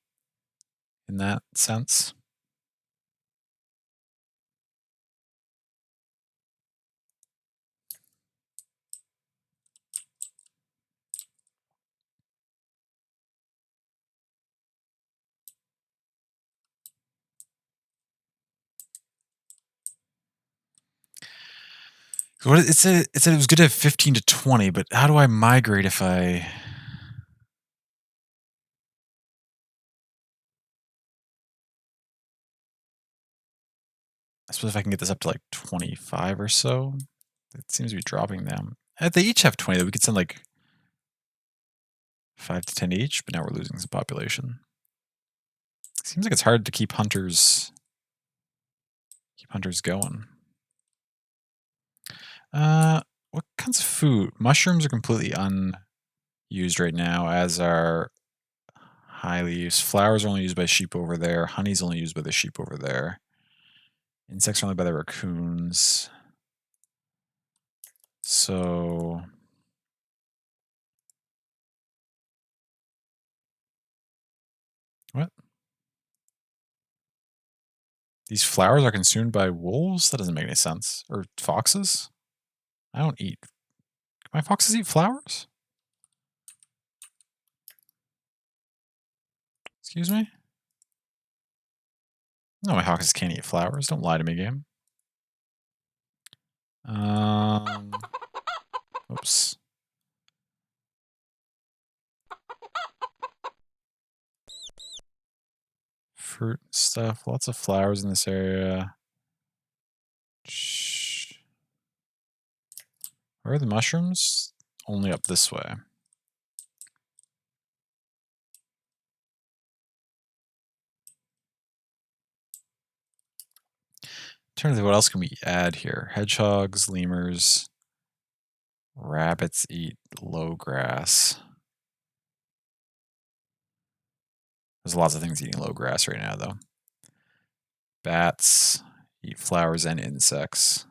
in that sense. What it said it was good to have 15 to 20, but how do I migrate if I suppose if I can get this up to like 25 or so? It seems to be dropping them. If they each have 20, we could send like 5 to 10 each, but now we're losing some population. Seems like it's hard to keep hunters going. What kinds of food? Mushrooms are completely unused right now, as are highly used. Flowers are only used by sheep over there. Honey's only used by the sheep over there. Insects are only by the raccoons. So what? These flowers are consumed by wolves? That doesn't make any sense. Or foxes? I don't eat. Can my foxes eat flowers? Excuse me? No, my foxes can't eat flowers. Don't lie to me, game. Oops. Fruit stuff. Lots of flowers in this area. Shh. Where are the mushrooms? Only up this way. Alternatively, what else can we add here? Hedgehogs, lemurs, rabbits eat low grass. There's lots of things eating low grass right now, though. Bats eat flowers and insects.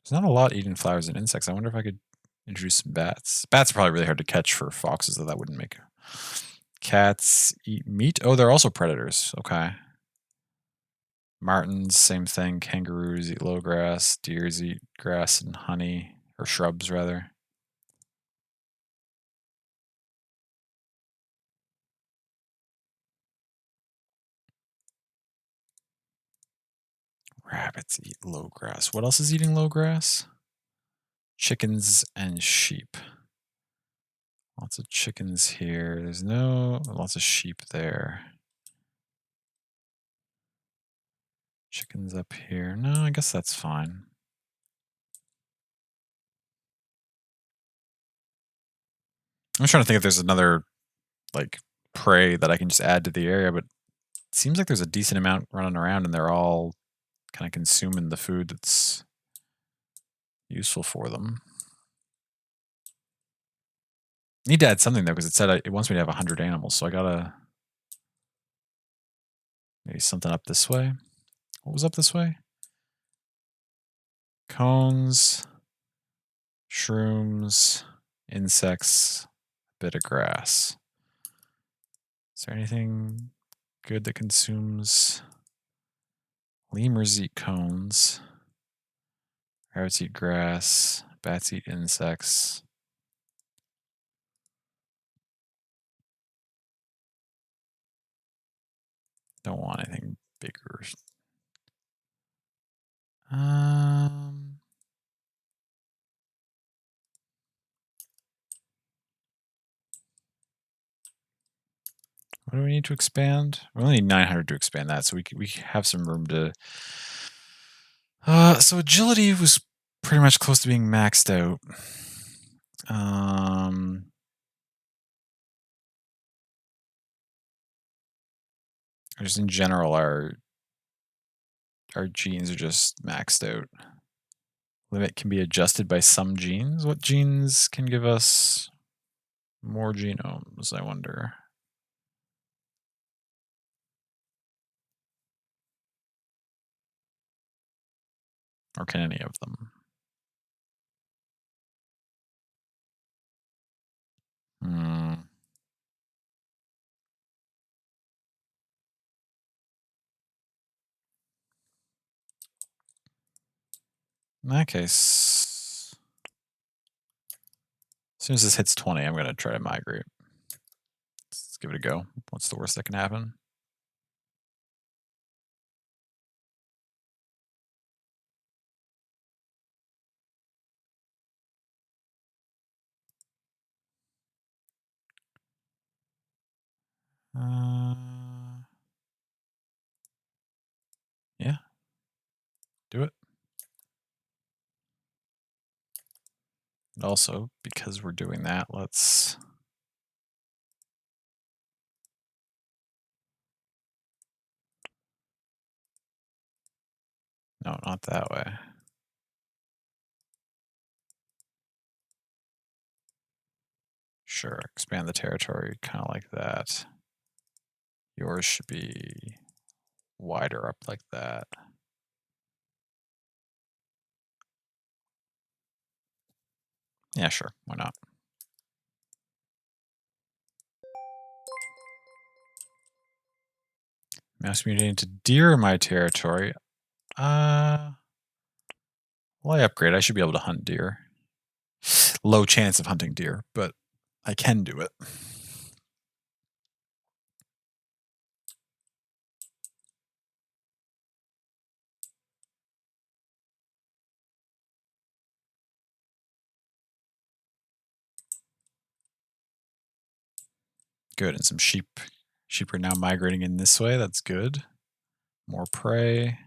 There's not a lot eating flowers and insects. I wonder if I could introduce some bats. Bats are probably really hard to catch for foxes, though that wouldn't make. Cats eat meat. Oh, they're also predators. Okay. Martins, same thing. Kangaroos eat low grass. Deers eat grass and honey, or shrubs, rather. Rabbits eat low grass. What else is eating low grass? Chickens and sheep. Lots of chickens here. There's lots of sheep there. Chickens up here. No, I guess that's fine. I'm trying to think if there's another, like, prey that I can just add to the area, but it seems like there's a decent amount running around and they're all kind of consuming the food that's useful for them. Need to add something, though, because it said it wants me to have 100 animals, so I gotta... Maybe something up this way? What was up this way? Cones, shrooms, insects, bit of grass. Is there anything good that consumes? Lemurs eat cones. Rabbits eat grass. Bats eat insects. Don't want anything bigger. What do we need to expand? We only need 900 to expand that, so we have some room to... so agility was pretty much close to being maxed out. Just in general, our genes are just maxed out. Limit can be adjusted by some genes. What genes can give us more genomes, I wonder? Or can any of them? In that case, as soon as this hits 20, I'm going to try to migrate. Let's give it a go. What's the worst that can happen? Yeah. Do it. And also, because we're doing that, let's... No, not that way. Sure, expand the territory kind of like that. Yours should be wider up like that. Yeah, sure. Why not? Mouse mutating to deer in my territory. Well, I upgrade. I should be able to hunt deer. Low chance of hunting deer, but I can do it. Good, and some sheep. Sheep are now migrating in this way. That's good. More prey.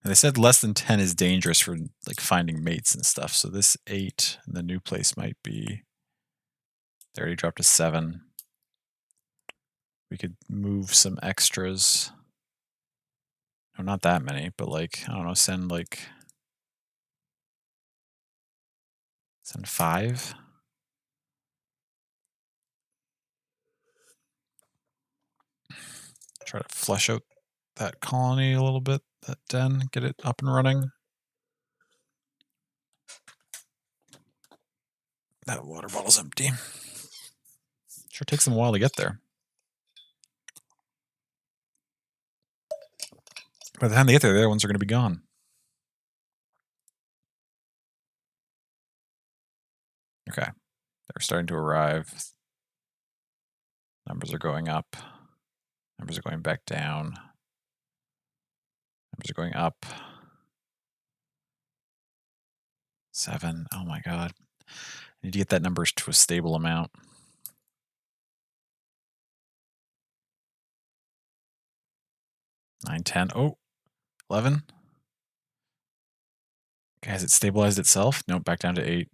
And they said less than 10 is dangerous for like finding mates and stuff. So this 8 in the new place might be. They already dropped to 7. We could move some extras. No, not that many, but like, I don't know, send 5. Try to flesh out that colony a little bit, that den, get it up and running. That water bottle's empty. Sure takes them a while to get there. By the time they get there, the other ones are going to be gone. Okay. They're starting to arrive. Numbers are going up. Numbers are going back down. Numbers are going up. 7. Oh my god. I need to get that number to a stable amount. 9, 10. Oh, 11. Okay, has it stabilized itself? Nope, back down to 8.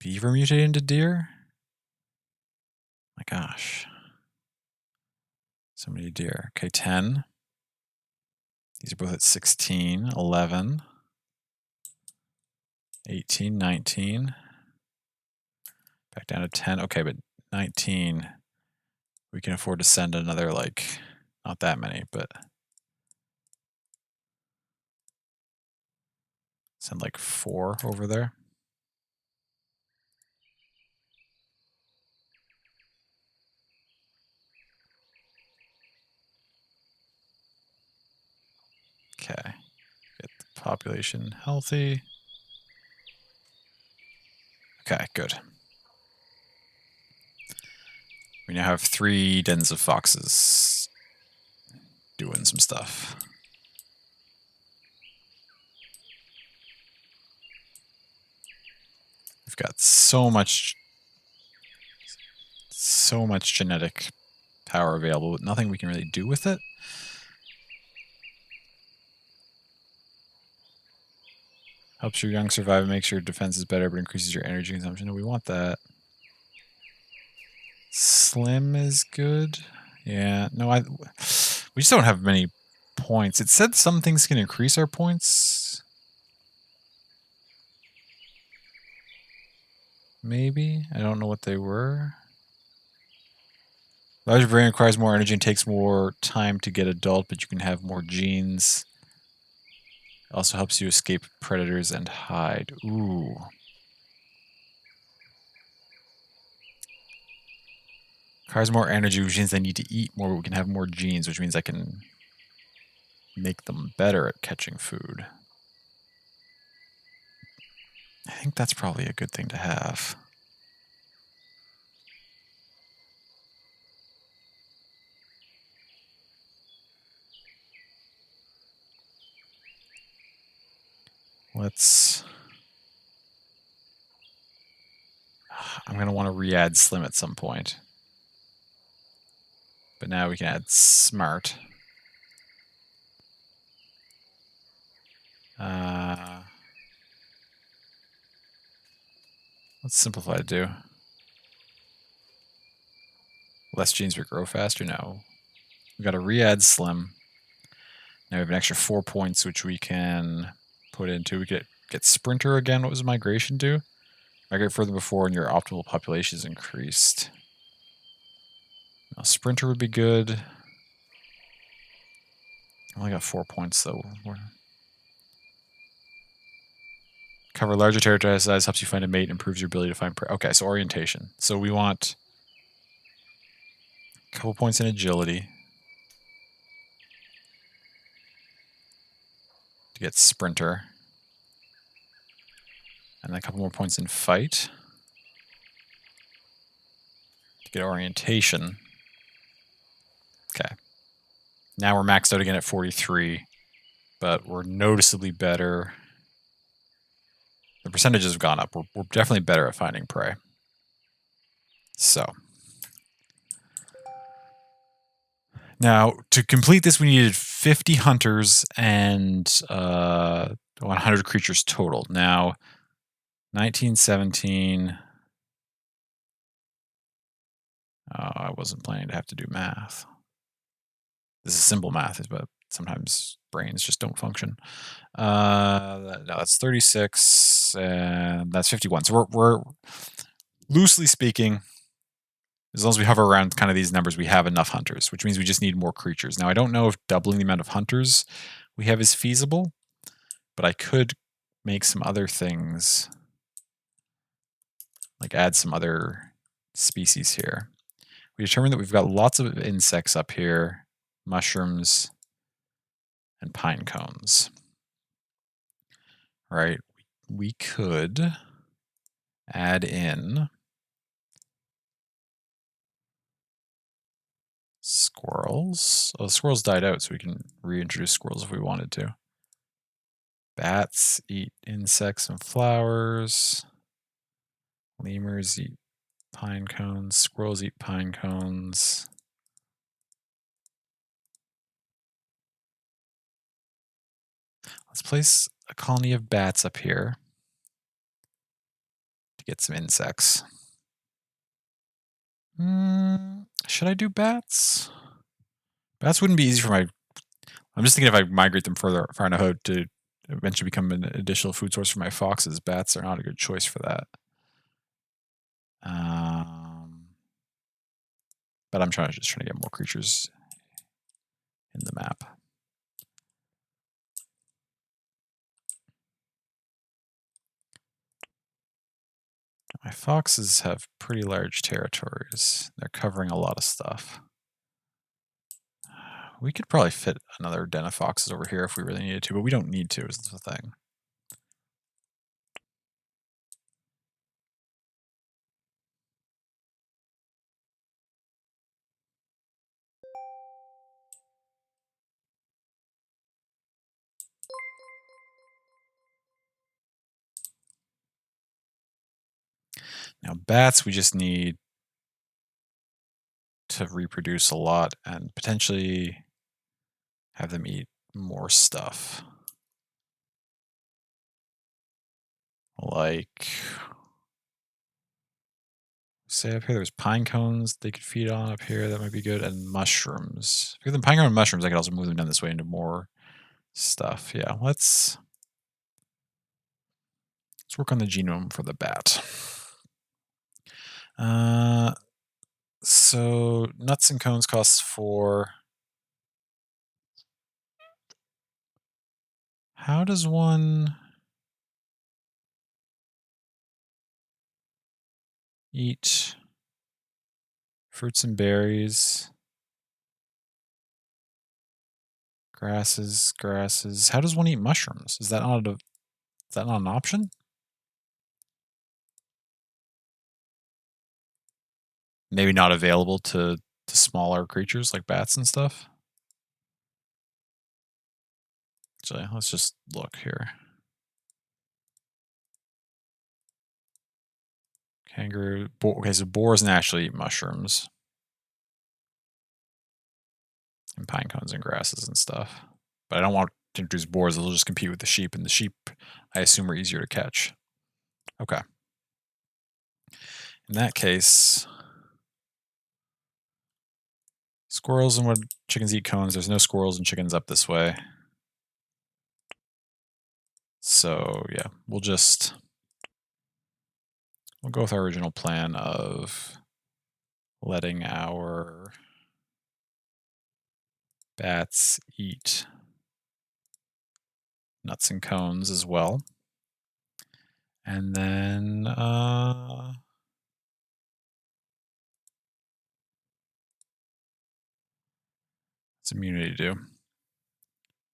Beaver mutated into deer? My gosh. So many deer. Okay, 10. These are both at 16, 11, 18, 19. Back down to 10. Okay, but 19, we can afford to send another, not that many, but send 4 over there. Okay, get the population healthy. Okay, good. We now have 3 dens of foxes doing some stuff. We've got so much genetic power available, but nothing we can really do with it. Helps your young survive and makes your defenses better, but increases your energy consumption. No, we want that. Slim is good. Yeah, no, we just don't have many points. It said some things can increase our points. Maybe. I don't know what they were. Larger brain requires more energy and takes more time to get adult, but you can have more genes. Also helps you escape predators and hide. Ooh. Requires more energy, which means they need to eat more, but we can have more genes, which means I can make them better at catching food. I think that's probably a good thing to have. I'm going to want to re-add Slim at some point. But now we can add Smart. What's Simplify to do? Less genes but grow faster? No. We've got to re-add Slim. Now we have an extra 4 points, which we can put into. We get Sprinter again. What was Migration do? Migrate further before and your optimal population is increased. Now, Sprinter would be good. I only got 4 points, though. Cover larger territory size, helps you find a mate, improves your ability to find prey. Okay, so orientation. So we want a couple points in agility to get Sprinter. And then a couple more points in fight to get orientation. Okay. Now we're maxed out again at 43, but we're noticeably better. The percentages have gone up. We're definitely better at finding prey. So. Now, to complete this, we needed 50 hunters and 100 creatures total. Now, 1917. Oh, I wasn't planning to have to do math. This is simple math, but sometimes brains just don't function. No, that's 36, and that's 51. So we're loosely speaking, as long as we hover around kind of these numbers, we have enough hunters, which means we just need more creatures. Now, I don't know if doubling the amount of hunters we have is feasible, but I could make some other things, like add some other species here. We determined that we've got lots of insects up here, mushrooms, and pine cones. Right? We could add in squirrels. Oh, the squirrels died out, so we can reintroduce squirrels if we wanted to. Bats eat insects and flowers. Lemurs eat pine cones. Squirrels eat pine cones. Let's place a colony of bats up here to get some insects. Should I do bats? Bats wouldn't be easy for my... I'm just thinking if I migrate them far enough out to eventually become an additional food source for my foxes, bats are not a good choice for that. But I'm just trying to get more creatures in the map. My foxes have pretty large territories. They're covering a lot of stuff. We could probably fit another den of foxes over here if we really needed to, but we don't need to, is the thing. Now, bats, we just need to reproduce a lot and potentially have them eat more stuff. Like, say up here, there's pine cones they could feed on up here. That might be good. And mushrooms. If you give them pine cone and mushrooms, I could also move them down this way into more stuff. Yeah, let's work on the genome for the bat. So nuts and cones costs 4. How does one eat fruits and berries? Grasses. How does one eat mushrooms? Is that not an option? Maybe not available to smaller creatures like bats and stuff. So let's just look here. Kangaroo. Okay, so boars naturally eat mushrooms. And pine cones and grasses and stuff. But I don't want to introduce boars. They'll just compete with the sheep, and the sheep, I assume, are easier to catch. Okay. In that case, squirrels and chickens eat cones. There's no squirrels and chickens up this way. So, yeah, we'll just we'll go with our original plan of letting our bats eat nuts and cones as well. And then what's immunity do?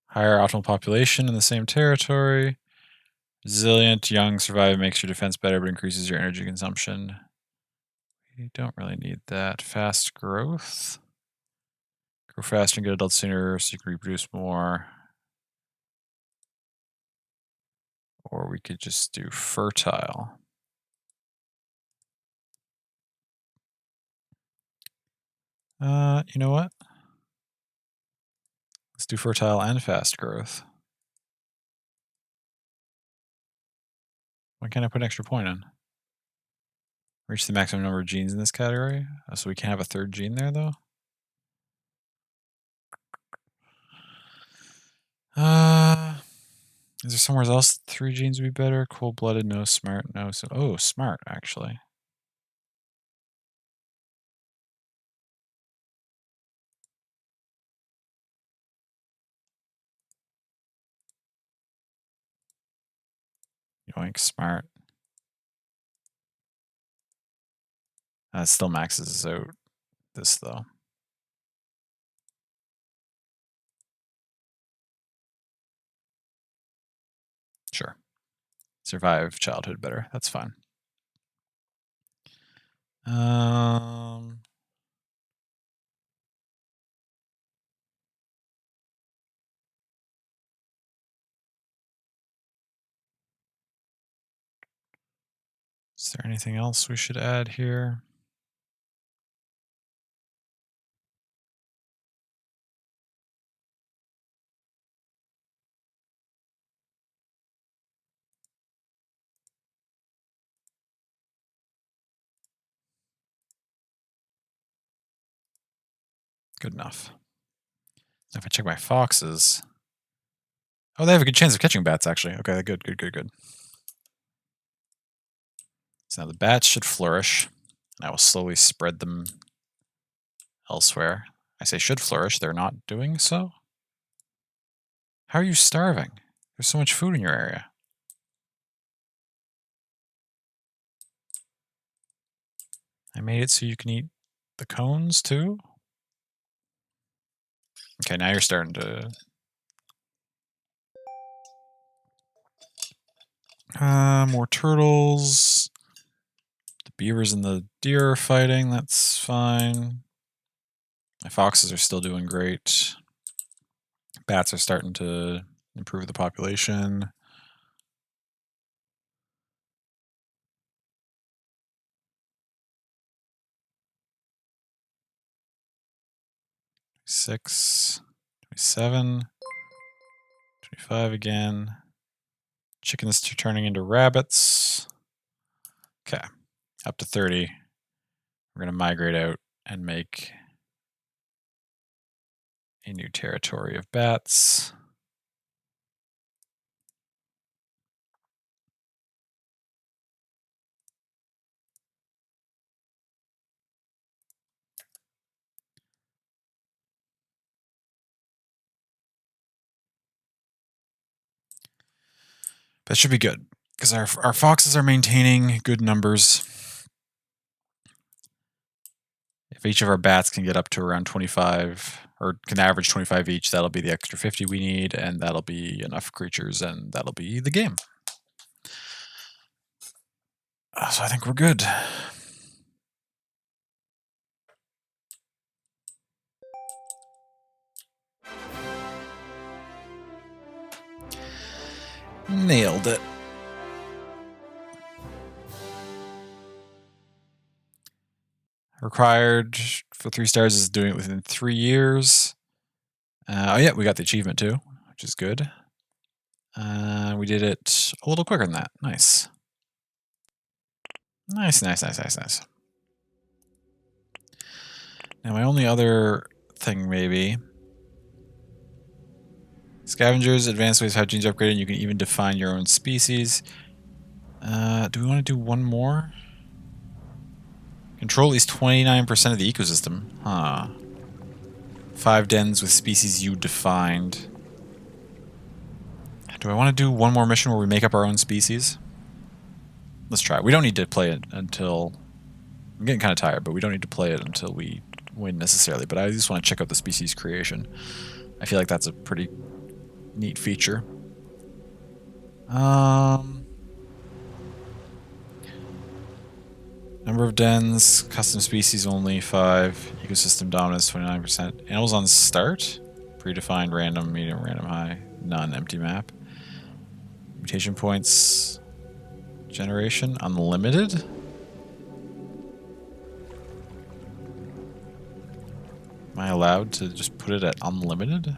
Higher optimal population in the same territory. Resilient, young, survive makes your defense better, but increases your energy consumption. We don't really need that. Fast growth. Grow faster and get adults sooner so you can reproduce more. Or we could just do fertile. You know what? Let's do fertile and fast growth. Why can't I put an extra point in? Reach the maximum number of genes in this category. So we can't have a third gene there, though? Is there somewhere else 3 genes would be better? Cold-blooded, no. Smart, no. So, oh, smart, actually. Yoink, smart. That still maxes out this, though. Sure. Survive childhood better. That's fine. Is there anything else we should add here? Good enough. Now if I check my foxes... Oh, they have a good chance of catching bats, actually. Okay, good, good, good, good. So now the bats should flourish, and I will slowly spread them elsewhere. I say should flourish, they're not doing so? How are you starving? There's so much food in your area. I made it so you can eat the cones, too? Okay, now you're starting to... more turtles. The beavers and the deer are fighting, that's fine. My foxes are still doing great. Bats are starting to improve the population. Six, 27, 25 again. Chickens turning into rabbits. Okay, up to 30. We're going to migrate out and make a new territory of bats. That should be good, because our foxes are maintaining good numbers. If each of our bats can get up to around 25, or can average 25 each, that'll be the extra 50 we need, and that'll be enough creatures, and that'll be the game. So I think we're good. Nailed it. Required for 3 stars is doing it within 3 years. Oh yeah, we got the achievement too, which is good. We did it a little quicker than that. Nice. Nice, nice, nice, nice, nice. Now my only other thing maybe... Scavengers, advanced ways have genes upgraded, and you can even define your own species. Do we want to do one more? Control at least 29% of the ecosystem. Huh. 5 dens with species you defined. Do I want to do one more mission where we make up our own species? Let's try it. We don't need to play it until... I'm getting kind of tired, but we don't need to play it until we win necessarily. But I just want to check out the species creation. I feel like that's a pretty neat feature. Number of dens, custom species only 5, ecosystem dominance 29%. Animals on start, predefined random, medium, random, high, none, empty map. Mutation points, generation, unlimited? Am I allowed to just put it at unlimited?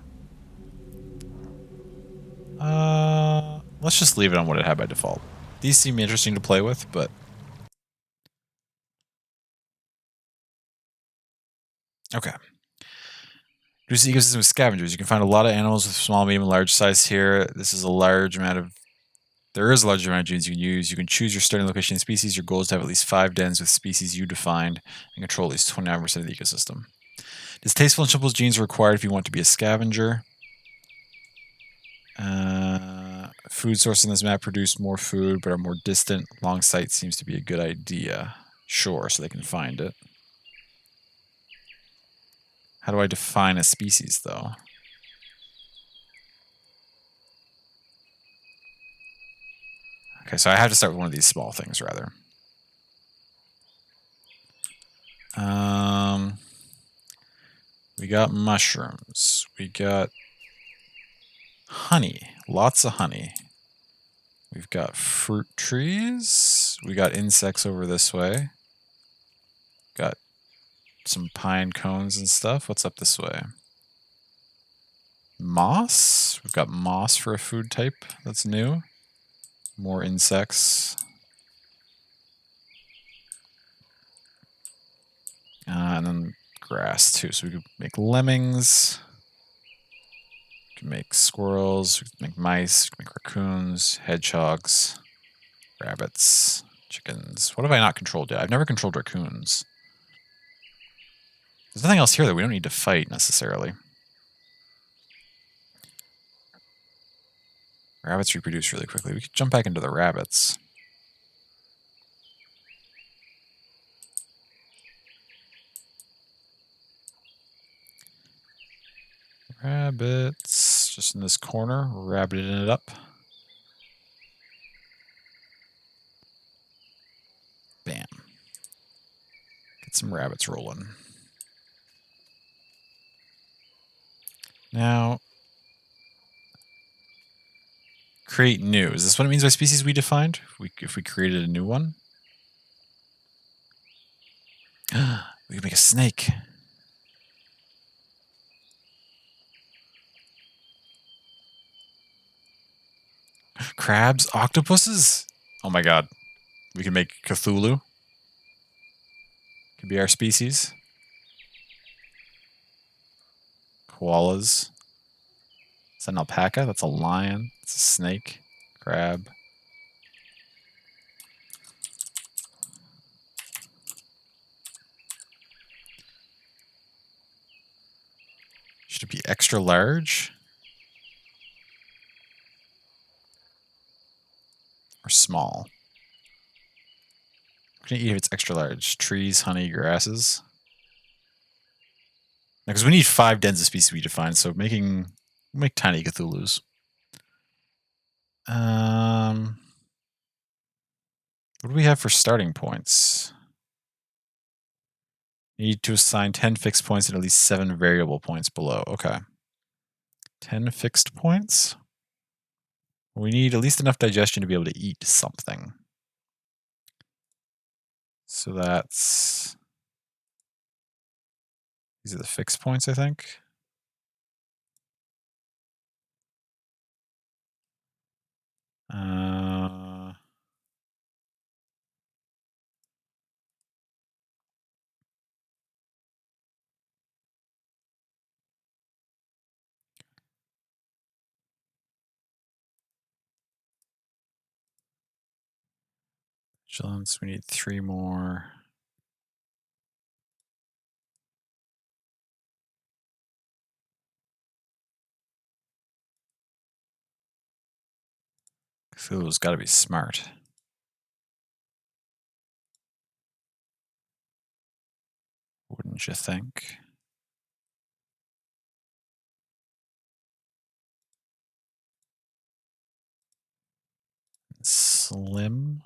Let's just leave it on what it had by default. These seem interesting to play with, but... Okay. Reduce the ecosystem with scavengers. You can find a lot of animals with small, medium, and large size here. This is a large amount of... There is a large amount of genes you can use. You can choose your starting location and species. Your goal is to have at least 5 dens with species you defined and control at least 29% of the ecosystem. Distasteful and simple genes are required if you want to be a scavenger. Food sources in this map produce more food but are more distant. Long sight seems to be a good idea. Sure, so they can find it. How do I define a species, though? Okay, so I have to start with one of these small things, rather. We got mushrooms. We got honey. Lots of honey. We've got fruit trees. We got insects over this way. Got some pine cones and stuff. What's up this way? Moss. We've got moss for a food type. That's new. More insects. And then grass too. So we could make lemmings. We can make squirrels. We can make mice. We can make raccoons, hedgehogs, rabbits, chickens. What have I not controlled yet? I've never controlled raccoons. There's nothing else here that we don't need to fight necessarily. Rabbits reproduce really quickly. We could jump back into the rabbits. Rabbits. Just in this corner. Rabbiting it up. Bam. Get some rabbits rolling. Now, create new. Is this what it means by species we defined? If we created a new one? We could make a snake. Crabs? Octopuses? Oh my god. We can make Cthulhu. Could be our species. Koalas. Is that an alpaca? That's a lion. It's a snake. Crab. Should it be extra large? Or small? What can you eat if it's extra large? Trees, honey, grasses? Because we need 5 dens of species we define, so we'll make tiny Cthulhus. What do we have for starting points? Need to assign 10 fixed points and at least 7 variable points below. Okay. 10 fixed points? We need at least enough digestion to be able to eat something. So that's... These are the fixed points, I think. Vigilance, we need 3 more. Cthulhu's got to be smart. Wouldn't you think? Slim.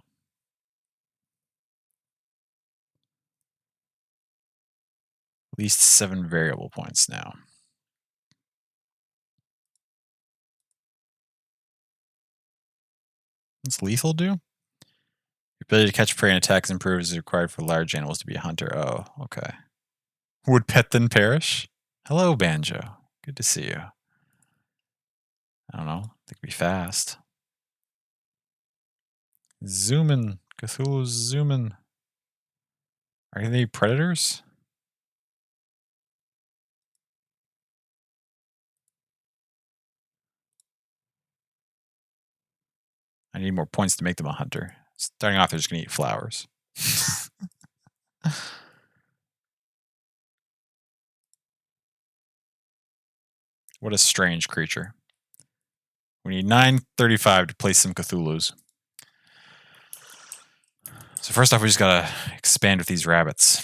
At least 7 variable points now. What's lethal do? Your ability to catch prey and attacks improves is required for large animals to be a hunter. Oh, okay. Would pet then perish? Hello, Banjo. Good to see you. I don't know. They could be fast. Zoomin'. Cthulhu's zooming. Are they predators? I need more points to make them a hunter. Starting off, they're just going to eat flowers. What a strange creature. We need 935 to place some Cthulhus. So first off, we just gotta expand with these rabbits.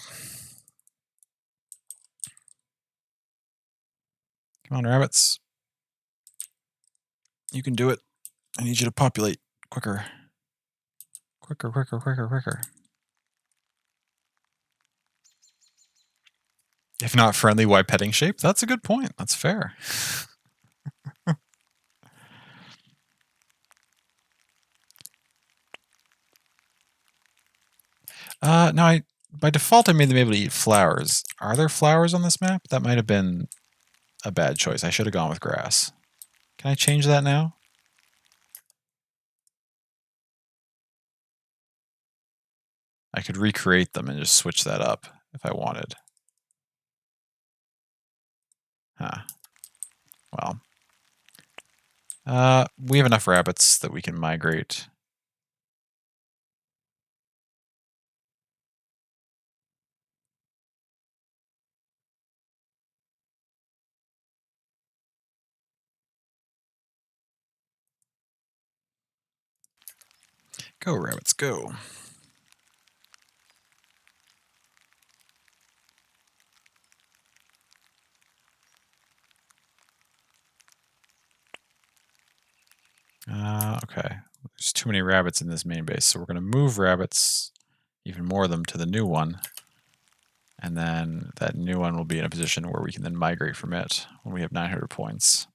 Come on, rabbits. You can do it. I need you to populate quicker. Quicker, quicker, quicker, quicker. If not friendly, why petting shape? That's a good point. That's fair. No, by default I made them able to eat flowers. Are there flowers on this map? That might have been a bad choice. I should have gone with grass. Can I change that now? I could recreate them and just switch that up if I wanted. Huh. Well. We have enough rabbits that we can migrate. Go, rabbits, go. Okay. There's too many rabbits in this main base, so we're going to move rabbits, even more of them, to the new one. And then that new one will be in a position where we can then migrate from it when we have 900 points.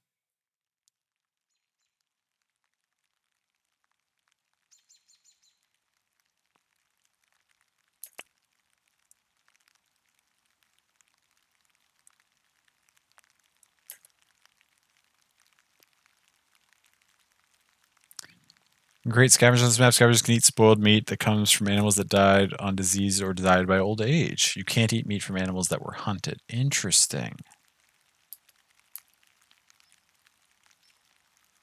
Great scavengers on this map. Scavengers can eat spoiled meat that comes from animals that died on disease or died by old age. You can't eat meat from animals that were hunted. Interesting.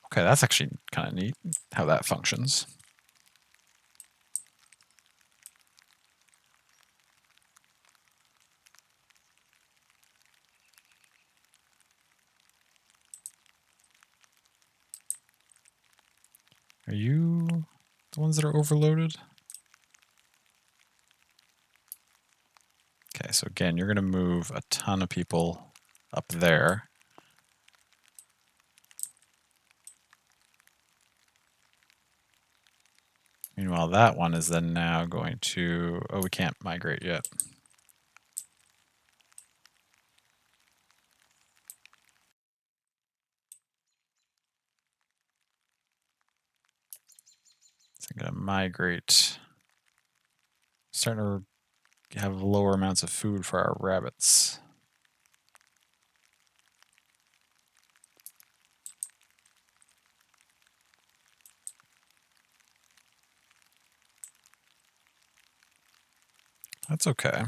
Okay, that's actually kind of neat how that functions. Are you the ones that are overloaded? Okay, so again, you're going to move a ton of people up there. Meanwhile, that one is then now going to... Oh, we can't migrate yet. So I'm going to migrate. Starting to have lower amounts of food for our rabbits. That's okay.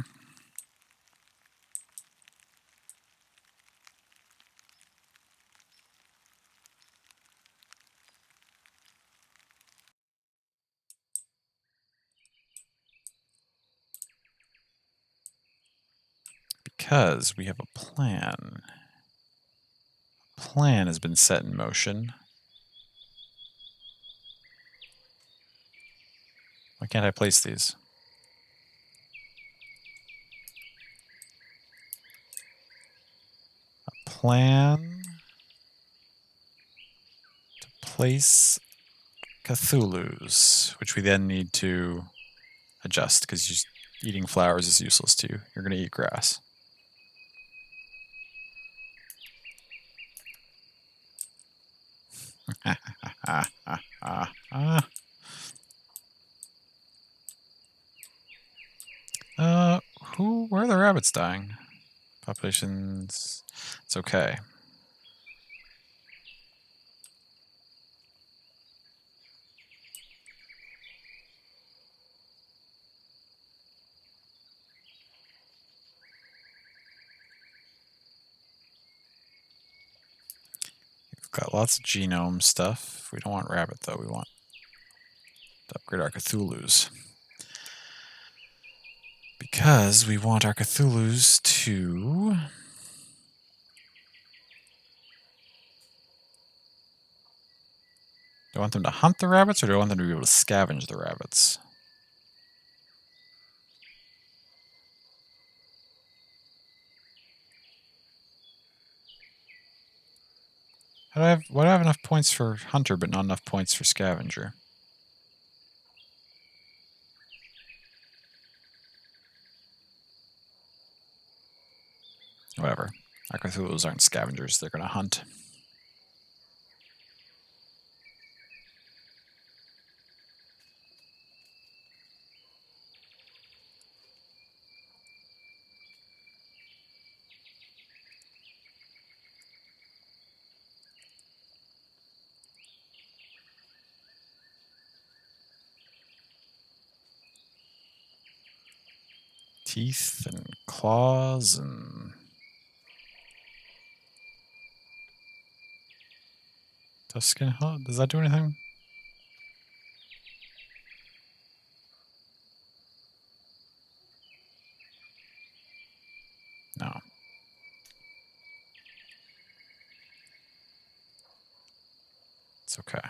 Because we have a plan. A plan has been set in motion. can't I place these? A plan to place Cthulhu's, which we then need to adjust because eating flowers is useless to you. You're going to eat grass. Where are the rabbits dying? Populations, it's okay. We've got lots of genome stuff. We don't want rabbit though, we want to upgrade our Cthulhu's. Because we want our Cthulhu's to... Do I want them to hunt the rabbits, or do I want them to be able to scavenge the rabbits? Why do I have enough points for hunter, but not enough points for scavenger? Whatever. Our Cthulhu's aren't scavengers, they're going to hunt. Teeth and claws and... Tough skin? Does that do anything? No. It's okay.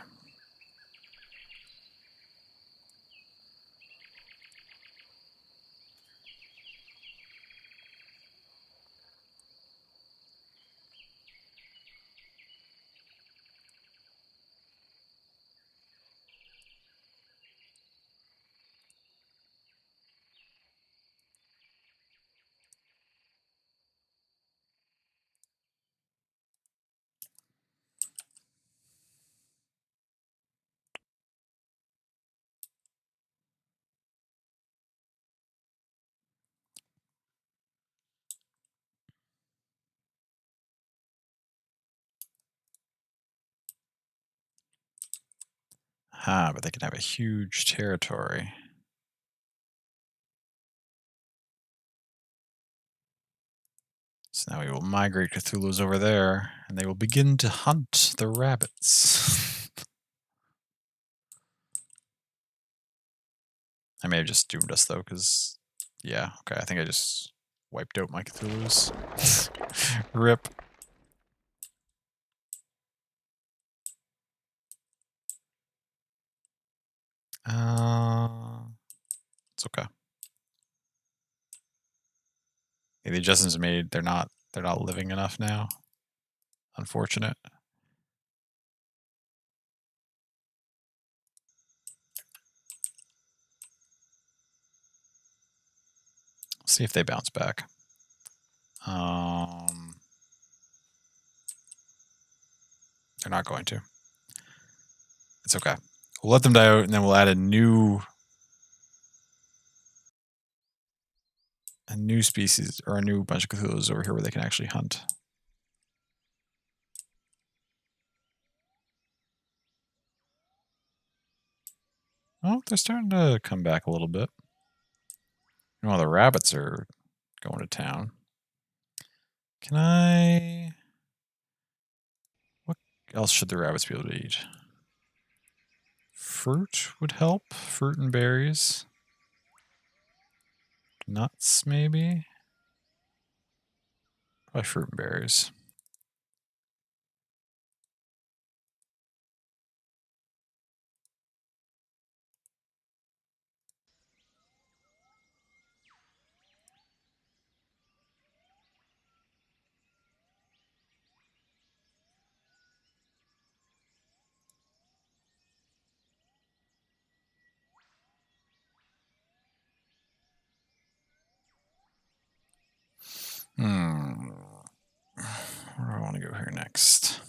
But they can have a huge territory. So now we will migrate Cthulhu's over there, and they will begin to hunt the rabbits. I may have just doomed us, though, because... Yeah, okay, I think I just wiped out my Cthulhu's. Rip. It's okay. Yeah, the adjustments made, they're not living enough now. Unfortunate. See if they bounce back. They're not going to. It's okay. We'll let them die out, and then we'll add a new species, or a new bunch of Cthulhu's over here where they can actually hunt. Oh, they're starting to come back a little bit. Oh, the rabbits are going to town. Can I... What else should the rabbits be able to eat? Fruit would help. Fruit and berries. Nuts, maybe? Probably fruit and berries. Hmm. Where do I want to go here next?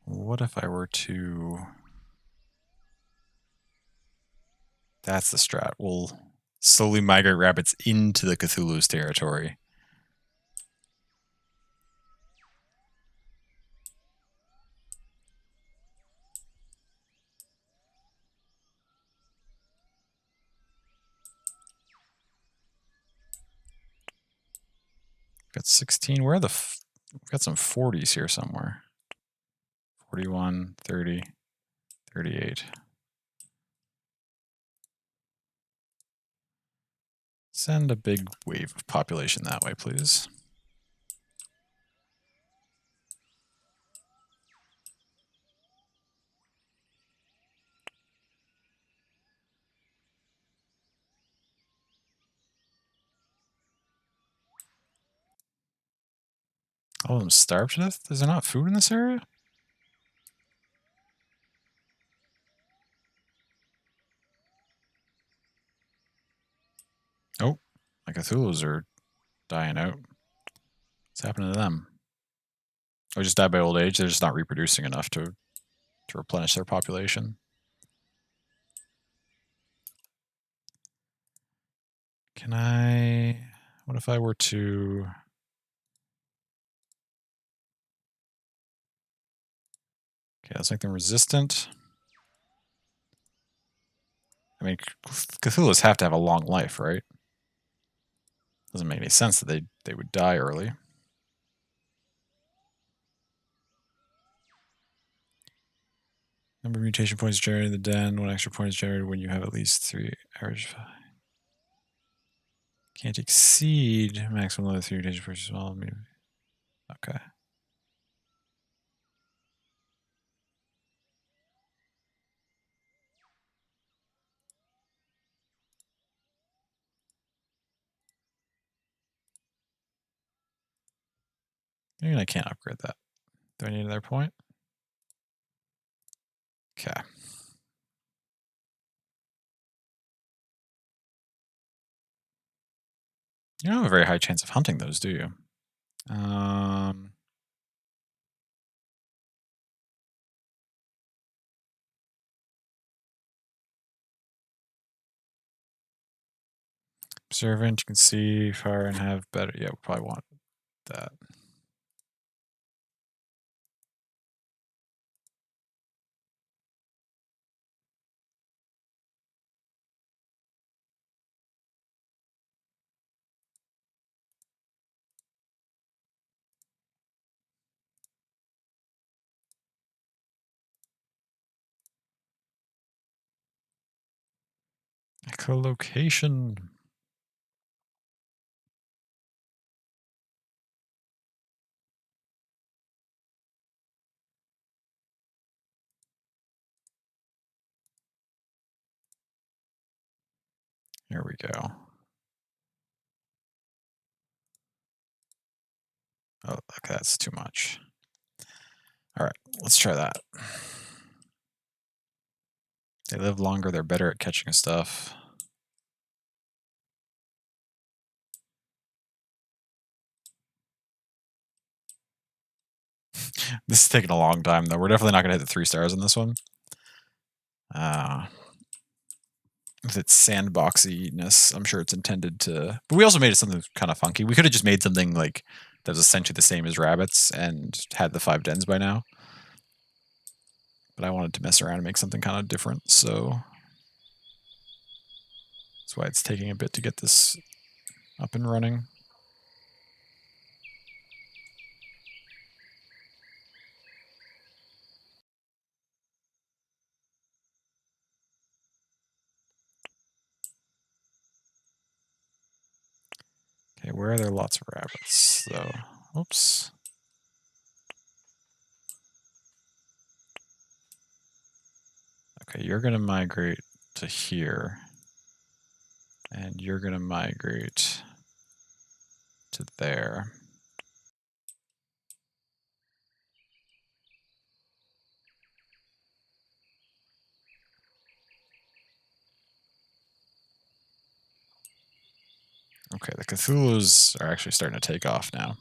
What if I were to... That's the strat. We'll slowly migrate rabbits into the Cthulhu's territory. Got 16. Where are the... We've got some 40s here somewhere. 41, 30, 38. Send a big wave of population that way, please. All of them starved to death? Is there not food in this area? Oh, my Cthulhu's are dying out. What's happening to them? Or just died by old age? They're just not reproducing enough to replenish their population. Can I... What if I were to... Okay, let's make them resistant. I mean, Cthulhu's have to have a long life, right? Doesn't make any sense that they would die early. Number of mutation points generated in the den. 1 extra point is generated when you have at least 3 average. Can't exceed maximum level 3 mutation points. Small. Okay. Maybe I can't upgrade that. Do I need another point? Okay. You don't have a very high chance of hunting those, do you? Observant, you can see, fire, and have better. Yeah, we probably want that. Echolocation. Here we go. Oh, okay, that's too much. All right, let's try that. They live longer, they're better at catching stuff. This is taking a long time, though. We're definitely not going to hit the 3 stars on this one. With its sandboxiness, I'm sure it's intended to... But we also made it something kind of funky. We could have just made something like that was essentially the same as rabbits and had the 5 dens by now. But I wanted to mess around and make something kind of different, so... That's why it's taking a bit to get this up and running. Okay, where are there lots of rabbits, though? Oops. Okay, you're going to migrate to here. And you're going to migrate to there. Okay, the Cthulhus are actually starting to take off now.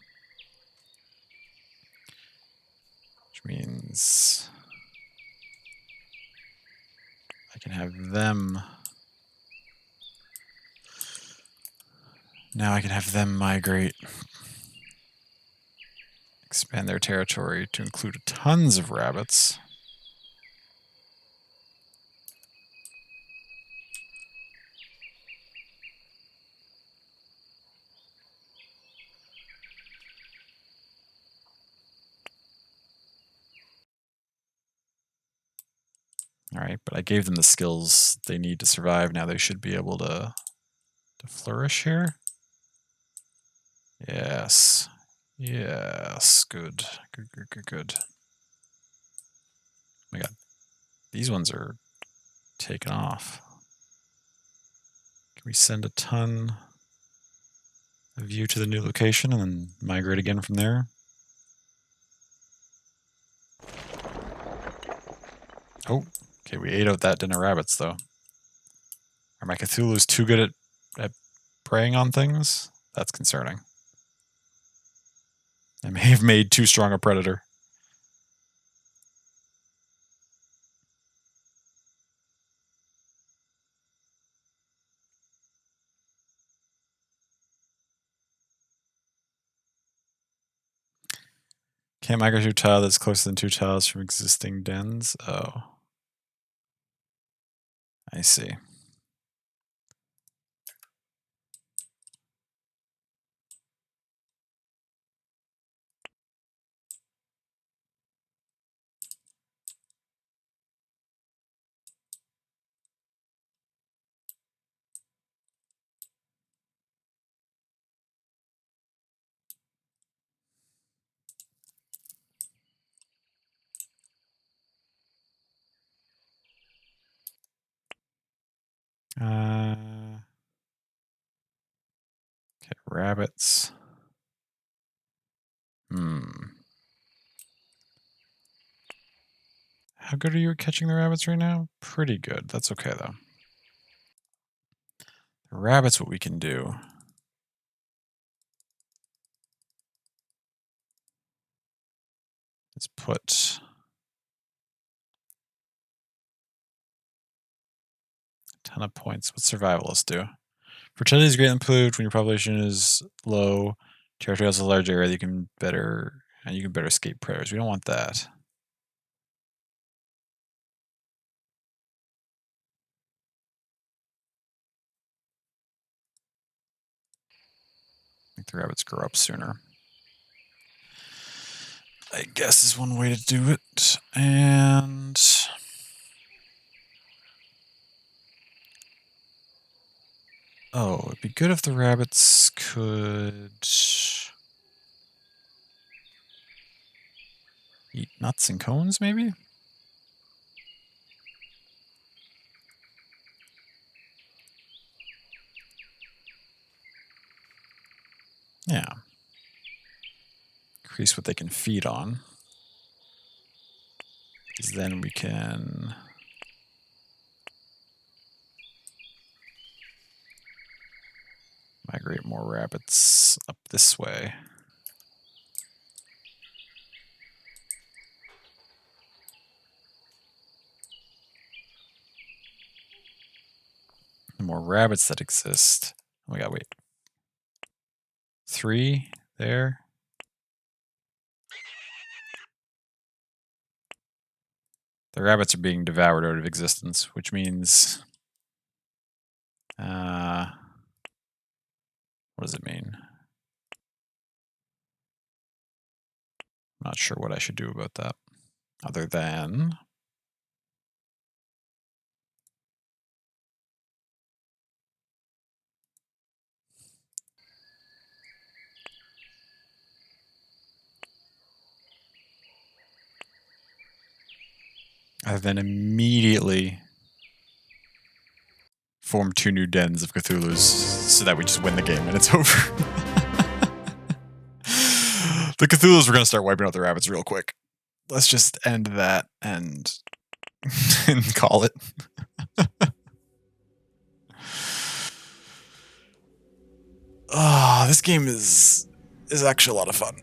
Which means I can have them. Now I can have them migrate. Expand their territory to include tons of rabbits. Alright, but I gave them the skills they need to survive. Now they should be able to flourish here. Yes. Yes. Good. Good, good, good, good. Oh my god. These ones are taken off. Can we send a ton of you to the new location and then migrate again from there? Oh, okay, we ate out that den of rabbits, though. Are my Cthulhus too good at preying on things? That's concerning. I may have made too strong a predator. Can't migrate to a tile that's closer than 2 tiles from existing dens? Oh. I see. Okay, rabbits. How good are you at catching the rabbits right now? Pretty good. That's okay, though. The rabbits, what we can do is put a ton of points. What's survivalists do? Fertility is greatly improved when your population is low. Territory has a large area that you can better escape predators. We don't want that. Make the rabbits grow up sooner. I guess is one way to do it. And oh, it'd be good if the rabbits could eat nuts and cones, maybe? Yeah. Increase what they can feed on. Because then we can migrate more rabbits up this way. The more rabbits that exist. Oh my god, wait. 3 there. The rabbits are being devoured out of existence, which means... what does it mean? I'm not sure what I should do about that. Other than... and then immediately form 2 new dens of Cthulhu's so that we just win the game and it's over. The Cthulhus were going to start wiping out the rabbits real quick. Let's just end that and call it. Oh, this game is actually a lot of fun.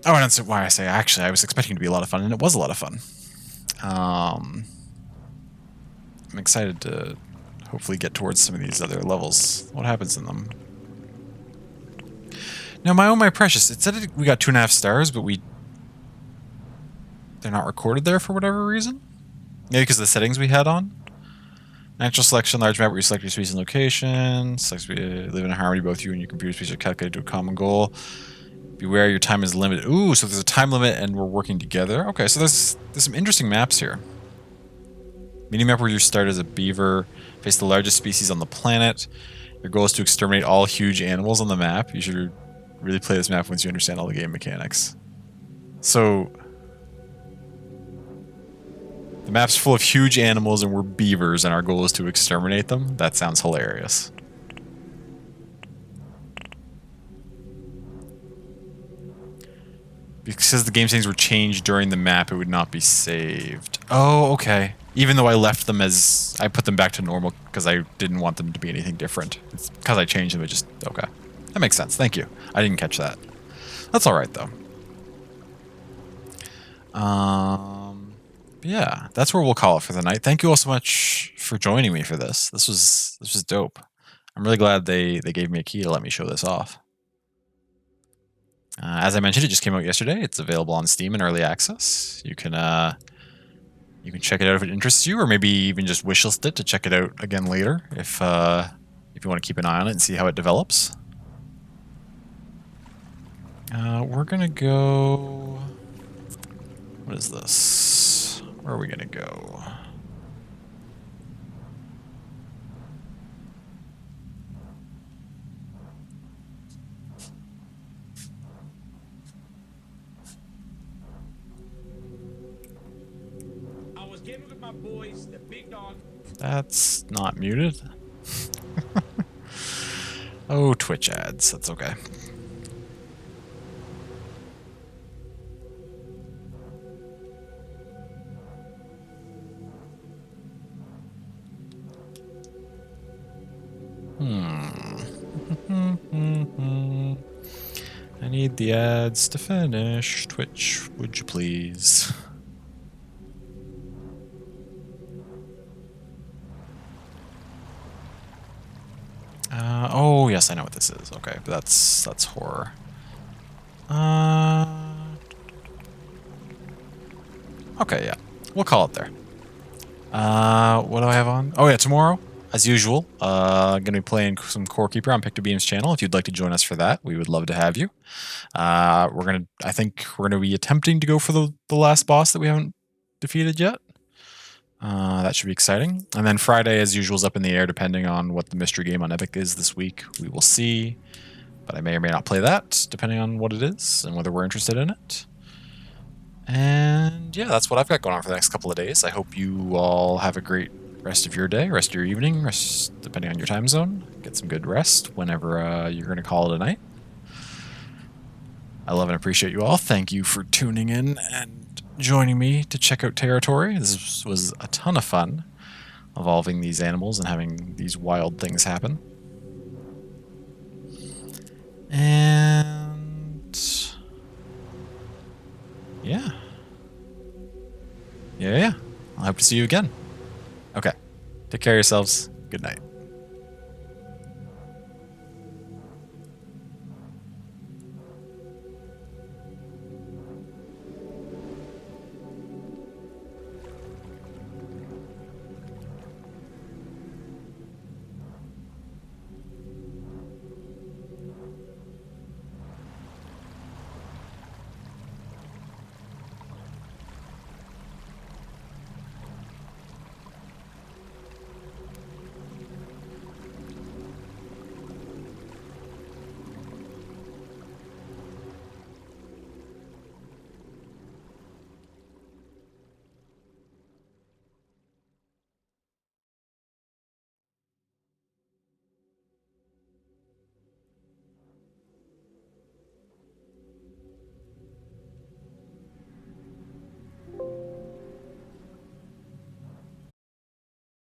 Oh, and that's why I say actually. I was expecting it to be a lot of fun, and it was a lot of fun. I'm excited to hopefully get towards some of these other levels. What happens in them? Now, my precious, it said we got 2.5 stars, but they're not recorded there for whatever reason. Maybe because of the settings we had on. Natural selection, large map where you select your species and location. Live in harmony, both you and your computer species are calculated to a common goal. Beware, your time is limited. Ooh, so there's a time limit and we're working together. Okay, so there's some interesting maps here. Mini-map where you start as a beaver, face the largest species on the planet. Your goal is to exterminate all huge animals on the map. You should really play this map once you understand all the game mechanics. So the map's full of huge animals and we're beavers and our goal is to exterminate them? That sounds hilarious. Because the game settings were changed during the map, it would not be saved. Oh, okay. Even though I left them as... I put them back to normal because I didn't want them to be anything different. It's because I changed them, it just... Okay. That makes sense. Thank you. I didn't catch that. That's alright, though. Yeah, that's where we'll call it for the night. Thank you all so much for joining me for this. This was dope. I'm really glad they gave me a key to let me show this off. As I mentioned, it just came out yesterday. It's available on Steam in early access. You can check it out if it interests you, or maybe even just wishlist it to check it out again later if you want to keep an eye on it and see how it develops. We're gonna go. What is this? Where are we gonna go? Boys, the big dog. That's not muted. Oh, Twitch ads. That's okay. I need the ads to finish. Twitch, would you please? Oh, yes, I know what this is. Okay, but that's horror. Okay, yeah. We'll call it there. What do I have on? Oh, yeah, tomorrow, as usual, I'm going to be playing some Core Keeper on Pick to Beam's channel. If you'd like to join us for that, we would love to have you. I think we're going to be attempting to go for the last boss that we haven't defeated yet. That should be exciting. And then Friday, as usual, is up in the air depending on what the mystery game on Epic is this week. We will see. But I may or may not play that, depending on what it is and whether we're interested in it. And yeah, that's what I've got going on for the next couple of days. I hope you all have a great rest of your day, rest of your evening, rest depending on your time zone. Get some good rest whenever you're going to call it a night. I love and appreciate you all. Thank you for tuning in and joining me to check out Territory. This was a ton of fun, evolving these animals and having these wild things happen. And yeah. I hope to see you again. Okay. Take care of yourselves. Good night.